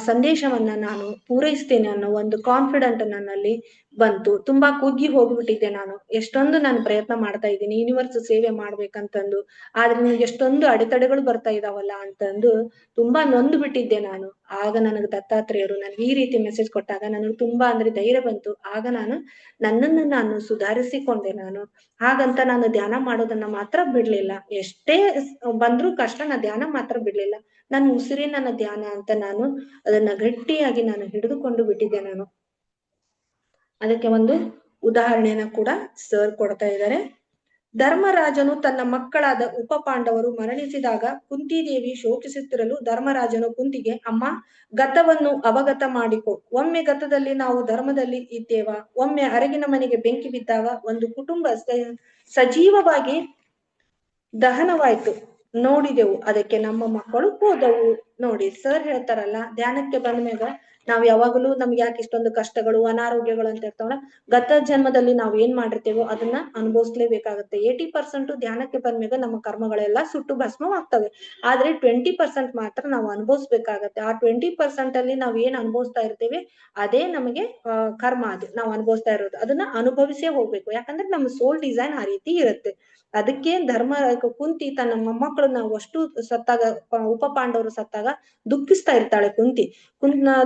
ಸಂದೇಶವನ್ನ ನಾನು ಪೂರೈಸ್ತೇನೆ ಅನ್ನೋ ಒಂದು ಕಾನ್ಫಿಡೆಂಟ್ ನನ್ನಲ್ಲಿ ಬಂತು. ತುಂಬಾ ಕುಗ್ಗಿ ಹೋಗ್ಬಿಟ್ಟಿದ್ದೆ ನಾನು. ಎಷ್ಟೊಂದು ನಾನು ಪ್ರಯತ್ನ ಮಾಡ್ತಾ ಇದ್ದೀನಿ ಯೂನಿವರ್ಸ್ ಸೇವೆ ಮಾಡ್ಬೇಕಂತಂದು, ಆದ್ರೆ ನಿಮ್ಗೆ ಎಷ್ಟೊಂದು ಅಡೆತಡೆಗಳು ಬರ್ತಾ ಇದಾವಲ್ಲ ಅಂತಂದು ತುಂಬಾ ನೊಂದು ಬಿಟ್ಟಿದ್ದೆ ನಾನು. ಆಗ ನನಗೆ ದತ್ತಾತ್ರೇಯರು ನನಗೆ ಈ ರೀತಿ ಮೆಸೇಜ್ ಕೊಟ್ಟಾಗ ನನಗೆ ತುಂಬಾ ಅಂದ್ರೆ ಧೈರ್ಯ ಬಂತು. ಆಗ ನಾನು ನನ್ನನ್ನು ನಾನು ಸುಧಾರಿಸಿಕೊಂಡೆ. ನಾನು ಹಾಗಂತ ನಾನು ಧ್ಯಾನ ಮಾಡೋದನ್ನ ಮಾತ್ರ ಬಿಡ್ಲಿಲ್ಲ. ಎಷ್ಟೇ ಬಂದ್ರೂ ಕಷ್ಟ, ನಾ ಧ್ಯಾನ ಮಾತ್ರ ಬಿಡ್ಲಿಲ್ಲ. ನನ್ನ ಉಸಿರೇ ನನ್ನ ಧ್ಯಾನ ಅಂತ ನಾನು ಅದನ್ನ ಗಟ್ಟಿಯಾಗಿ ನಾನು ಹಿಡಿದುಕೊಂಡು ಬಿಟ್ಟಿದ್ದೆ ನಾನು. ಅದಕ್ಕೆ ಒಂದು ಉದಾಹರಣೆಯನ್ನ ಕೂಡ ಸರ್ ಕೊಡ್ತಾ ಇದ್ದಾರೆ. ಧರ್ಮರಾಜನು ತನ್ನ ಮಕ್ಕಳಾದ ಉಪಪಾಂಡವರು ಮರಣಿಸಿದಾಗ ಕುಂತಿದೇವಿ ಶೋಕಿಸುತ್ತಿರಲು ಧರ್ಮರಾಜನು ಕುಂತಿಗೆ, ಅಮ್ಮ, ಗತವನ್ನು ಅವಗತ ಮಾಡಿಕೊ. ಒಮ್ಮೆ ಗತದಲ್ಲಿ ನಾವು ಧರ್ಮದಲ್ಲಿ ಇದ್ದೇವ, ಒಮ್ಮೆ ಅರಗಿನ ಮನೆಗೆ ಬೆಂಕಿ ಬಿದ್ದಾಗ ಒಂದು ಕುಟುಂಬ ಸಜೀವವಾಗಿ ದಹನವಾಯ್ತು, ನೋಡಿದೆವು, ಅದಕ್ಕೆ ನಮ್ಮ ಮಕ್ಕಳು ಹೋದವು. ನೋಡಿ, ಸರ್ ಹೇಳ್ತಾರಲ್ಲ, ಧ್ಯಾನಕ್ಕೆ ಬಂದ್ಮೇಗ ನಾವ್ ಯಾವಾಗಲೂ ನಮ್ಗೆ ಯಾಕೆ ಇಷ್ಟೊಂದು ಕಷ್ಟಗಳು ಅನಾರೋಗ್ಯಗಳು ಅಂತ ಇರ್ತಾವಲ್ಲ, ಗತ ಜನ್ಮದಲ್ಲಿ ನಾವ್ ಏನ್ ಮಾಡಿರ್ತೇವೋ ಅದನ್ನ ಅನುಭವಿಸ್ಲೇಬೇಕಾಗತ್ತೆ. 80% ಧ್ಯಾನಕ್ಕೆ ಬಂದ್ಮೇಗ ನಮ್ಮ ಕರ್ಮಗಳೆಲ್ಲ ಸುಟ್ಟು ಭಸ್ಮವಾಗ್ತವೆ. ಆದ್ರೆ 20% ಮಾತ್ರ ನಾವು ಅನುಭವಿಸ್ಬೇಕಾಗತ್ತೆ. ಆ 20% ಅಲ್ಲಿ ನಾವ್ ಏನ್ ಅನುಭವಿಸ್ತಾ ಇರ್ತೇವೆ ಅದೇ ನಮಗೆ ಕರ್ಮ. ಅದು ನಾವು ಅನುಭವಿಸ್ತಾ ಇರೋದು, ಅದನ್ನ ಅನುಭವಿಸೇ ಹೋಗ್ಬೇಕು. ಯಾಕಂದ್ರೆ ನಮ್ಮ ಸೋಲ್ ಡಿಸೈನ್ ಆ ರೀತಿ ಇರುತ್ತೆ. ಅದಕ್ಕೆ ಧರ್ಮ ಕುಂತಿ ತನ್ನ ಮೊಮ್ಮಕ್ಕಳನ್ನ ಅಷ್ಟು ಸತ್ತಾಗ, ಉಪಪಾಂಡವರು ಸತ್ತಾಗ ದುಃಖಿಸ್ತಾ ಇರ್ತಾಳೆ ಕುಂತಿ.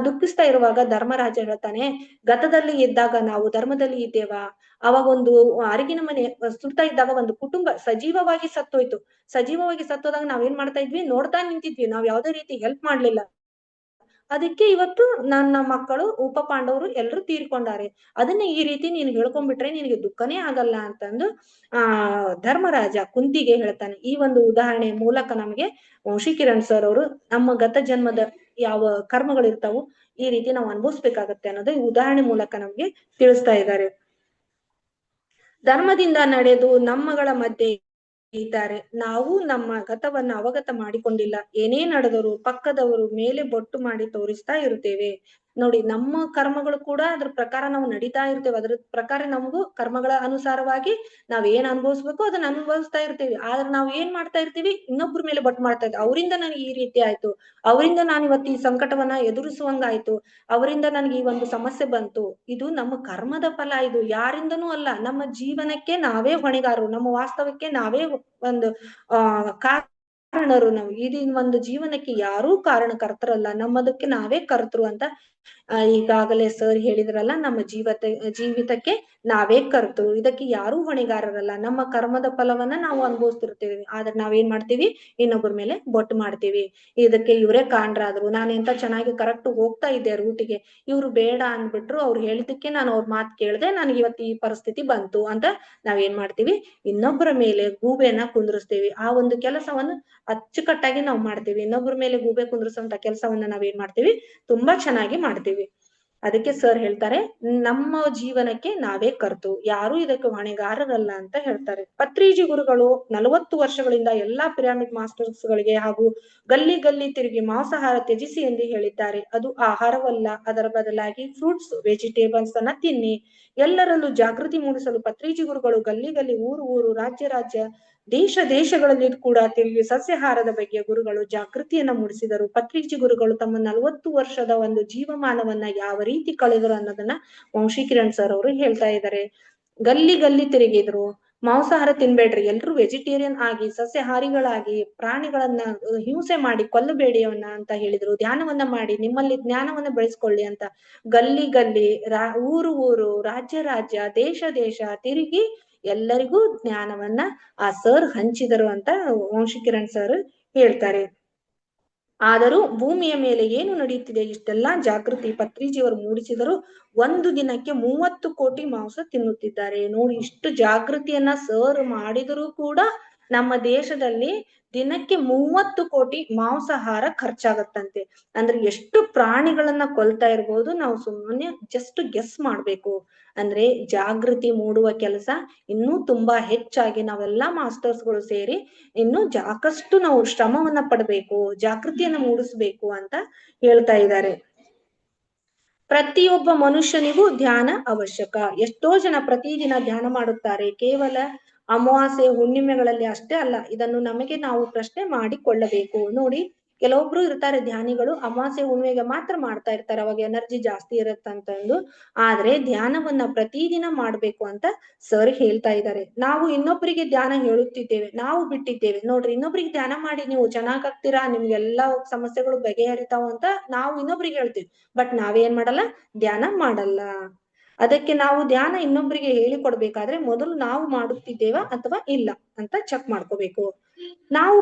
ದುಃಖಿಸ್ತಾ ಇರುವಾಗ ಧರ್ಮರಾಜ ಹೇಳ್ತಾನೆ, ಗತದಲ್ಲಿ ಇದ್ದಾಗ ನಾವು ಧರ್ಮದಲ್ಲಿ ಇದ್ದೇವಾ, ಅವಾಗ ಒಂದು ಅರಗಿನ ಮನೆ ಸುಡ್ತಾ ಇದ್ದಾಗ ಒಂದು ಕುಟುಂಬ ಸಜೀವವಾಗಿ ಸತ್ತೋಯ್ತು. ಸಜೀವವಾಗಿ ಸತ್ತೋದಾಗ ನಾವೇನ್ ಮಾಡ್ತಾ ಇದ್ವಿ, ನೋಡ್ತಾ ನಿಂತಿದ್ವಿ, ನಾವ್ ಯಾವ್ದೇ ರೀತಿ ಹೆಲ್ಪ್ ಮಾಡ್ಲಿಲ್ಲ. ಅದಕ್ಕೆ ಇವತ್ತು ನನ್ನ ಮಕ್ಕಳು ಉಪಪಾಂಡವರು ಎಲ್ರು ತೀರ್ಕೊಂಡಾರೆ. ಅದನ್ನ ಈ ರೀತಿ ನೀನ್ ಹೇಳ್ಕೊಂಡ್ಬಿಟ್ರೆ ನಿನಗೆ ದುಃಖನೇ ಆಗಲ್ಲ ಅಂತಂದು ಧರ್ಮರಾಜ ಕುಂತಿಗೆ ಹೇಳ್ತಾನೆ. ಈ ಒಂದು ಉದಾಹರಣೆ ಮೂಲಕ ನಮ್ಗೆ ಕಿರಣ್ ಸರ್ ಅವರು ನಮ್ಮ ಗತ ಜನ್ಮದ ಯಾವ ಕರ್ಮಗಳಿರ್ತಾವು ಈ ರೀತಿ ನಾವು ಅನುಭವಿಸ್ಬೇಕಾಗತ್ತೆ ಅನ್ನೋದು ಈ ಉದಾಹರಣೆ ಮೂಲಕ ನಮ್ಗೆ ತಿಳಿಸ್ತಾ ಇದ್ದಾರೆ. ಧರ್ಮದಿಂದ ನಡೆದು ನಮ್ಮಗಳ ಮಧ್ಯೆ ಇದ್ದಾರೆ, ನಾವು ನಮ್ಮ ಗತವನ್ನ ಅವಗತ ಮಾಡಿಕೊಂಡಿಲ್ಲ. ಏನೇ ನಡೆದರು ಪಕ್ಕದವರು ಮೇಲೆ ಬೊಟ್ಟು ಮಾಡಿ ತೋರಿಸ್ತಾ ಇರುತ್ತೇವೆ. ನೋಡಿ, ನಮ್ಮ ಕರ್ಮಗಳು ಕೂಡ ಅದ್ರ ಪ್ರಕಾರ ನಾವು ನಡೀತಾ ಇರ್ತೇವೆ. ಅದ್ರ ಪ್ರಕಾರ ನಮಗೂ ಕರ್ಮಗಳ ಅನುಸಾರವಾಗಿ ನಾವ್ ಏನ್ ಅನುಭವಿಸ್ಬೇಕು ಅದನ್ನ ಅನುಭವಿಸ್ತಾ ಇರ್ತೀವಿ. ಆದ್ರೆ ನಾವ್ ಏನ್ ಮಾಡ್ತಾ ಇರ್ತೀವಿ, ಇನ್ನೊಬ್ರ ಮೇಲೆ ಬೊಟ್ಟು ಮಾಡ್ತಾ ಇದ್ವಿ. ಅವರಿಂದ ನನಗೆ ಈ ರೀತಿ ಆಯ್ತು, ಅವರಿಂದ ನಾನು ಇವತ್ತು ಈ ಸಂಕಟವನ್ನ ಎದುರಿಸುವಂಗಾಯ್ತು, ಅವರಿಂದ ನನಗೆ ಈ ಒಂದು ಸಮಸ್ಯೆ ಬಂತು. ಇದು ನಮ್ಮ ಕರ್ಮದ ಫಲ. ಇದು ಯಾರಿಂದನೂ ಅಲ್ಲ. ನಮ್ಮ ಜೀವನಕ್ಕೆ ನಾವೇ ಹೊಣೆಗಾರರು, ನಮ್ಮ ವಾಸ್ತವಕ್ಕೆ ನಾವೇ ಒಂದು ಕಾರಣರು. ನಾವು ಇದೀನ್ ಒಂದು ಜೀವನಕ್ಕೆ ಯಾರೂ ಕಾರಣಕರ್ತರಲ್ಲ, ನಮ್ಮದಕ್ಕೆ ನಾವೇ ಕರ್ತರು ಅಂತ ಈಗಾಗಲೇ ಸರ್ ಹೇಳಿದ್ರಲ್ಲ, ನಮ್ಮ ಜೀವಿತಕ್ಕೆ ನಾವೇ ಕರ್ತರು, ಇದಕ್ಕೆ ಯಾರೂ ಹೊಣೆಗಾರರಲ್ಲ. ನಮ್ಮ ಕರ್ಮದ ಫಲವನ್ನ ನಾವು ಅನುಭವಿಸ್ತಿರ್ತೇವೆ. ಆದ್ರೆ ನಾವೇನ್ ಮಾಡ್ತೀವಿ, ಇನ್ನೊಬ್ಬರ ಮೇಲೆ ಬೊಟ್ಟು ಮಾಡ್ತೀವಿ. ಇದಕ್ಕೆ ಇವರೇ ಕಾರಣರಾದ್ರು, ನಾನು ಎಂತ ಚೆನ್ನಾಗಿ ಕರೆಕ್ಟ್ ಹೋಗ್ತಾ ಇದ್ದೆ ರೂಟಿಗೆ, ಇವ್ರು ಬೇಡ ಅಂದ್ಬಿಟ್ರು, ಅವ್ರು ಹೇಳಿದಕ್ಕೆ ನಾನು ಅವ್ರ ಮಾತು ಕೇಳ್ದೆ, ನನಗೆ ಇವತ್ತು ಈ ಪರಿಸ್ಥಿತಿ ಬಂತು ಅಂತ ನಾವೇನ್ ಮಾಡ್ತೀವಿ, ಇನ್ನೊಬ್ಬರ ಮೇಲೆ ಗೂಬೆನ ಕುಂದ್ರಿಸ್ತೀವಿ. ಆ ಒಂದು ಕೆಲಸವನ್ನು ಅಚ್ಚುಕಟ್ಟಾಗಿ ನಾವು ಮಾಡ್ತೀವಿ. ಇನ್ನೊಬ್ಬರ ಮೇಲೆ ಗೂಬೆ ಕುಂದ್ರಿಸುವಂತ ಕೆಲಸವನ್ನ ನಾವೇನ್ ಮಾಡ್ತೀವಿ, ತುಂಬಾ ಚೆನ್ನಾಗಿ ಮಾಡ್ತೀವಿ. ಅದಕ್ಕೆ ಸರ್ ಹೇಳ್ತಾರೆ, ನಮ್ಮ ಜೀವನಕ್ಕೆ ನಾವೇ ಕರ್ತು, ಯಾರು ಇದಕ್ಕೆ ಹೊಣೆಗಾರರಲ್ಲ ಅಂತ ಹೇಳ್ತಾರೆ. ಪತ್ರಿಜಿ ಗುರುಗಳು 40 ವರ್ಷಗಳಿಂದ ಎಲ್ಲಾ ಪಿರಮಿಡ್ ಮಾಸ್ಟರ್ಸ್ ಗಳಿಗೆ ಹಾಗೂ ಗಲ್ಲಿ ಗಲ್ಲಿ ತಿರುಗಿ ಮಾಂಸಾಹಾರ ತ್ಯಜಿಸಿ ಎಂದು ಹೇಳಿದ್ದಾರೆ. ಅದು ಆಹಾರವಲ್ಲ, ಅದರ ಬದಲಾಗಿ ಫ್ರೂಟ್ಸ್, ವೆಜಿಟೇಬಲ್ಸ್ ಅನ್ನ ತಿನ್ನಿ. ಎಲ್ಲರಲ್ಲೂ ಜಾಗೃತಿ ಮೂಡಿಸಲು ಪತ್ರಿಜಿ ಗುರುಗಳು ಗಲ್ಲಿ ಗಲ್ಲಿ, ಊರು ಊರು, ರಾಜ್ಯ ರಾಜ್ಯ ದೇಶ ದೇಶಗಳಲ್ಲಿ ಕೂಡ ತಿರುಗಿ ಸಸ್ಯಾಹಾರದ ಬಗ್ಗೆ ಗುರುಗಳು ಜಾಗೃತಿಯನ್ನ ಮೂಡಿಸಿದರು. ಪತ್ರಿಜಿ ಗುರುಗಳು ತಮ್ಮ 40 ವರ್ಷದ ಒಂದು ಜೀವಮಾನವನ್ನ ಯಾವ ರೀತಿ ಕಳೆದರು ಅನ್ನೋದನ್ನ ವಂಶಿ ಕಿರಣ್ ಸರ್ ಅವರು ಹೇಳ್ತಾ ಇದ್ದಾರೆ. ಗಲ್ಲಿ ಗಲ್ಲಿ ತಿರುಗಿದ್ರು, ಮಾಂಸಾಹಾರ ತಿನ್ಬೇಡ್ರಿ, ಎಲ್ರು ವೆಜಿಟೇರಿಯನ್ ಆಗಿ ಸಸ್ಯಾಹಾರಿಗಳಾಗಿ ಪ್ರಾಣಿಗಳನ್ನ ಹಿಂಸೆ ಮಾಡಿ ಕೊಲ್ಲಬೇಡಿ ಅವನ್ನ ಅಂತ ಹೇಳಿದ್ರು. ಧ್ಯಾನವನ್ನ ಮಾಡಿ ನಿಮ್ಮಲ್ಲಿ ಜ್ಞಾನವನ್ನ ಬೆಳೆಸ್ಕೊಳ್ಳಿ ಅಂತ ಗಲ್ಲಿ ಗಲ್ಲಿ ಊರು ಊರು ರಾಜ್ಯ ರಾಜ್ಯ ದೇಶ ದೇಶ ತಿರುಗಿ ಎಲ್ಲರಿಗೂ ಜ್ಞಾನವನ್ನ ಆ ಸರ್ ಹಂಚಿದರು ಅಂತ ವಂಶಿ ಕಿರಣ್ ಸರ್ ಹೇಳ್ತಾರೆ. ಆದರೂ ಭೂಮಿಯ ಮೇಲೆ ಏನು ನಡೆಯುತ್ತಿದೆ ಇಷ್ಟೆಲ್ಲಾ ಜಾಗೃತಿ ಪತ್ರಿಜಿಯವರು ಮೂಡಿಸಿದರು. ಒಂದು ದಿನಕ್ಕೆ 30 ಕೋಟಿ ಮಾಂಸ ತಿನ್ನುತ್ತಿದ್ದಾರೆ. ನೋಡಿ, ಇಷ್ಟು ಜಾಗೃತಿಯನ್ನ ಸರ್ ಮಾಡಿದರೂ ಕೂಡ ನಮ್ಮ ದೇಶದಲ್ಲಿ ದಿನಕ್ಕೆ 30 ಕೋಟಿ ಮಾಂಸಾಹಾರ ಖರ್ಚಾಗತ್ತಂತೆ. ಅಂದ್ರೆ ಎಷ್ಟು ಪ್ರಾಣಿಗಳನ್ನ ಕೊಲ್ತಾ ಇರ್ಬೋದು, ನಾವು ಸುಮ್ಮನೆ ಜಸ್ಟ್ ಗೆಸ್ ಮಾಡ್ಬೇಕು. ಅಂದ್ರೆ ಜಾಗೃತಿ ಮೂಡುವ ಕೆಲಸ ಇನ್ನೂ ತುಂಬಾ ಹೆಚ್ಚಾಗಿ ನಾವೆಲ್ಲಾ ಮಾಸ್ಟರ್ಸ್ಗಳು ಸೇರಿ ಇನ್ನು ಸಾಕಷ್ಟು ನಾವು ಶ್ರಮವನ್ನ ಪಡಬೇಕು, ಜಾಗೃತಿಯನ್ನ ಮೂಡಿಸ್ಬೇಕು ಅಂತ ಹೇಳ್ತಾ ಇದ್ದಾರೆ. ಪ್ರತಿಯೊಬ್ಬ ಮನುಷ್ಯನಿಗೂ ಧ್ಯಾನ ಅವಶ್ಯಕ. ಎಷ್ಟೋ ಜನ ಪ್ರತಿದಿನ ಧ್ಯಾನ ಮಾಡುತ್ತಾರೆ. ಕೇವಲ ಅಮಾವಾಸ್ಯೆ ಹುಣ್ಣಿಮೆಗಳಲ್ಲಿ ಅಷ್ಟೇ ಅಲ್ಲ, ಇದನ್ನು ನಮಗೆ ನಾವು ಪ್ರಶ್ನೆ ಮಾಡಿಕೊಳ್ಳಬೇಕು. ನೋಡಿ, ಕೆಲವೊಬ್ರು ಇರ್ತಾರೆ ಧ್ಯಾನಿಗಳು, ಅಮಾವಾಸ್ಯೆ ಹುಣ್ಣಿಮೆಗೆ ಮಾತ್ರ ಮಾಡ್ತಾ ಇರ್ತಾರೆ, ಅವಾಗ ಎನರ್ಜಿ ಜಾಸ್ತಿ ಇರತ್ತಂತಂದು. ಆದ್ರೆ ಧ್ಯಾನವನ್ನ ಪ್ರತಿದಿನ ಮಾಡ್ಬೇಕು ಅಂತ ಸರ್ ಹೇಳ್ತಾ ಇದ್ದಾರೆ. ನಾವು ಇನ್ನೊಬ್ಬರಿಗೆ ಧ್ಯಾನ ಹೇಳುತ್ತಿದ್ದೇವೆ, ನಾವು ಬಿಟ್ಟಿದ್ದೇವೆ. ನೋಡ್ರಿ, ಇನ್ನೊಬ್ರಿಗೆ ಧ್ಯಾನ ಮಾಡಿ ನೀವು ಚೆನ್ನಾಗಾಗ್ತೀರಾ, ನಿಮ್ಗೆಲ್ಲಾ ಸಮಸ್ಯೆಗಳು ಬಗೆಹರಿತಾವ ಅಂತ ನಾವು ಇನ್ನೊಬ್ರಿಗೆ ಹೇಳ್ತೀವಿ. ಬಟ್ ನಾವೇನ್ ಮಾಡಲ್ಲ, ಧ್ಯಾನ ಮಾಡಲ್ಲ. ಅದಕ್ಕೆ ನಾವು ಧ್ಯಾನ ಇನ್ನೊಬ್ಬರಿಗೆ ಹೇಳಿಕೊಡ್ಬೇಕಾದ್ರೆ ಮೊದಲು ನಾವು ಮಾಡುತ್ತಿದ್ದೇವಾ ಅಥವಾ ಇಲ್ಲ ಅಂತ ಚೆಕ್ ಮಾಡ್ಕೋಬೇಕು. ನಾವು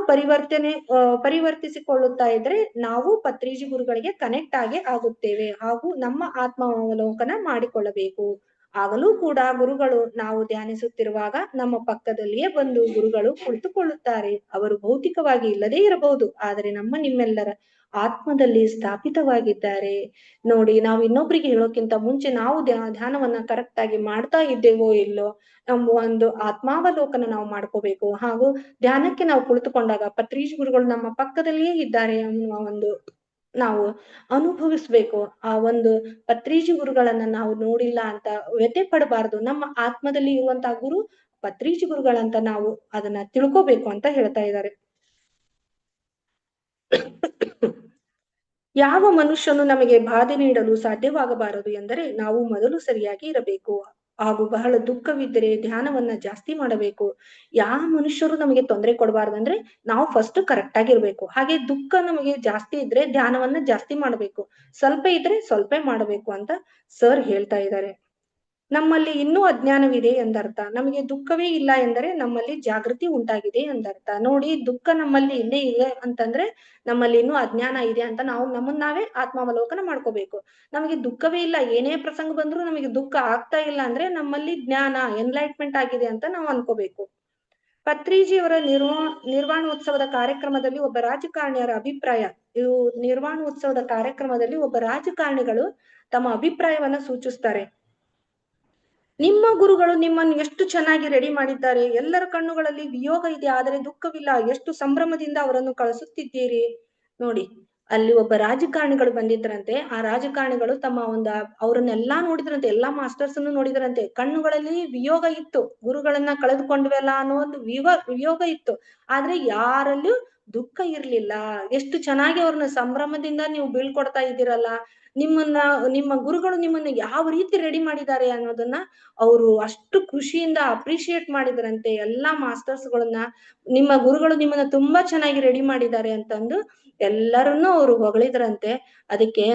ಪರಿವರ್ತಿಸಿಕೊಳ್ಳುತ್ತಾ ಇದ್ರೆ ನಾವು ಪತ್ರಿಜಿ ಗುರುಗಳಿಗೆ ಕನೆಕ್ಟ್ ಆಗಿ ಆಗುತ್ತೇವೆ ಹಾಗೂ ನಮ್ಮ ಆತ್ಮಾವಲೋಕನ ಮಾಡಿಕೊಳ್ಳಬೇಕು. ಆಗಲೂ ಕೂಡ ಗುರುಗಳು ನಾವು ಧ್ಯಾನಿಸುತ್ತಿರುವಾಗ ನಮ್ಮ ಪಕ್ಕದಲ್ಲಿಯೇ ಬಂದು ಗುರುಗಳು ಕುಳಿತುಕೊಳ್ಳುತ್ತಾರೆ. ಅವರು ಭೌತಿಕವಾಗಿ ಇಲ್ಲದೇ ಇರಬಹುದು, ಆದರೆ ನಿಮ್ಮೆಲ್ಲರ ಆತ್ಮದಲ್ಲಿ ಸ್ಥಾಪಿತವಾಗಿದ್ದಾರೆ. ನೋಡಿ, ನಾವು ಇನ್ನೊಬ್ರಿಗೆ ಹೇಳೋಕ್ಕಿಂತ ಮುಂಚೆ ನಾವು ಧ್ಯಾನವನ್ನ ಕರೆಕ್ಟ್ ಆಗಿ ಮಾಡ್ತಾ ಇದ್ದೇವೋ ಇಲ್ಲೋ ಎಂಬ ಒಂದು ಆತ್ಮಾವಲೋಕನ ನಾವು ಮಾಡ್ಕೋಬೇಕು. ಹಾಗೂ ಧ್ಯಾನಕ್ಕೆ ನಾವು ಕುಳಿತುಕೊಂಡಾಗ ಪತ್ರಿಜಿ ಗುರುಗಳು ನಮ್ಮ ಪಕ್ಕದಲ್ಲಿಯೇ ಇದ್ದಾರೆ ಅನ್ನುವ ಒಂದು ನಾವು ಅನುಭವಿಸ್ಬೇಕು. ಆ ಒಂದು ಪತ್ರಿಜಿ ಗುರುಗಳನ್ನ ನಾವು ನೋಡಿಲ್ಲ ಅಂತ ವ್ಯಥೆ ಪಡಬಾರದು. ನಮ್ಮ ಆತ್ಮದಲ್ಲಿ ಇರುವಂತಹ ಗುರು ಪತ್ರಿಜಿ ಗುರುಗಳಂತ ನಾವು ಅದನ್ನ ತಿಳ್ಕೋಬೇಕು ಅಂತ ಹೇಳ್ತಾ ಇದ್ದಾರೆ. ಯಾವ ಮನುಷ್ಯನು ನಮಗೆ ಬಾಧೆ ನೀಡಲು ಸಾಧ್ಯವಾಗಬಾರದು ಎಂದರೆ ನಾವು ಮೊದಲು ಸರಿಯಾಗಿ ಇರಬೇಕು ಹಾಗೂ ಬಹಳ ದುಃಖವಿದ್ದರೆ ಧ್ಯಾನವನ್ನ ಜಾಸ್ತಿ ಮಾಡಬೇಕು. ಯಾವ ಮನುಷ್ಯರು ನಮಗೆ ತೊಂದರೆ ಕೊಡಬಾರ್ದಂದ್ರೆ ನಾವು ಫಸ್ಟ್ ಕರೆಕ್ಟ್ ಆಗಿರ್ಬೇಕು. ಹಾಗೆ ದುಃಖ ನಮಗೆ ಜಾಸ್ತಿ ಇದ್ರೆ ಧ್ಯಾನವನ್ನ ಜಾಸ್ತಿ ಮಾಡಬೇಕು, ಸ್ವಲ್ಪ ಇದ್ರೆ ಸ್ವಲ್ಪ ಮಾಡಬೇಕು ಅಂತ ಸರ್ ಹೇಳ್ತಾ ಇದ್ದಾರೆ. ನಮ್ಮಲ್ಲಿ ಇನ್ನೂ ಅಜ್ಞಾನವಿದೆ ಎಂದರ್ಥ. ನಮಗೆ ದುಃಖವೇ ಇಲ್ಲ ಎಂದರೆ ನಮ್ಮಲ್ಲಿ ಜಾಗೃತಿ ಉಂಟಾಗಿದೆ ಎಂದರ್ಥ. ನೋಡಿ, ದುಃಖ ನಮ್ಮಲ್ಲಿ ಇನ್ನೇ ಇದೆ ಅಂತಂದ್ರೆ ನಮ್ಮಲ್ಲಿ ಇನ್ನೂ ಅಜ್ಞಾನ ಇದೆ ಅಂತ ನಾವು ನಮ್ಮನ್ನ ನಾವೇ ಆತ್ಮಾವಲೋಕನ ಮಾಡ್ಕೋಬೇಕು. ನಮಗೆ ದುಃಖವೇ ಇಲ್ಲ, ಏನೇ ಪ್ರಸಂಗ ಬಂದ್ರು ನಮಗೆ ದುಃಖ ಆಗ್ತಾ ಇಲ್ಲ ಅಂದ್ರೆ ನಮ್ಮಲ್ಲಿ ಜ್ಞಾನ ಎನ್ಲೈಟ್ಮೆಂಟ್ ಆಗಿದೆ ಅಂತ ನಾವು ಅನ್ಕೋಬೇಕು. ಪತ್ರಿಜಿಯವರ ನಿರ್ವಾಣೋತ್ಸವದ ಕಾರ್ಯಕ್ರಮದಲ್ಲಿ ಒಬ್ಬ ರಾಜಕಾರಣಿಯರ ಅಭಿಪ್ರಾಯ, ಇದು ನಿರ್ವಾಣೋತ್ಸವದ ಕಾರ್ಯಕ್ರಮದಲ್ಲಿ ಒಬ್ಬ ರಾಜಕಾರಣಿಗಳು ತಮ್ಮ ಅಭಿಪ್ರಾಯವನ್ನ ಸೂಚಿಸ್ತಾರೆ. ನಿಮ್ಮ ಗುರುಗಳು ನಿಮ್ಮನ್ನು ಎಷ್ಟು ಚೆನ್ನಾಗಿ ರೆಡಿ ಮಾಡಿದ್ದಾರೆ. ಎಲ್ಲರ ಕಣ್ಣುಗಳಲ್ಲಿ ವಿಯೋಗ ಇದೆ, ಆದರೆ ದುಃಖವಿಲ್ಲ. ಎಷ್ಟು ಸಂಭ್ರಮದಿಂದ ಅವರನ್ನು ಕಳಿಸುತ್ತಿದ್ದೀರಿ. ನೋಡಿ, ಅಲ್ಲಿ ಒಬ್ಬ ರಾಜಕಾರಣಿಗಳು ಬಂದಿದ್ರಂತೆ. ಆ ರಾಜಕಾರಣಿಗಳು ತಮ್ಮ ಅವ್ರನ್ನೆಲ್ಲಾ ನೋಡಿದ್ರಂತೆ, ಎಲ್ಲಾ ಮಾಸ್ಟರ್ಸ್ ಅನ್ನು ನೋಡಿದ್ರಂತೆ. ಕಣ್ಣುಗಳಲ್ಲಿ ವಿಯೋಗ ಇತ್ತು, ಗುರುಗಳನ್ನ ಕಳೆದುಕೊಂಡ್ವಲ್ಲ ಅನ್ನೋ ಒಂದು ವಿಯೋಗ ಇತ್ತು. ಆದ್ರೆ ಯಾರಲ್ಲೂ ದುಃಖ ಇರ್ಲಿಲ್ಲ. ಎಷ್ಟು ಚೆನ್ನಾಗಿ ಅವ್ರನ್ನ ಸಂಭ್ರಮದಿಂದ ನೀವು ಬೀಳ್ಕೊಡ್ತಾ ಇದ್ದೀರಲ್ಲ, ನಿಮ್ಮ ಗುರುಗಳು ನಿಮ್ಮನ್ನ ಯಾವ ರೀತಿ ರೆಡಿ ಮಾಡಿದ್ದಾರೆ ಅನ್ನೋದನ್ನ ಅವರು ಅಷ್ಟು ಖುಷಿಯಿಂದ ಅಪ್ರಿಶಿಯೇಟ್ ಮಾಡಿದ್ರಂತೆ. ಎಲ್ಲಾ ಮಾಸ್ಟರ್ಸ್ಗಳನ್ನ ನಿಮ್ಮ ಗುರುಗಳು ನಿಮ್ಮನ್ನ ತುಂಬಾ ಚೆನ್ನಾಗಿ ರೆಡಿ ಮಾಡಿದ್ದಾರೆ ಅಂತಂದು ಎಲ್ಲರನ್ನೂ ಅವರು ಹೊಗಳಿದ್ರಂತೆ. ಅದಕ್ಕೆ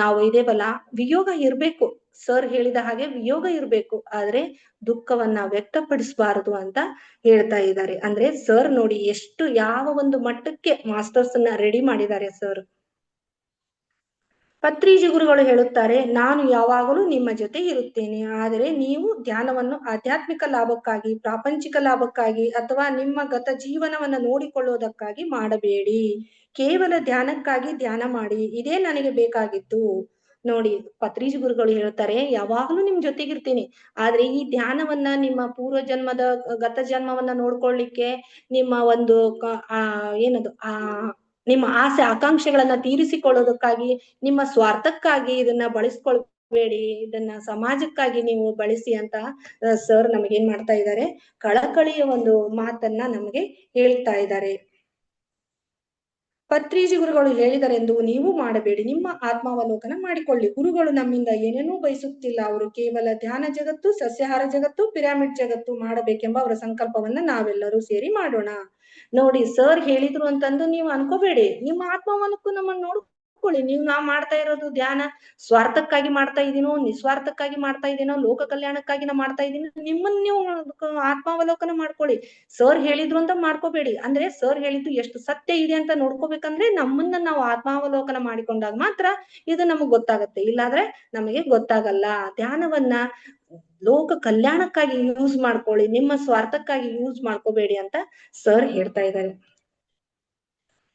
ನಾವು ಇದೇವಲ್ಲ, ವಿಯೋಗ ಇರ್ಬೇಕು, ಸರ್ ಹೇಳಿದ ಹಾಗೆ ವಿಯೋಗ ಇರ್ಬೇಕು, ಆದ್ರೆ ದುಃಖವನ್ನ ವ್ಯಕ್ತಪಡಿಸಬಾರದು ಅಂತ ಹೇಳ್ತಾ ಇದ್ದಾರೆ. ಅಂದ್ರೆ ಸರ್ ನೋಡಿ ಎಷ್ಟು ಯಾವ ಒಂದು ಮಟ್ಟಕ್ಕೆ ಮಾಸ್ಟರ್ಸ್ ಅನ್ನ ರೆಡಿ ಮಾಡಿದ್ದಾರೆ ಸರ್. ಪತ್ರಿಜಿ ಗುರುಗಳು ಹೇಳುತ್ತಾರೆ, ನಾನು ಯಾವಾಗಲೂ ನಿಮ್ಮ ಜೊತೆ ಇರುತ್ತೇನೆ, ಆದರೆ ನೀವು ಧ್ಯಾನವನ್ನು ಆಧ್ಯಾತ್ಮಿಕ ಲಾಭಕ್ಕಾಗಿ, ಪ್ರಾಪಂಚಿಕ ಲಾಭಕ್ಕಾಗಿ ಅಥವಾ ನಿಮ್ಮ ಗತ ಜೀವನವನ್ನ ನೋಡಿಕೊಳ್ಳುವುದಕ್ಕಾಗಿ ಮಾಡಬೇಡಿ. ಕೇವಲ ಧ್ಯಾನಕ್ಕಾಗಿ ಧ್ಯಾನ ಮಾಡಿ, ಇದೇ ನನಗೆ ಬೇಕಾಗಿತ್ತು. ನೋಡಿ, ಪತ್ರಿಜಿ ಗುರುಗಳು ಹೇಳ್ತಾರೆ, ಯಾವಾಗಲೂ ನಿಮ್ ಜೊತೆಗಿರ್ತೀನಿ, ಆದ್ರೆ ಈ ಧ್ಯಾನವನ್ನ ನಿಮ್ಮ ಪೂರ್ವ ಜನ್ಮದ ಗತ ಜನ್ಮವನ್ನ ನೋಡ್ಕೊಳ್ಳಿಕ್ಕೆ, ನಿಮ್ಮ ಒಂದು ಏನದು ನಿಮ್ಮ ಆಸೆ ಆಕಾಂಕ್ಷೆಗಳನ್ನ ತೀರಿಸಿಕೊಳ್ಳೋದಕ್ಕಾಗಿ, ನಿಮ್ಮ ಸ್ವಾರ್ಥಕ್ಕಾಗಿ ಇದನ್ನ ಬಳಸ್ಕೊಳ್ ಬೇಡಿ, ಇದನ್ನ ಸಮಾಜಕ್ಕಾಗಿ ನೀವು ಬಳಸಿ ಅಂತ ಸರ್ ನಮಗೇನ್ ಮಾಡ್ತಾ ಇದ್ದಾರೆ, ಕಳಕಳಿಯ ಒಂದು ಮಾತನ್ನ ನಮಗೆ ಹೇಳ್ತಾ ಇದ್ದಾರೆ. ಪತ್ರಿಜಿ ಗುರುಗಳು ಹೇಳಿದರೆಂದು ನೀವು ಮಾಡಬೇಡಿ, ನಿಮ್ಮ ಆತ್ಮಾವಲೋಕನ ಮಾಡಿಕೊಳ್ಳಿ. ಗುರುಗಳು ನಮ್ಮಿಂದ ಏನೇನೂ ಬಯಸುತ್ತಿಲ್ಲ, ಅವರು ಕೇವಲ ಧ್ಯಾನ ಜಗತ್ತು, ಸಸ್ಯಾಹಾರ ಜಗತ್ತು, ಪಿರಾಮಿಡ್ ಜಗತ್ತು ಮಾಡಬೇಕೆಂಬ ಅವರ ಸಂಕಲ್ಪವನ್ನ ನಾವೆಲ್ಲರೂ ಸೇರಿ ಮಾಡೋಣ. ನೋಡಿ, ಸರ್ ಹೇಳಿದ್ರು ಅಂತಂದು ನೀವು ಅನ್ಕೋಬೇಡಿ, ನಿಮ್ಮ ಆತ್ಮಾವಲೋಕನ ನಮ್ಮನ್ನ ನೋಡ್ಕೊಳ್ಳಿ. ನಾವ್ ಮಾಡ್ತಾ ಇರೋದು ಧ್ಯಾನ ಸ್ವಾರ್ಥಕ್ಕಾಗಿ ಮಾಡ್ತಾ ಇದೀನೋ, ನಿಸ್ವಾರ್ಥಕ್ಕಾಗಿ ಮಾಡ್ತಾ ಇದೀನೋ, ಲೋಕ ಕಲ್ಯಾಣಕ್ಕಾಗಿ ನಾ ಮಾಡ್ತಾ ಇದೀನೋ, ನಿಮ್ಮನ್ನ ನೀವು ಆತ್ಮಾವಲೋಕನ ಮಾಡ್ಕೊಳ್ಳಿ. ಸರ್ ಹೇಳಿದ್ರು ಅಂತ ಮಾಡ್ಕೋಬೇಡಿ. ಅಂದ್ರೆ ಸರ್ ಹೇಳಿದ್ದು ಎಷ್ಟು ಸತ್ಯ ಇದೆ ಅಂತ ನೋಡ್ಕೋಬೇಕಂದ್ರೆ ನಮ್ಮನ್ನ ನಾವು ಆತ್ಮಾವಲೋಕನ ಮಾಡಿಕೊಂಡಾಗ ಮಾತ್ರ ಇದು ನಮಗ್ ಗೊತ್ತಾಗತ್ತೆ, ಇಲ್ಲಾಂದ್ರೆ ನಮಗೆ ಗೊತ್ತಾಗಲ್ಲ. ಧ್ಯಾನವನ್ನ ಲೋಕ ಕಲ್ಯಾಣಕ್ಕಾಗಿ ಯೂಸ್ ಮಾಡ್ಕೊಳ್ಳಿ, ನಿಮ್ಮ ಸ್ವಾರ್ಥಕ್ಕಾಗಿ ಯೂಸ್ ಮಾಡ್ಕೋಬೇಡಿ ಅಂತ ಸರ್ ಹೇಳ್ತಾ ಇದ್ದಾರೆ.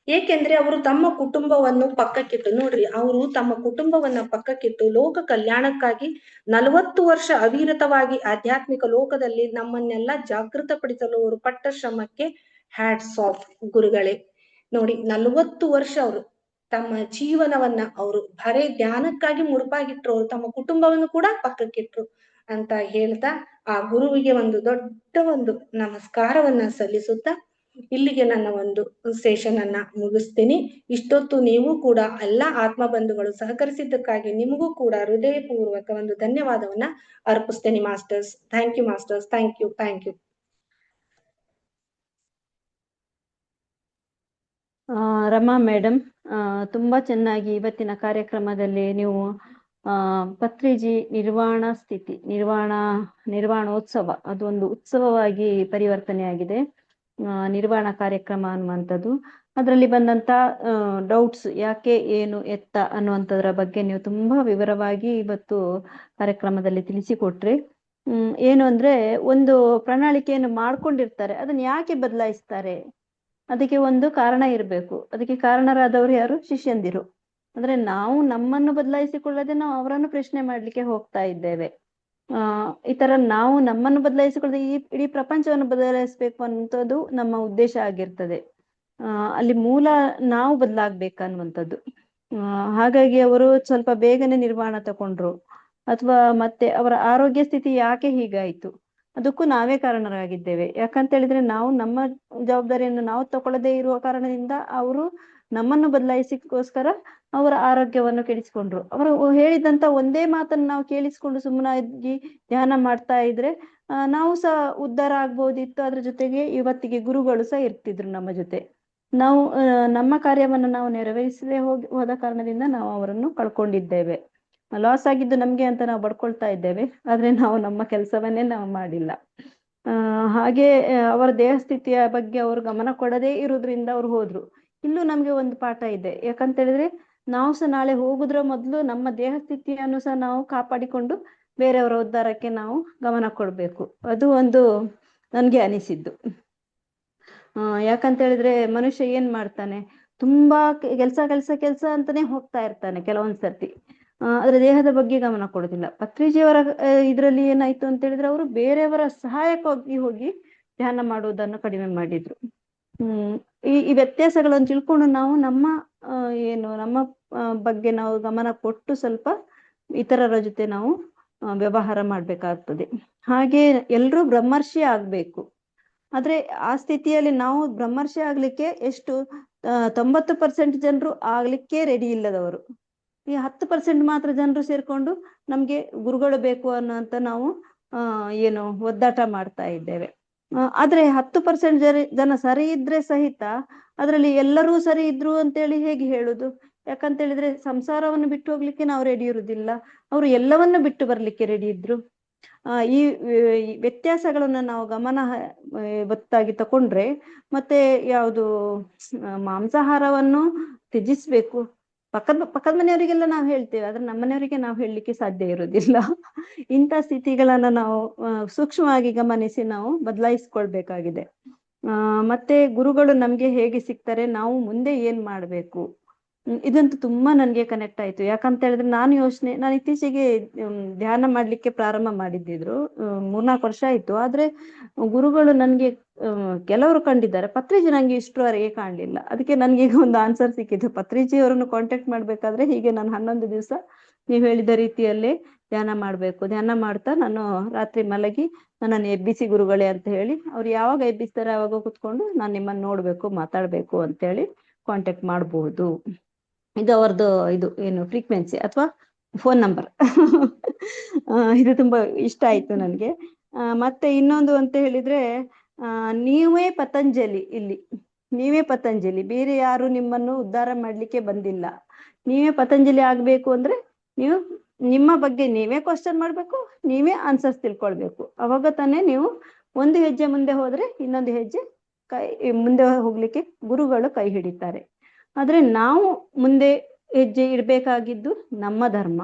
ಏಕೆಂದ್ರೆ ಅವರು ತಮ್ಮ ಕುಟುಂಬವನ್ನು ಪಕ್ಕಕ್ಕಿಟ್ಟು, ನೋಡ್ರಿ, ಅವರು ತಮ್ಮ ಕುಟುಂಬವನ್ನ ಪಕ್ಕಕ್ಕಿಟ್ಟು ಲೋಕ ಕಲ್ಯಾಣಕ್ಕಾಗಿ 40 ವರ್ಷ ಅವಿರತವಾಗಿ ಆಧ್ಯಾತ್ಮಿಕ ಲೋಕದಲ್ಲಿ ನಮ್ಮನ್ನೆಲ್ಲ ಜಾಗೃತಪಡಿಸಲು ಅವರು ಪಟ್ಟ ಶ್ರಮಕ್ಕೆ ಹ್ಯಾಟ್ಸ್ ಆಫ್ ಗುರುಗಳೇ. ನೋಡಿ, 40 ವರ್ಷ ಅವರು ತಮ್ಮ ಜೀವನವನ್ನ ಅವರು ಬರೇ ಧ್ಯಾನಕ್ಕಾಗಿ ಮುಡುಪಾಗಿಟ್ರು, ಅವರು ತಮ್ಮ ಕುಟುಂಬವನ್ನು ಕೂಡ ಪಕ್ಕಕ್ಕಿಟ್ರು ಅಂತ ಹೇಳ್ತಾ ಆ ಗುರುವಿಗೆ ಒಂದು ದೊಡ್ಡ ಒಂದು ನಮಸ್ಕಾರವನ್ನ ಸಲ್ಲಿಸುತ್ತಾ ಇಲ್ಲಿಗೆ ನನ್ನ ಒಂದು ಸೆಷನ್ ಅನ್ನ ಮುಗಿಸ್ತೀನಿ. ಇಷ್ಟೊತ್ತು ನೀವು ಕೂಡ ಎಲ್ಲ ಆತ್ಮ ಬಂಧುಗಳು ಸಹಕರಿಸಿದ್ದಕ್ಕಾಗಿ ನಿಮಗೂ ಕೂಡ ಹೃದಯಪೂರ್ವಕ ಒಂದು ಧನ್ಯವಾದವನ್ನ ಅರ್ಪಿಸ್ತೇನೆ masters. Thank you masters, thank you, thank you. Rama madam, ತುಂಬಾ ಚೆನ್ನಾಗಿ ಇವತ್ತಿನ ಕಾರ್ಯಕ್ರಮದಲ್ಲಿ ನೀವು ಪತ್ರಿಜಿ ನಿರ್ವಾಣ ಸ್ಥಿತಿ, ನಿರ್ವಾಣೋತ್ಸವ, ಅದೊಂದು ಉತ್ಸವವಾಗಿ ಪರಿವರ್ತನೆಯಾಗಿದೆ. ನಿರ್ವಾಣ ಕಾರ್ಯಕ್ರಮ ಅನ್ನುವಂಥದ್ದು, ಅದರಲ್ಲಿ ಬಂದಂತ ಡೌಟ್ಸ್, ಯಾಕೆ, ಏನು, ಎತ್ತ ಅನ್ನುವಂಥದ್ರ ಬಗ್ಗೆ ನೀವು ತುಂಬಾ ವಿವರವಾಗಿ ಇವತ್ತು ಕಾರ್ಯಕ್ರಮದಲ್ಲಿ ತಿಳಿಸಿಕೊಟ್ರಿ. ಏನು ಅಂದ್ರೆ, ಒಂದು ಪ್ರಣಾಳಿಕೆಯನ್ನು ಮಾಡ್ಕೊಂಡಿರ್ತಾರೆ, ಅದನ್ನ ಯಾಕೆ ಬದಲಾಯಿಸ್ತಾರೆ? ಅದಕ್ಕೆ ಒಂದು ಕಾರಣ ಇರಬೇಕು. ಅದಕ್ಕೆ ಕಾರಣರಾದವರು ಯಾರು? ಶಿಷ್ಯಂದಿರು. ಅಂದ್ರೆ ನಾವು ನಮ್ಮನ್ನು ಬದಲಾಯಿಸಿಕೊಳ್ಳದೆ ನಾವು ಅವರನ್ನು ಪ್ರಶ್ನೆ ಮಾಡ್ಲಿಕ್ಕೆ ಹೋಗ್ತಾ ಇದ್ದೇವೆ. ಈ ತರ ನಾವು ನಮ್ಮನ್ನು ಬದಲಾಯಿಸಿಕೊಳ್ಳದೆ ಈ ಇಡೀ ಪ್ರಪಂಚವನ್ನು ಬದಲಾಯಿಸ್ಬೇಕು ಅನ್ನುವಂಥದ್ದು ನಮ್ಮ ಉದ್ದೇಶ ಆಗಿರ್ತದೆ. ಅಲ್ಲಿ ಮೂಲ ನಾವು ಬದಲಾಗ್ಬೇಕನ್ನುವಂಥದ್ದು. ಹಾಗಾಗಿ ಅವರು ಸ್ವಲ್ಪ ಬೇಗನೆ ನಿರ್ವಾಣ ತಗೊಂಡ್ರು, ಅಥವಾ ಮತ್ತೆ ಅವರ ಆರೋಗ್ಯ ಸ್ಥಿತಿ ಯಾಕೆ ಹೀಗಾಯ್ತು, ಅದಕ್ಕೂ ನಾವೇ ಕಾರಣರಾಗಿದ್ದೇವೆ. ಯಾಕಂತ ಹೇಳಿದ್ರೆ ನಾವು ನಮ್ಮ ಜವಾಬ್ದಾರಿಯನ್ನು ನಾವು ತಗೊಳ್ಳದೇ ಇರುವ ಕಾರಣದಿಂದ ಅವರು ನಮ್ಮನ್ನು ಬದಲಾಯಿಸಿಕೋಸ್ಕರ ಅವರ ಆರೋಗ್ಯವನ್ನು ಕೆಡಿಸಿಕೊಂಡ್ರು. ಅವರು ಹೇಳಿದಂತ ಒಂದೇ ಮಾತನ್ನು ನಾವು ಕೇಳಿಸ್ಕೊಂಡು ಸುಮ್ಮನಾಗಿ ಧ್ಯಾನ ಮಾಡ್ತಾ ಇದ್ರೆ ನಾವು ಸಹ ಉದ್ಧಾರ ಆಗ್ಬೋದಿತ್ತು. ಅದ್ರ ಜೊತೆಗೆ ಇವತ್ತಿಗೆ ಗುರುಗಳು ಸಹ ಇರ್ತಿದ್ರು ನಮ್ಮ ಜೊತೆ. ನಾವು ನಮ್ಮ ಕಾರ್ಯವನ್ನು ನಾವು ನೆರವೇರಿಸದೆ ಹೋದ ಕಾರಣದಿಂದ ನಾವು ಅವರನ್ನು ಕಳ್ಕೊಂಡಿದ್ದೇವೆ. ಲಾಸ್ ಆಗಿದ್ದು ನಮ್ಗೆ ಅಂತ ನಾವು ಬಡ್ಕೊಳ್ತಾ ಇದ್ದೇವೆ, ಆದ್ರೆ ನಾವು ನಮ್ಮ ಕೆಲಸವನ್ನೇ ನಾವು ಮಾಡಿಲ್ಲ. ಹಾಗೆ ಅವರ ದೇಹ ಸ್ಥಿತಿಯ ಬಗ್ಗೆ ಅವರು ಗಮನ ಕೊಡದೇ ಇರೋದ್ರಿಂದ ಅವ್ರು ಹೋದ್ರು. ಇಲ್ಲೂ ನಮ್ಗೆ ಒಂದು ಪಾಠ ಇದೆ. ಯಾಕಂತ ಹೇಳಿದ್ರೆ ನಾವು ಸಹ ನಾಳೆ ಹೋಗುದ್ರ ಮೊದಲು ನಮ್ಮ ದೇಹ ಸ್ಥಿತಿಯನ್ನು ಸಹ ನಾವು ಕಾಪಾಡಿಕೊಂಡು ಬೇರೆಯವರ ಉದ್ಧಾರಕ್ಕೆ ನಾವು ಗಮನ ಕೊಡ್ಬೇಕು. ಅದು ಒಂದು ನನ್ಗೆ ಅನಿಸಿದ್ದು. ಯಾಕಂತ ಹೇಳಿದ್ರೆ ಮನುಷ್ಯ ಏನ್ ಮಾಡ್ತಾನೆ, ತುಂಬಾ ಕೆಲ್ಸ ಅಂತಾನೆ ಹೋಗ್ತಾ ಇರ್ತಾನೆ ಕೆಲವೊಂದ್ಸರ್ತಿ, ಆದ್ರೆ ದೇಹದ ಬಗ್ಗೆ ಗಮನ ಕೊಡೋದಿಲ್ಲ. ಪತ್ರಿಜಿಯವರ ಇದ್ರಲ್ಲಿ ಏನಾಯ್ತು ಅಂತ ಹೇಳಿದ್ರೆ ಅವರು ಬೇರೆಯವರ ಸಹಾಯಕ್ಕಾಗಿ ಹೋಗಿ ಧ್ಯಾನ ಮಾಡುವುದನ್ನು ಕಡಿಮೆ ಮಾಡಿದ್ರು. ಈ ವ್ಯತ್ಯಾಸಗಳನ್ನು ತಿಳ್ಕೊಂಡು ನಾವು ನಮ್ಮ ನಮ್ಮ ಬಗ್ಗೆ ನಾವು ಗಮನ ಕೊಟ್ಟು ಸ್ವಲ್ಪ ಇತರರ ಜೊತೆ ನಾವು ವ್ಯವಹಾರ ಮಾಡ್ಬೇಕಾಗ್ತದೆ. ಹಾಗೆ ಎಲ್ರೂ ಬ್ರಹ್ಮರ್ಷಿ ಆಗ್ಬೇಕು. ಆದ್ರೆ ಆ ಸ್ಥಿತಿಯಲ್ಲಿ ನಾವು ಬ್ರಹ್ಮರ್ಷಿ ಆಗ್ಲಿಕ್ಕೆ ಎಷ್ಟು 90% ಜನರು ಆಗ್ಲಿಕ್ಕೆ ರೆಡಿ ಇಲ್ಲದವರು. ಈ 10% ಮಾತ್ರ ಜನರು ಸೇರ್ಕೊಂಡು ನಮ್ಗೆ ಗುರುಗಳು ಬೇಕು ಅನ್ನೋಂತ ನಾವು ಒದ್ದಾಟ ಮಾಡ್ತಾ ಇದ್ದೇವೆ. ಆದ್ರೆ 10% ಜನ ಸರಿ ಇದ್ರೆ ಸಹಿತ ಅದ್ರಲ್ಲಿ ಎಲ್ಲರೂ ಸರಿ ಇದ್ರು ಅಂತೇಳಿ ಹೇಗೆ ಹೇಳುದು? ಯಾಕಂತ ಹೇಳಿದ್ರೆ ಸಂಸಾರವನ್ನು ಬಿಟ್ಟು ಹೋಗ್ಲಿಕ್ಕೆ ನಾವು ರೆಡಿ ಇರುವುದಿಲ್ಲ, ಅವರು ಎಲ್ಲವನ್ನ ಬಿಟ್ಟು ಬರ್ಲಿಕ್ಕೆ ರೆಡಿ ಇದ್ರು. ಈ ವ್ಯತ್ಯಾಸಗಳನ್ನ ನಾವು ಗಮನ ಒತ್ತಾಗಿ ತಕೊಂಡ್ರೆ ಮತ್ತೆ ಯಾವುದು ಮಾಂಸಾಹಾರವನ್ನು ತ್ಯಜಿಸ್ಬೇಕು. ಪಕ್ಕದ ಮನೆಯವರಿಗೆಲ್ಲ ನಾವು ಹೇಳ್ತೇವೆ, ಆದ್ರೆ ನಮ್ಮನೆಯವರಿಗೆ ನಾವು ಹೇಳಲಿಕ್ಕೆ ಸಾಧ್ಯ ಇರುವುದಿಲ್ಲ. ಇಂಥ ಸ್ಥಿತಿಗಳನ್ನ ನಾವು ಸೂಕ್ಷ್ಮವಾಗಿ ಗಮನಿಸಿ ನಾವು ಬದಲಾಯಿಸ್ಕೊಳ್ಬೇಕಾಗಿದೆ. ಮತ್ತೆ ಗುರುಗಳು ನಮ್ಗೆ ಹೇಗೆ ಸಿಗ್ತಾರೆ, ನಾವು ಮುಂದೆ ಏನ್ ಮಾಡ್ಬೇಕು, ಇದಂತೂ ತುಂಬಾ ನನ್ಗೆ ಕನೆಕ್ಟ್ ಆಯ್ತು. ಯಾಕಂತ ಹೇಳಿದ್ರೆ ನಾನು ಇತ್ತೀಚೆಗೆ ಧ್ಯಾನ ಮಾಡ್ಲಿಕ್ಕೆ ಪ್ರಾರಂಭ ಮಾಡಿದ್ದಿದ್ರು, 3-4 ವರ್ಷ ಆಯ್ತು. ಆದ್ರೆ ಗುರುಗಳು ನನ್ಗೆ ಕೆಲವರು ಕಂಡಿದ್ದಾರೆ, ಪತ್ರಿಜಿ ನಂಗೆ ಇಷ್ಟರವರೆಗೆ ಕಾಣ್ಲಿಲ್ಲ. ಅದಕ್ಕೆ ನನ್ಗೆ ಈಗ ಒಂದು ಆನ್ಸರ್ ಸಿಕ್ಕಿದ್ದು. ಪತ್ರಿಜಿ ಅವರನ್ನು ಕಾಂಟ್ಯಾಕ್ಟ್ ಮಾಡ್ಬೇಕಾದ್ರೆ ಹೀಗೆ ನಾನು 11 ದಿವಸ ನೀವು ಹೇಳಿದ ರೀತಿಯಲ್ಲೇ ಧ್ಯಾನ ಮಾಡಬೇಕು. ಧ್ಯಾನ ಮಾಡ್ತಾ ನಾನು ರಾತ್ರಿ ಮಲಗಿ ನನ್ನನ್ನು ಎಬ್ಬಿಸಿ ಗುರುಗಳೇ ಅಂತ ಹೇಳಿ, ಅವ್ರು ಯಾವಾಗ ಎಬ್ಬಿಸ್ತಾರೆ ಆವಾಗ ಕುತ್ಕೊಂಡು ನಾನು ನಿಮ್ಮನ್ನು ನೋಡ್ಬೇಕು, ಮಾತಾಡ್ಬೇಕು ಅಂತೇಳಿ ಕಾಂಟ್ಯಾಕ್ಟ್ ಮಾಡಬಹುದು. ಇದು ಅವ್ರದ್ದು ಇದು ಏನು ಫ್ರೀಕ್ವೆನ್ಸಿ ಅಥವಾ ಫೋನ್ ನಂಬರ್. ಇದು ತುಂಬಾ ಇಷ್ಟ ಆಯ್ತು ನನಗೆ. ಮತ್ತೆ ಇನ್ನೊಂದು ಅಂತ ಹೇಳಿದ್ರೆ, ನೀವೇ ಪತಂಜಲಿ, ಇಲ್ಲಿ ನೀವೇ ಪತಂಜಲಿ, ಬೇರೆ ಯಾರು ನಿಮ್ಮನ್ನು ಉದ್ಧಾರ ಮಾಡ್ಲಿಕ್ಕೆ ಬಂದಿಲ್ಲ. ನೀವೇ ಪತಂಜಲಿ ಆಗ್ಬೇಕು ಅಂದ್ರೆ ನೀವು ನಿಮ್ಮ ಬಗ್ಗೆ ನೀವೇ ಕ್ವಶನ್ ಮಾಡ್ಬೇಕು, ನೀವೇ ಆನ್ಸರ್ಸ್ ತಿಳ್ಕೊಳ್ಬೇಕು. ಅವಾಗ ತಾನೇ ನೀವು ಒಂದು ಹೆಜ್ಜೆ ಮುಂದೆ ಹೋದ್ರೆ ಇನ್ನೊಂದು ಹೆಜ್ಜೆ ಮುಂದೆ ಹೋಗ್ಲಿಕ್ಕೆ ಗುರುಗಳು ಕೈ ಹಿಡಿತಾರೆ. ಆದ್ರೆ ನಾವು ಮುಂದೆ ಹೆಜ್ಜೆ ಇಡ್ಬೇಕಾಗಿದ್ದು ನಮ್ಮ ಧರ್ಮ.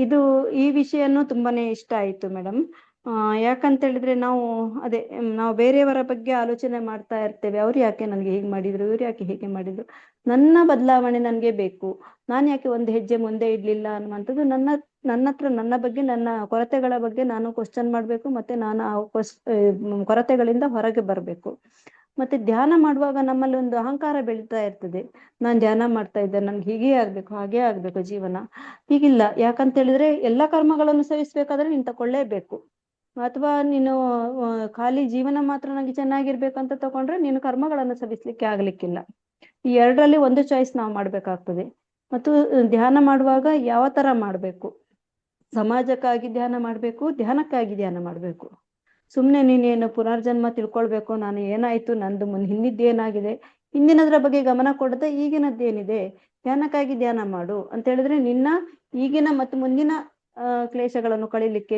ಇದು ಈ ವಿಷಯನೂ ತುಂಬಾನೇ ಇಷ್ಟ ಆಯ್ತು ಮೇಡಮ್. ಯಾಕಂತ ಹೇಳಿದ್ರೆ ನಾವು ಬೇರೆಯವರ ಬಗ್ಗೆ ಆಲೋಚನೆ ಮಾಡ್ತಾ ಇರ್ತೇವೆ. ಅವ್ರು ಯಾಕೆ ನನಗೆ ಹೀಗೆ ಮಾಡಿದ್ರು, ಇವ್ರು ಯಾಕೆ ಹೀಗೆ ಮಾಡಿದ್ರು, ನನ್ನ ಬದಲಾವಣೆ ನನಗೆ ಬೇಕು, ನಾನು ಯಾಕೆ ಒಂದು ಹೆಜ್ಜೆ ಮುಂದೆ ಇಡ್ಲಿಲ್ಲ ಅನ್ನುವಂಥದ್ದು ನನ್ನ ಹತ್ರ ನನ್ನ ಬಗ್ಗೆ, ನನ್ನ ಕೊರತೆಗಳ ಬಗ್ಗೆ ನಾನು ಕ್ವಶನ್ ಮಾಡ್ಬೇಕು. ಮತ್ತೆ ನಾನು ಆ ಕೊರತೆಗಳಿಂದ ಹೊರಗೆ ಬರಬೇಕು. ಮತ್ತೆ ಧ್ಯಾನ ಮಾಡುವಾಗ ನಮ್ಮಲ್ಲಿ ಒಂದು ಅಹಂಕಾರ ಬೆಳೀತಾ ಇರ್ತದೆ. ನಾನು ಧ್ಯಾನ ಮಾಡ್ತಾ ಇದ್ದೆ, ನನ್ಗೆ ಹೀಗೆ ಆಗ್ಬೇಕು, ಹಾಗೇ ಆಗ್ಬೇಕು ಜೀವನ. ಹೀಗಿಲ್ಲ. ಯಾಕಂತ ಹೇಳಿದ್ರೆ ಎಲ್ಲ ಕರ್ಮಗಳನ್ನು ಸವಿಸ್ಬೇಕಾದ್ರೆ ನೀನು ತಕೊಳ್ಳೇಬೇಕು. ಅಥವಾ ನೀನು ಖಾಲಿ ಜೀವನ ಮಾತ್ರ ನನಗೆ ಚೆನ್ನಾಗಿರ್ಬೇಕಂತ ತಗೊಂಡ್ರೆ ನೀನು ಕರ್ಮಗಳನ್ನು ಸವಿಸ್ಲಿಕ್ಕೆ ಆಗ್ಲಿಕ್ಕಿಲ್ಲ. ಈ ಎರಡರಲ್ಲಿ ಒಂದು ಚಾಯ್ಸ್ ನಾವು ಮಾಡ್ಬೇಕಾಗ್ತದೆ. ಮತ್ತು ಧ್ಯಾನ ಮಾಡುವಾಗ ಯಾವ ತರ ಮಾಡ್ಬೇಕು, ಸಮಾಜಕ್ಕಾಗಿ ಧ್ಯಾನ ಮಾಡ್ಬೇಕು, ಧ್ಯಾನಕ್ಕಾಗಿ ಧ್ಯಾನ ಮಾಡ್ಬೇಕು. ಸುಮ್ನೆ ನೀನೇನು ಪುನರ್ಜನ್ಮ ತಿಳ್ಕೊಳ್ಬೇಕು, ನಾನು ಏನಾಯ್ತು, ನಂದು ಹಿಂದಿದ್ದೇನಾಗಿದೆ, ಹಿಂದಿನದ್ರ ಬಗ್ಗೆ ಗಮನ ಕೊಡದೆ ಈಗಿನದ್ದೇನಿದೆ, ಧ್ಯಾನಕ್ಕಾಗಿ ಧ್ಯಾನ ಮಾಡು ಅಂತ ಹೇಳಿದ್ರೆ ನಿನ್ನ ಈಗಿನ ಮತ್ತು ಮುಂದಿನ ಕ್ಲೇಶಗಳನ್ನು ಕಳೀಲಿಕ್ಕೆ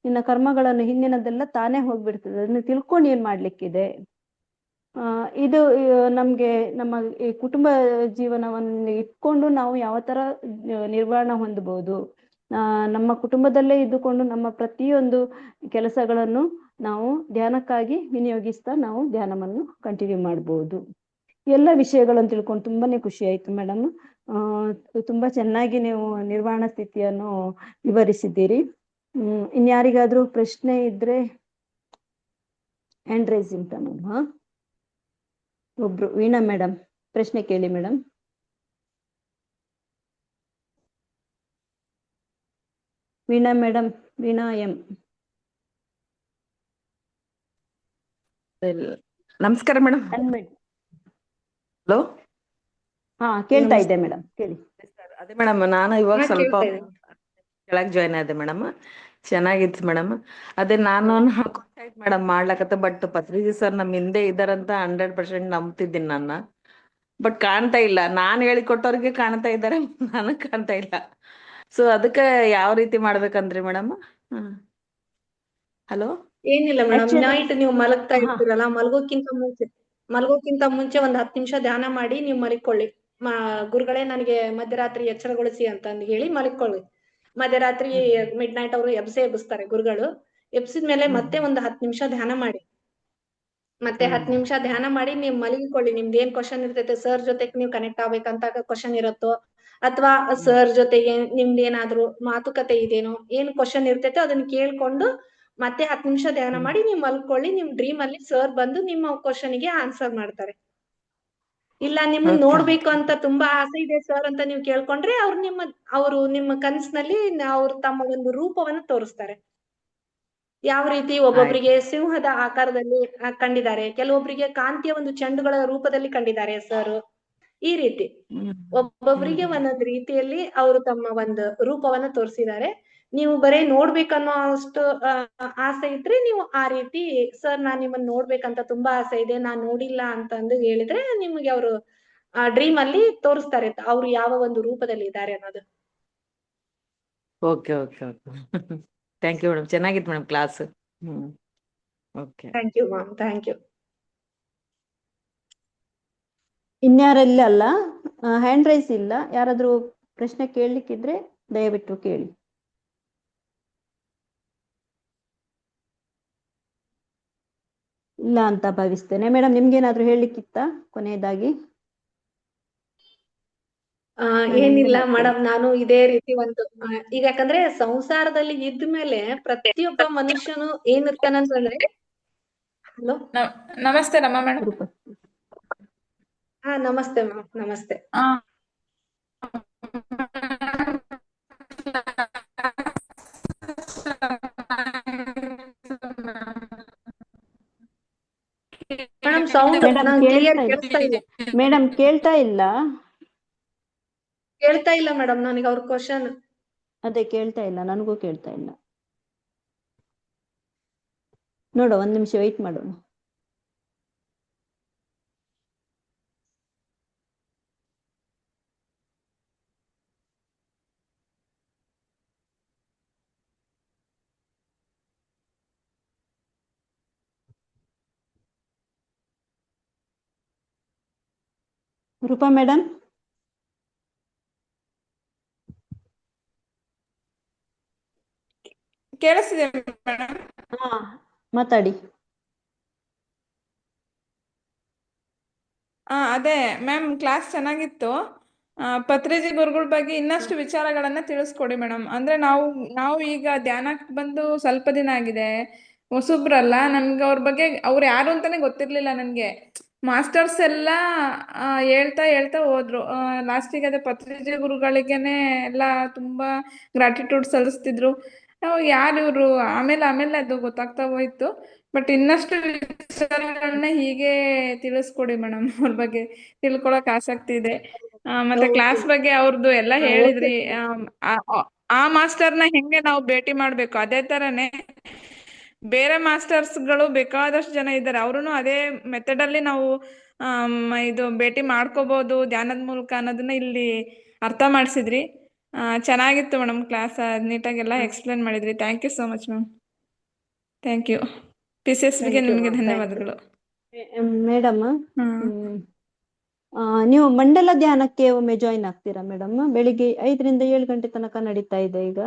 ನಿನ್ನ ಕರ್ಮಗಳನ್ನು ಹಿಂದಿನದೆಲ್ಲ ತಾನೇ ಹೋಗ್ಬಿಡ್ತದೆ. ಅದನ್ನ ತಿಳ್ಕೊಂಡು ಏನ್ ಮಾಡ್ಲಿಕ್ಕಿದೆ. ಇದು ನಮ್ಗೆ ನಮ್ಮ ಈ ಕುಟುಂಬ ಜೀವನವನ್ನು ಇಟ್ಕೊಂಡು ನಾವು ಯಾವ ತರ ನಿರ್ವಹಣೆ ಹೊಂದಬಹುದು, ನಮ್ಮ ಕುಟುಂಬದಲ್ಲೇ ಇದ್ದುಕೊಂಡು ನಮ್ಮ ಪ್ರತಿಯೊಂದು ಕೆಲಸಗಳನ್ನು ನಾವು ಧ್ಯಾನಕ್ಕಾಗಿ ವಿನಿಯೋಗಿಸ್ತಾ ನಾವು ಧ್ಯಾನವನ್ನು ಕಂಟಿನ್ಯೂ ಮಾಡ್ಬೋದು. ಎಲ್ಲ ವಿಷಯಗಳನ್ನು ತಿಳ್ಕೊಂಡು ತುಂಬಾನೇ ಖುಷಿ ಆಯ್ತು ಮೇಡಮ್. ತುಂಬಾ ಚೆನ್ನಾಗಿ ನೀವು ನಿರ್ವಾಣ ಸ್ಥಿತಿಯನ್ನು ವಿವರಿಸಿದ್ದೀರಿ. ಇನ್ಯಾರಿಗಾದ್ರೂ ಪ್ರಶ್ನೆ ಇದ್ರೆ ಹ್ಯಾಂಡ್ ರೈಸ್ ಉಂಟಾ ಮೇಡಮ್? ಒಬ್ರು ವೀಣಾ ಮೇಡಮ್, ಪ್ರಶ್ನೆ ಕೇಳಿ madam. Veena madam, Veena M. ನಮಸ್ಕಾರ ಮೇಡಮ್. ಹಲೋ, ಹಾ ಕೇಳ್ತಾ ಇದ್ದೆ ಮೇಡಮ್, ಕೇಳಿ. ಅದೇ ಮೇಡಮ್, ನಾನು ಇವಾಗ ಸ್ವಲ್ಪ ಕೇಳ್ತಾ ಇದೆ. ಕೆಳಗ್ ಜಾಯ್ನ್ ಆದೆ ಮೇಡಮ್. ಚೆನ್ನಾಗಿತ್ತು ಮೇಡಮ್. ಅದೇ ನಾನು ಕಾಂಟ್ಯಾಕ್ಟ್ ಮೇಡಮ್ ಮಾಡ್ಲಕತ್ತ, ಬಟ್ ಪತ್ರಿಜಿ ಸರ್ ನಮ್ ಹಿಂದೆ ಇದಾರಂತ 100% ನಂಬ್ತಿದ್ದೀನಿ ನನ್ನ. ಬಟ್ ಕಾಣ್ತಾ ಇಲ್ಲ, ನಾನ್ ಹೇಳಿಕೊಟ್ಟವ್ರಿಗೆ ಕಾಣ್ತಾ ಇದ್ದಾರೆ, ನನಗ್ ಕಾಣ್ತಾ ಇಲ್ಲ. ಸೊ ಅದಕ್ಕೆ ಯಾವ ರೀತಿ ಮಾಡ್ಬೇಕಂದ್ರಿ ಮೇಡಮ್? ಹಲೋ. ಏನಿಲ್ಲ ಮೇಡಮ್, Actually, ನೈಟ್ ನೀವು ಮಲಗ್ತಾ ಹಾ ಇರ್ತೀರಲ್ಲ, ಮಲಗೋಕ್ಕಿಂತ ಮುಂಚೆ ಒಂದ್ 10 ನಿಮಿಷ ಧ್ಯಾನ ಮಾಡಿ ನೀವು ಮಲಿಕೊಳ್ಳಿ. ಗುರುಗಳೇ ನನಗೆ ಮಧ್ಯರಾತ್ರಿ ಎಚ್ಚರಗೊಳಿಸಿ ಅಂತಂದು ಹೇಳಿ ಮಲಿಕೊಳ್ಳಿ. ಮಧ್ಯರಾತ್ರಿ ಮಿಡ್ ನೈಟ್ ಅವರು ಎಬ್ಬಿಸ್ತಾರೆ ಗುರುಗಳು. ಎಬ್ಸಿದ್ಮೇಲೆ ಮತ್ತೆ ಒಂದು 10 ನಿಮಿಷ ಧ್ಯಾನ ಮಾಡಿ. ಮತ್ತೆ 10 ನಿಮಿಷ ಧ್ಯಾನ ಮಾಡಿ ನೀವು ಮಲಗಿಕೊಳ್ಳಿ. ನಿಮ್ದು ಏನ್ ಕ್ವಶನ್ ಇರ್ತೈತೆ, ಸರ್ ಜೊತೆಗೆ ನೀವು ಕನೆಕ್ಟ್ ಆಗ್ಬೇಕಂತ ಕ್ವಶನ್ ಇರುತ್ತೋ, ಅಥವಾ ಸರ್ ಜೊತೆಗೆ ನಿಮ್ದು ಏನಾದ್ರು ಮಾತುಕತೆ ಇದೇನೋ, ಏನ್ ಕ್ವಶನ್ ಇರ್ತೈತೆ ಅದನ್ನ ಕೇಳ್ಕೊಂಡು ಮತ್ತೆ 10 ನಿಮಿಷ ಧ್ಯಾನ ಮಾಡಿ ನೀವು ಮಲ್ಕೊಳ್ಳಿ. ನಿಮ್ ಡ್ರೀಮ್ ಅಲ್ಲಿ ಸರ್ ಬಂದು ನಿಮ್ಮ ಕ್ವಶನ್ ಗೆ ಆನ್ಸರ್ ಮಾಡ್ತಾರೆ. ಇಲ್ಲ ನಿಮ್ಮನ್ನ ನೋಡ್ಬೇಕು ಅಂತ ತುಂಬಾ ಆಸೆ ಇದೆ ಸರ್ ಅಂತ ನೀವು ಕೇಳ್ಕೊಂಡ್ರೆ ಅವರು ನಿಮ್ಮ ಕನಸಿನಲ್ಲಿ ಅವ್ರು ತಮ್ಮ ಒಂದು ರೂಪವನ್ನು ತೋರಿಸ್ತಾರೆ. ಯಾವ ರೀತಿ ಒಬ್ಬೊಬ್ಬರಿಗೆ ಸಿಂಹದ ಆಕಾರದಲ್ಲಿ ಕಂಡಿದ್ದಾರೆ, ಕೆಲವೊಬ್ಬರಿಗೆ ಕಾಂತಿಯ ಒಂದು ಚೆಂಡುಗಳ ರೂಪದಲ್ಲಿ ಕಂಡಿದ್ದಾರೆ ಸರ್. ಈ ರೀತಿ ಒಬ್ಬೊಬ್ಬರಿಗೆ ಒಂದೊಂದು ರೀತಿಯಲ್ಲಿ ಅವರು ತಮ್ಮ ಒಂದು ರೂಪವನ್ನ ತೋರಿಸಿದ್ದಾರೆ. ನೀವು ಬರೇ ನೋಡ್ಬೇಕನ್ನೋ ಅಷ್ಟು ಆಸೆ ಇದ್ರೆ ನೀವು ಆ ರೀತಿ ಸರ್ ನಾನ್ ನಿಮ್ಮನ್ನ ನೋಡ್ಬೇಕಂತ ತುಂಬಾ ಆಸೆ ಇದೆ, ನಾನ್ ನೋಡಿಲ್ಲ ಅಂತಂದು ಹೇಳಿದ್ರೆ ನಿಮ್ಗೆ ಅವರು ಡ್ರೀಮ್ ಅಲ್ಲಿ ತೋರಿಸ್ತಾರೆ ಅವ್ರು ಯಾವ ಒಂದು ರೂಪದಲ್ಲಿ ಇದ್ದಾರೆ ಅನ್ನೋದು. Okay okay okay. Thank you madam, ಚೆನ್ನಾಗಿತ್ತು madam class. Okay, thank you ma'am, thank you. ಇನ್ಯಾರೆಲ್ಲ ಅಲ್ಲ, ಹ್ಯಾಂಡ್ ರೈಸ್ ಇಲ್ಲ. ಯಾರಾದ್ರೂ ಪ್ರಶ್ನೆ ಕೇಳಲಿಕ್ಕಿದ್ರೆ ದಯವಿಟ್ಟು ಕೇಳಿ. ಇಲ್ಲ ಅಂತ ಭಾವಿಸ್ತೇನೆ. ಮೇಡಮ್ ನಿಮ್ಗೇನಾದ್ರೂ ಹೇಳಲಿಕ್ಕಿತ್ತ ಕೊನೆಯದಾಗಿ? ಏನಿಲ್ಲ ಮೇಡಮ್, ನಾನು ಇದೇ ರೀತಿ ಒಂದು ಈಗ ಯಾಕಂದ್ರೆ ಸಂಸಾರದಲ್ಲಿ ಇದ್ಮೇಲೆ ಪ್ರತಿಯೊಬ್ಬ ಮನುಷ್ಯನು ಏನಿರ್ತಾನಂತಂದ್ರೆ. ಹಲೋ, ನಮಸ್ತೆ ರಮ್ಮ ಮೇಡಮ್. ಹಾ ನಮಸ್ತೆ ಮ್ಯಾಮ್, ನಮಸ್ತೆ. ಮೇಡಮ್ ಸೌಂಡ್ ಮೇಡಮ್ ನಾನು ಕ್ಲಿಯರ್ ಕೇಳ್ತಾ ಇಲ್ಲ. ಕೇಳಿಸ್ತಾ ಇಲ್ಲ. ಮೇಡಮ್ ಕೇಳ್ತಾ ಇಲ್ಲ. ಕೇಳ್ತಾ ಇಲ್ಲ ಮೇಡಮ್ ನನಗೆ ಅವ್ರ ಕ್ವಶನ್. ಅದೇ ಕೇಳ್ತಾ ಇಲ್ಲ, ನನಗೂ ಕೇಳ್ತಾ ಇಲ್ಲ. ನೋಡುವ, ಒಂದ್ ನಿಮಿಷ ವೆಯ್ಟ್ ಮಾಡೋಣ. ರೂಪಾ ಮೇಡಮ್, ಕೇಳಿಸ್ತಿದೆ ಮೇಡಮ್. ಹಾ ಮಾತಾಡಿ. ಅದೇ ಮ್ಯಾಮ್, ಕ್ಲಾಸ್ ಚೆನ್ನಾಗಿತ್ತು. ಪತ್ರಿಜಿ ಗುರುಗಳ ಬಗ್ಗೆ ಇನ್ನಷ್ಟು ವಿಚಾರಗಳನ್ನ ತಿಳಿಸ್ಕೊಡಿ ಮೇಡಮ್. ಅಂದ್ರೆ ನಾವು ಈಗ ಧ್ಯಾನಕ್ಕೆ ಬಂದು ಸ್ವಲ್ಪ ದಿನ ಆಗಿದೆ, ಹೊಸಬ್ರಲ್ಲ. ನನ್ಗೆ ಅವ್ರ ಬಗ್ಗೆ ಅವ್ರು ಯಾರು ಅಂತಾನೆ ಗೊತ್ತಿರ್ಲಿಲ್ಲ ನನ್ಗೆ. ಮಾಸ್ಟರ್ಸ್ ಎಲ್ಲ ಹೇಳ್ತಾ ಹೇಳ್ತಾ ಹೋದ್ರು. ಲಾಸ್ಟಿಗೆ ಅದೇ ಪತ್ರಿಜಿ ಗುರುಗಳಿಗೆನೆ ಎಲ್ಲ ತುಂಬಾ ಗ್ರಾಟಿಟ್ಯೂಡ್ ಸಲ್ಲಿಸ್ತಿದ್ರು. ಯಾರು ಇವರು, ಆಮೇಲೆ ಆಮೇಲೆ ಅದು ಗೊತ್ತಾಗ್ತಾ ಹೋಯ್ತು. ಬಟ್ ಇನ್ನಷ್ಟು ವಿಚಾರಗಳನ್ನ ಹೀಗೆ ತಿಳಿಸ್ಕೊಡಿ ಮೇಡಮ್. ಅವ್ರ ಬಗ್ಗೆ ತಿಳ್ಕೊಳಕ್ ಆಸಕ್ತಿ ಇದೆ. ಮತ್ತೆ ಕ್ಲಾಸ್ ಬಗ್ಗೆ ಅವ್ರದ್ದು ಎಲ್ಲ ಓಕೆ ಹೇಳಿದ್ರಿ. ಆ ಮಾಸ್ಟರ್ನ ಹೆಂಗೆ ನಾವು ಭೇಟಿ ಮಾಡ್ಬೇಕು, ಅದೇ ತರನೇ ಬೇರೆ ಮಾಸ್ಟರ್ಸ್ಗಳು ಬೇಕಾದಷ್ಟು ಜನ ಇದ್ದಾರೆ. ಅವ್ರು ಅದೇ ಮೆಥಡ್ ಅಲ್ಲಿ ನಾವು ಇದು ಭೇಟಿ ಮಾಡ್ಕೋಬಹುದು ಧ್ಯಾನದ ಮೂಲಕ ಅನ್ನೋದನ್ನ ಇಲ್ಲಿ ಅರ್ಥ ಮಾಡಿಸಿದ್ರಿ. ಚೆನ್ನಾಗಿತ್ತು ಮೇಡಮ್ ಕ್ಲಾಸ್. ನೀಟಾಗೆಲ್ಲ ಎಕ್ಸ್ಪ್ಲೇನ್ ಮಾಡಿದ್ರಿ. Thank you so much ma'am. Thank you. PCSBಗೆ ಥ್ಯಾಂಕ್ ಯು ನಿಮಗೆ ಮ್ಯಾಮ್, ಥ್ಯಾಂಕ್ ಯು. ಧನ್ಯವಾದಗಳು. ಮೇಡಮ್, ಹ್ಮ್. ನೀವು ಮಂಡಲ ಧ್ಯಾನಕ್ಕೆ ಒಮ್ಮೆ ಜಾಯಿನ್ ಆಗ್ತೀರಾ ಮೇಡಮ್? ಬೆಳಿಗ್ಗೆ 5 ರಿಂದ 7 ಗಂಟೆ ತನಕ ನಡೀತಾ ಇದೆ ಈಗ.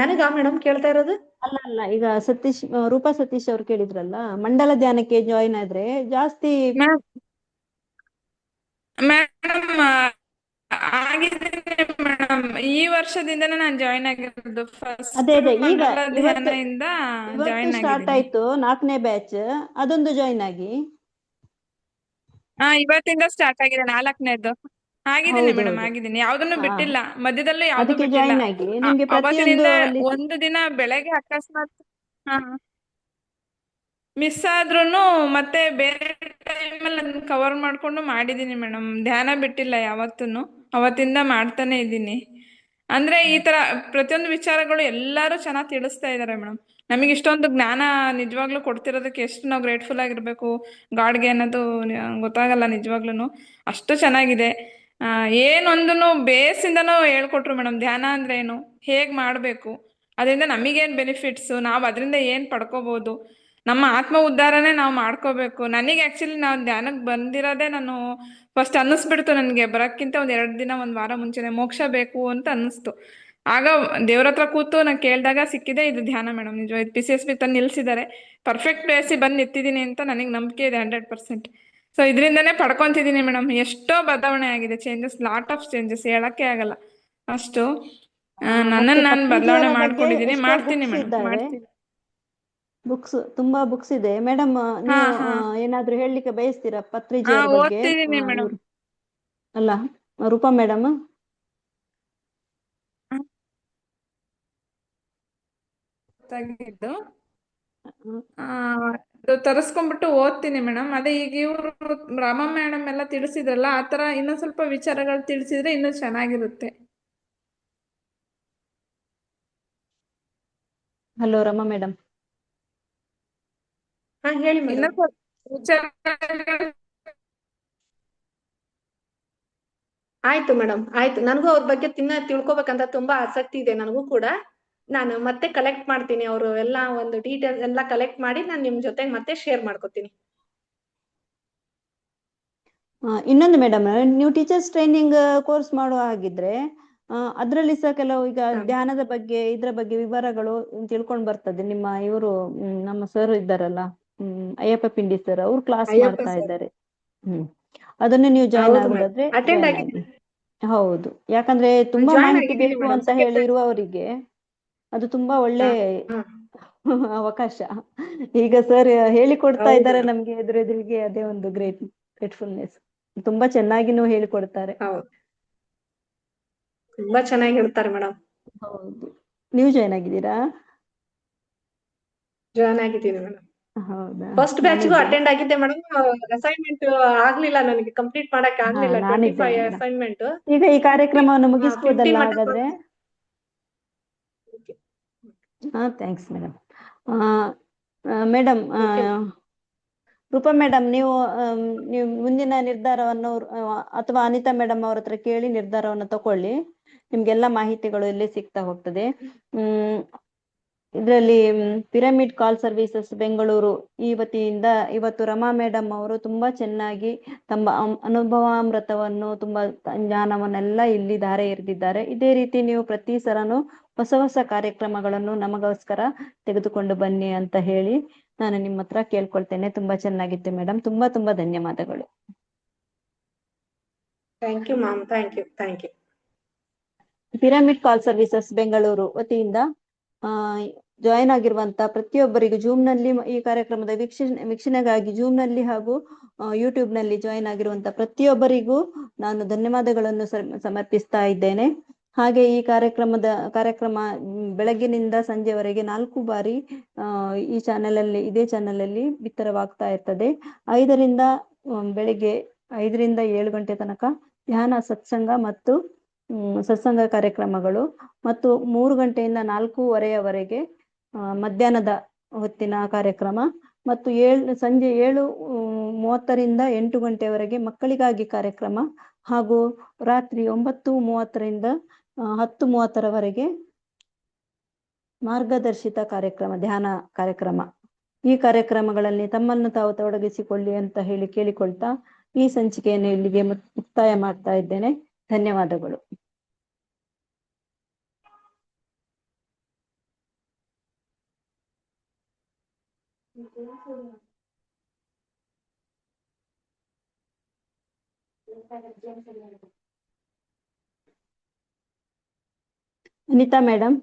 ನನಗಾ ಮೇಡಮ್ ಕೇಳ್ತಾ ಇರೋದು? ಅಲ್ಲ ಅಲ್ಲ, ಈಗ ರೂಪಾ ಸತೀಶ್ ಅವ್ರು ಕೇಳಿದ್ರಲ್ಲ, ಮಂಡಲ ಧ್ಯಾನಕ್ಕೆ ಜಾಯಿನ್ ಆದ್ರೆ ಜಾಸ್ತಿ. ಮೇಡಮ್, ಆಗಿದ್ದೀನಿ ಮೇಡಮ್. ಈ ವರ್ಷದಿಂದನೇ ನಾನು ಜಾಯಿನ್ ಆಗಿರೋದು. ಅದೇ ಫಸ್ಟ್ ಅದೇ, ಈಗ ಮಂಡಲ ಇವತ್ತು ಧ್ಯಾನದಿಂದ ಇವತ್ತು ಜಾಯಿನ್ ಸ್ಟಾರ್ಟ್ ಆಗಿದ್ದೀನಿ. ಆಯ್ತು 4ನೇ ಬ್ಯಾಚ್, ಅದೊಂದು ಜಾಯಿನ್ ಆಗಿ. ಇವತ್ತಿಂದ ಸ್ಟಾರ್ಟ್ ಆಗಿದೆ 4ನೇದು. ಆಗಿದ್ದೀನಿ ಮೇಡಮ್, ಹೌದೌದು. ಆಗಿದ್ದೀನಿ. ಯಾವ್ದನ್ನು ಹಾ, ಬಿಟ್ಟಿಲ್ಲ, ಮಧ್ಯದಲ್ಲೂ ಯಾವ್ದು ಅದಕ್ಕೆ ಬಿಟ್ಟಿಲ್ಲ. ಜಾಯಿನ್ ಆಗಿ ನಿಮ್ಗೆ ಪ್ರತಿಯೊಂದು ಅವತ್ತಿನಿಂದ ಅಲ್ಲಿ ಒಂದು ದಿನ ಬೆಳಗ್ಗೆ ಅಕಸ್ಮಾತ್ ಹಾ ಮಿಸ್ ಆದ್ರೂನು ಮತ್ತೆ ಬೇರೆ ಟೈಮಲ್ಲಿ ಅದನ್ನ ಕವರ್ ಮಾಡ್ಕೊಂಡು ಮಾಡಿದ್ದೀನಿ ಮೇಡಮ್. ಧ್ಯಾನ ಬಿಟ್ಟಿಲ್ಲ ಯಾವತ್ತೂ. ಅವತ್ತಿಂದ ಮಾಡ್ತಾನೆ ಇದ್ದೀನಿ. ಅಂದ್ರೆ ಈ ತರ ಪ್ರತಿಯೊಂದು ವಿಚಾರಗಳು ಎಲ್ಲರೂ ಚೆನ್ನಾಗಿ ತಿಳಿಸ್ತಾ ಇದ್ದಾರೆ ಮೇಡಮ್. ನಮಗೆ ಇಷ್ಟೊಂದು ಜ್ಞಾನ ನಿಜವಾಗ್ಲೂ ಕೊಡ್ತಿರೋದಕ್ಕೆ ಎಷ್ಟು ನಾವು ಗ್ರೇಟ್ಫುಲ್ ಆಗಿರ್ಬೇಕು ಗಾಡ್ಗೆ ಅನ್ನೋದು ಗೊತ್ತಾಗಲ್ಲ ನಿಜವಾಗ್ಲೂ. ಅಷ್ಟು ಚೆನ್ನಾಗಿದೆ. ಏನೊಂದನ್ನು ಬೇಸಿಂದನೂ ಹೇಳ್ಕೊಟ್ರು ಮೇಡಮ್. ಧ್ಯಾನ ಅಂದ್ರೆ ಏನು, ಹೇಗ್ ಮಾಡಬೇಕು, ಅದರಿಂದ ನಮಗೇನು ಬೆನಿಫಿಟ್ಸು, ನಾವು ಅದರಿಂದ ಏನು ಪಡ್ಕೋಬಹುದು, ನಮ್ಮ ಆತ್ಮ ಉದ್ಧಾರನೇ ನಾವು ಮಾಡ್ಕೋಬೇಕು. ನನಗೆ ಆ್ಯಕ್ಚುಲಿ ನಾವು ಧ್ಯಾನಕ್ಕೆ ಬಂದಿರೋದೇ, ನಾನು ಫಸ್ಟ್ ಅನ್ನಿಸ್ಬಿಡ್ತು ನನಗೆ ಬರೋಕ್ಕಿಂತ ಒಂದು 2 ದಿನ 1 ವಾರ ಮುಂಚೆನೆ ಮೋಕ್ಷ ಬೇಕು ಅಂತ ಅನ್ನಿಸ್ತು. ಆಗ ದೇವ್ರ ಹತ್ರ ಕೂತು ನಾನು ಕೇಳಿದಾಗ ಸಿಕ್ಕಿದೆ ಇದು ಧ್ಯಾನ ಮೇಡಮ್. ನಿಜ, ಇದು PCSB ತಂದು ನಿಲ್ಸಿದ್ದಾರೆ. ಪರ್ಫೆಕ್ಟ್ ಪ್ಲೇಸಿಗೆ ಬಂದು ನಿಂತಿದ್ದೀನಿ ಅಂತ ನನಗೆ ನಂಬಿಕೆ ಇದೆ 100%. ಸೊ ಇದರಿಂದನೇ ಪಡ್ಕೊತಿದ್ದೀನಿ ಮೇಡಮ್. ಎಷ್ಟೋ ಬದಲಾವಣೆ ಆಗಿದೆ, ಚೇಂಜಸ್, ಲಾಟ್ ಆಫ್ ಚೇಂಜಸ್, ಹೇಳಕ್ಕೆ ಆಗಲ್ಲ ಅಷ್ಟು. ಮತ್ತೆ ನನ್ನನ್ನು ನಾನು ಬದಲಾವಣೆ ಪತ್ರಿಜಿಯವರ ಬಗ್ಗೆ ಮಾಡ್ಕೊಂಡಿದ್ದೀನಿ. ಎಷ್ಟೋ ಮಾಡ್ತೀನಿ ಬುಕ್ಸ್ ಮೇಡಮ್, ಇದ್ದಾವೆ. ಮಾಡ್ತೀನಿ. ತುಂಬಾ ಬುಕ್ಸ್ ಇದೆ ಮೇಡಮ್. ಹಾ ನೀವು ಹಾ ಏನಾದ್ರೂ ಹೇಳಲಿಕ್ಕೆ ಬಯಸ್ತೀರಾ ಪತ್ರಿಜಿಯವರ ಬಗ್ಗೆ? ಓದ್ತಿದ್ದೀನಿ ಮೇಡಮ್. ಅಲ್ಲ, ರೂಪಾ ಮೇಡಮ್. ಗೊತ್ತಾಗಿದ್ದು ತರಿಸ್ಕೊಂಡ್ಬಿಟ್ಟು ಓದ್ತೀನಿ ಮೇಡಮ್. ಅದೇ ಈಗ ಇವರು ರಾಮ ಮೇಡಮ್ ಎಲ್ಲ ತಿಳಿಸಿದ್ರಲ್ಲ, ಆ ಥರ ಇನ್ನೊಂದು ಸ್ವಲ್ಪ ವಿಚಾರಗಳು ತಿಳಿಸಿದ್ರೆ ಇನ್ನೂ ಚೆನ್ನಾಗಿರುತ್ತೆ. Hello Rama madam. ಹಾ ಹೇಳಿ ಮೇಡಮ್. ಇನ್ನೊಂದು ಸ್ವಲ್ಪ ವಿಚಾರಗಳು. ಆಯ್ತು ಮೇಡಮ್, ಆಯ್ತು. ನನಗೂ ಅವ್ರ ಬಗ್ಗೆ ತಿಳ್ಕೊಬೇಕಂತ ತುಂಬಾ ಆಸಕ್ತಿ ಇದೆ ನನಗೂ ಕೂಡ. ನಾನು ಮತ್ತೆ ಕಲೆಕ್ಟ್ ಮಾಡ್ತೀನಿ, ಅವರು ಎಲ್ಲ ಒಂದು ಡೀಟೇಲ್ಸ್ ಎಲ್ಲ ಕಲೆಕ್ಟ್ ಮಾಡಿ ನಾನು ನಿಮ್ ಜೊತೆ ಮತ್ತೆ ಶೇರ್ ಮಾಡ್ಕೊತೀನಿ. ಇನ್ನೊಂದು ಮೇಡಮ್, ನೀವು ಟೀಚರ್ಸ್ ಟ್ರೈನಿಂಗ್ ಕೋರ್ಸ್ ಮಾಡುವ ಹಾಗಿದ್ರೆ ಅದರಲ್ಲಿ ಸಹ ಕೆಲವು ಈಗ ಧ್ಯಾನದ ಬಗ್ಗೆ ಇದ್ರ ಬಗ್ಗೆ ವಿವರಗಳು ತಿಳ್ಕೊಂಡು ಬರ್ತದೆ. ನಿಮ್ಮ ಇವರು ನಮ್ಮ ಸರ್ ಇದ್ದಾರಲ್ಲ, ಅಯ್ಯಪ್ಪ ಪಿಂಡಿ ಸರ್, ಅವ್ರು ಕ್ಲಾಸ್ ಅಯ್ಯಪ್ಪ ಮಾಡ್ತಾ ಸರ್. ಇದ್ದಾರೆ. ಅದನ್ನು ನೀವು ಜಾಯಿನ್ ಹೌದು ಮೇಡಮ್, ಆಗುದಾದ್ರೆ ಅಟೆಂಡ್ ಜಾಯಿನ್ ಆಗಿದ್ದೀನಿ. ಆಗಿ. ಹೌದು, ಯಾಕಂದ್ರೆ ತುಂಬಾ ಜಾಯ್ನ್ ಮಾಹಿತಿ ಆಗಿದ್ದೀನಿ ಬೇಕು ಮೇಡಮ್, ಅಂತ ಹೇಳಿ ಇರುವವರಿಗೆ ಅದು ತುಂಬಾ ಒಳ್ಳೆ ಅವಕಾಶ. ಈಗ ಸರ್ ಹೇಳಿಕೊಡ್ತಾ ಹೌದು ಇದ್ದಾರೆ ಮೇಡಮ್. ನಮ್ಗೆ ಎದುರಿಗೆ. ಅದೇ ಒಂದು ಗ್ರೇಟ್ಫುಲ್ನೆಸ್. ತುಂಬಾ ಚೆನ್ನಾಗಿ ಹೇಳಿಕೊಡ್ತಾರೆ. ಹೌದು ತುಂಬಾ ಚೆನ್ನಾಗಿ ಹೇಳ್ತಾರೆ ಮೇಡಮ್. ಹೌದು. ನೀವು ಜಾಯ್ನ್ ಆಗಿದ್ದೀರಾ? ಜಾಯ್ನ್ ಆಗಿದ್ದೀನಿ ಮೇಡಮ್. ಹೌದಾ? ಫಸ್ಟ್ ಬ್ಯಾಚ್ಗೂ ನಾನಿದ್ದೆ. ಅಟೆಂಡ್ ಆಗಿದ್ದೆ ಮೇಡಮ್. ಅಸೈನ್ಮೆಂಟ್ ಆಗ್ಲಿಲ್ಲ, ನನಗೆ ಕಂಪ್ಲೀಟ್ ಮಾಡಕ್ ಹಾ, ಆಗ್ಲಿಲ್ಲ. ನಾನಿದ್ದೆ 25 ಮೇಡಮ್. ಅಸೈನ್ಮೆಂಟ್. ಈಗ ಈ ಕಾರ್ಯಕ್ರಮವನ್ನು 50 ಮುಗಿಸ್ಬೋದಲ್ಲ ಮಟ್ಟ. ಹಾಗಾದ್ರೆ? ಹಾ, thanks madam. Madam, okay. Roopa madam, ನೀವು ಮುಂದಿನ ನಿರ್ಧಾರವನ್ನು ಅಥವಾ ಅನಿತಾ ಮೇಡಮ್ ಅವ್ರ ಹತ್ರ ಕೇಳಿ ನಿರ್ಧಾರವನ್ನು ತಗೊಳ್ಳಿ. ನಿಮ್ಗೆಲ್ಲ ಮಾಹಿತಿಗಳು ಇಲ್ಲಿ ಸಿಗ್ತಾ ಹೋಗ್ತದೆ. ಇದರಲ್ಲಿ ಪಿರಮಿಡ್ ಕಾಲ್ ಸರ್ವಿಸಸ್ ಬೆಂಗಳೂರು ಈ ವತಿಯಿಂದ ಇವತ್ತು ರಮಾ ಮೇಡಮ್ ಅವರು ತುಂಬಾ ಚೆನ್ನಾಗಿ ತಮ್ಮ ಅನುಭವಾಮೃತವನ್ನು, ತುಂಬಾ ಜ್ಞಾನವನ್ನೆಲ್ಲ ಇಲ್ಲಿ ಧಾರೆ ಎರೆದಿದ್ದಾರೆ. ಇದೇ ರೀತಿ ನೀವು ಪ್ರತಿ ಸಲನೂ ಹೊಸ ಹೊಸ ಕಾರ್ಯಕ್ರಮಗಳನ್ನು ನಮಗೋಸ್ಕರ ತೆಗೆದುಕೊಂಡು ಬನ್ನಿ ಅಂತ ಹೇಳಿ ನಾನು ನಿಮ್ಮ ಹತ್ರ ಕೇಳ್ಕೊಳ್ತೇನೆ. ತುಂಬಾ ಚೆನ್ನಾಗಿತ್ತು ಮೇಡಮ್. ತುಂಬಾ ತುಂಬಾ ಧನ್ಯವಾದಗಳು. Thank you ma'am. Thank you. Pyramid call services Bengaluru ವತಿಯಿಂದ ಜಾಯಿನ್ ಆಗಿರುವಂತ ಪ್ರತಿಯೊಬ್ಬರಿಗೂ ಜೂಮ್ ನಲ್ಲಿ ಈ ಕಾರ್ಯಕ್ರಮದ ವೀಕ್ಷಣೆಗಾಗಿ ಜೂಮ್ ನಲ್ಲಿ ಹಾಗೂ ಯೂಟ್ಯೂಬ್ ನಲ್ಲಿ ಜಾಯಿನ್ ಆಗಿರುವಂತ ಪ್ರತಿಯೊಬ್ಬರಿಗೂ ನಾನು ಧನ್ಯವಾದಗಳನ್ನು ಸಮರ್ಪಿಸ್ತಾ ಇದ್ದೇನೆ. ಹಾಗೆ ಈ ಕಾರ್ಯಕ್ರಮ ಬೆಳಗ್ಗಿನಿಂದ ಸಂಜೆವರೆಗೆ 4 ಬಾರಿ ಇದೇ ಚಾನೆಲ್ ಅಲ್ಲಿ ಬಿತ್ತರವಾಗ್ತಾ ಇರ್ತದೆ. ಬೆಳಿಗ್ಗೆ 5ರಿಂದ 7 ಗಂಟೆ ತನಕ ಧ್ಯಾನ ಸತ್ಸಂಗ ಮತ್ತು ಸತ್ಸಂಗ ಕಾರ್ಯಕ್ರಮಗಳು, ಮತ್ತು 3 ಗಂಟೆಯಿಂದ 4:30ವರೆಗೆ ಮಧ್ಯಾಹ್ನದ ಹೊತ್ತಿನ ಕಾರ್ಯಕ್ರಮ, ಮತ್ತು ಸಂಜೆ 7:30ರಿಂದ 8 ಗಂಟೆವರೆಗೆ ಮಕ್ಕಳಿಗಾಗಿ ಕಾರ್ಯಕ್ರಮ, ಹಾಗೂ ರಾತ್ರಿ 9:30ರಿಂದ 10:30ರವರೆಗೆ ಮಾರ್ಗದರ್ಶಿತ ಕಾರ್ಯಕ್ರಮ, ಧ್ಯಾನ ಕಾರ್ಯಕ್ರಮ. ಈ ಕಾರ್ಯಕ್ರಮಗಳಲ್ಲಿ ತಮ್ಮನ್ನು ತಾವು ತೊಡಗಿಸಿಕೊಳ್ಳಿ ಅಂತ ಹೇಳಿ ಕೇಳಿಕೊಳ್ತಾ ಈ ಸಂಚಿಕೆಯನ್ನು ಇಲ್ಲಿಗೆ ಮುಕ್ತಾಯ ಮಾಡ್ತಾ ಇದ್ದೇನೆ. ಧನ್ಯವಾದಗಳು. ಅನಿತಾ ಮೇಡಮ್.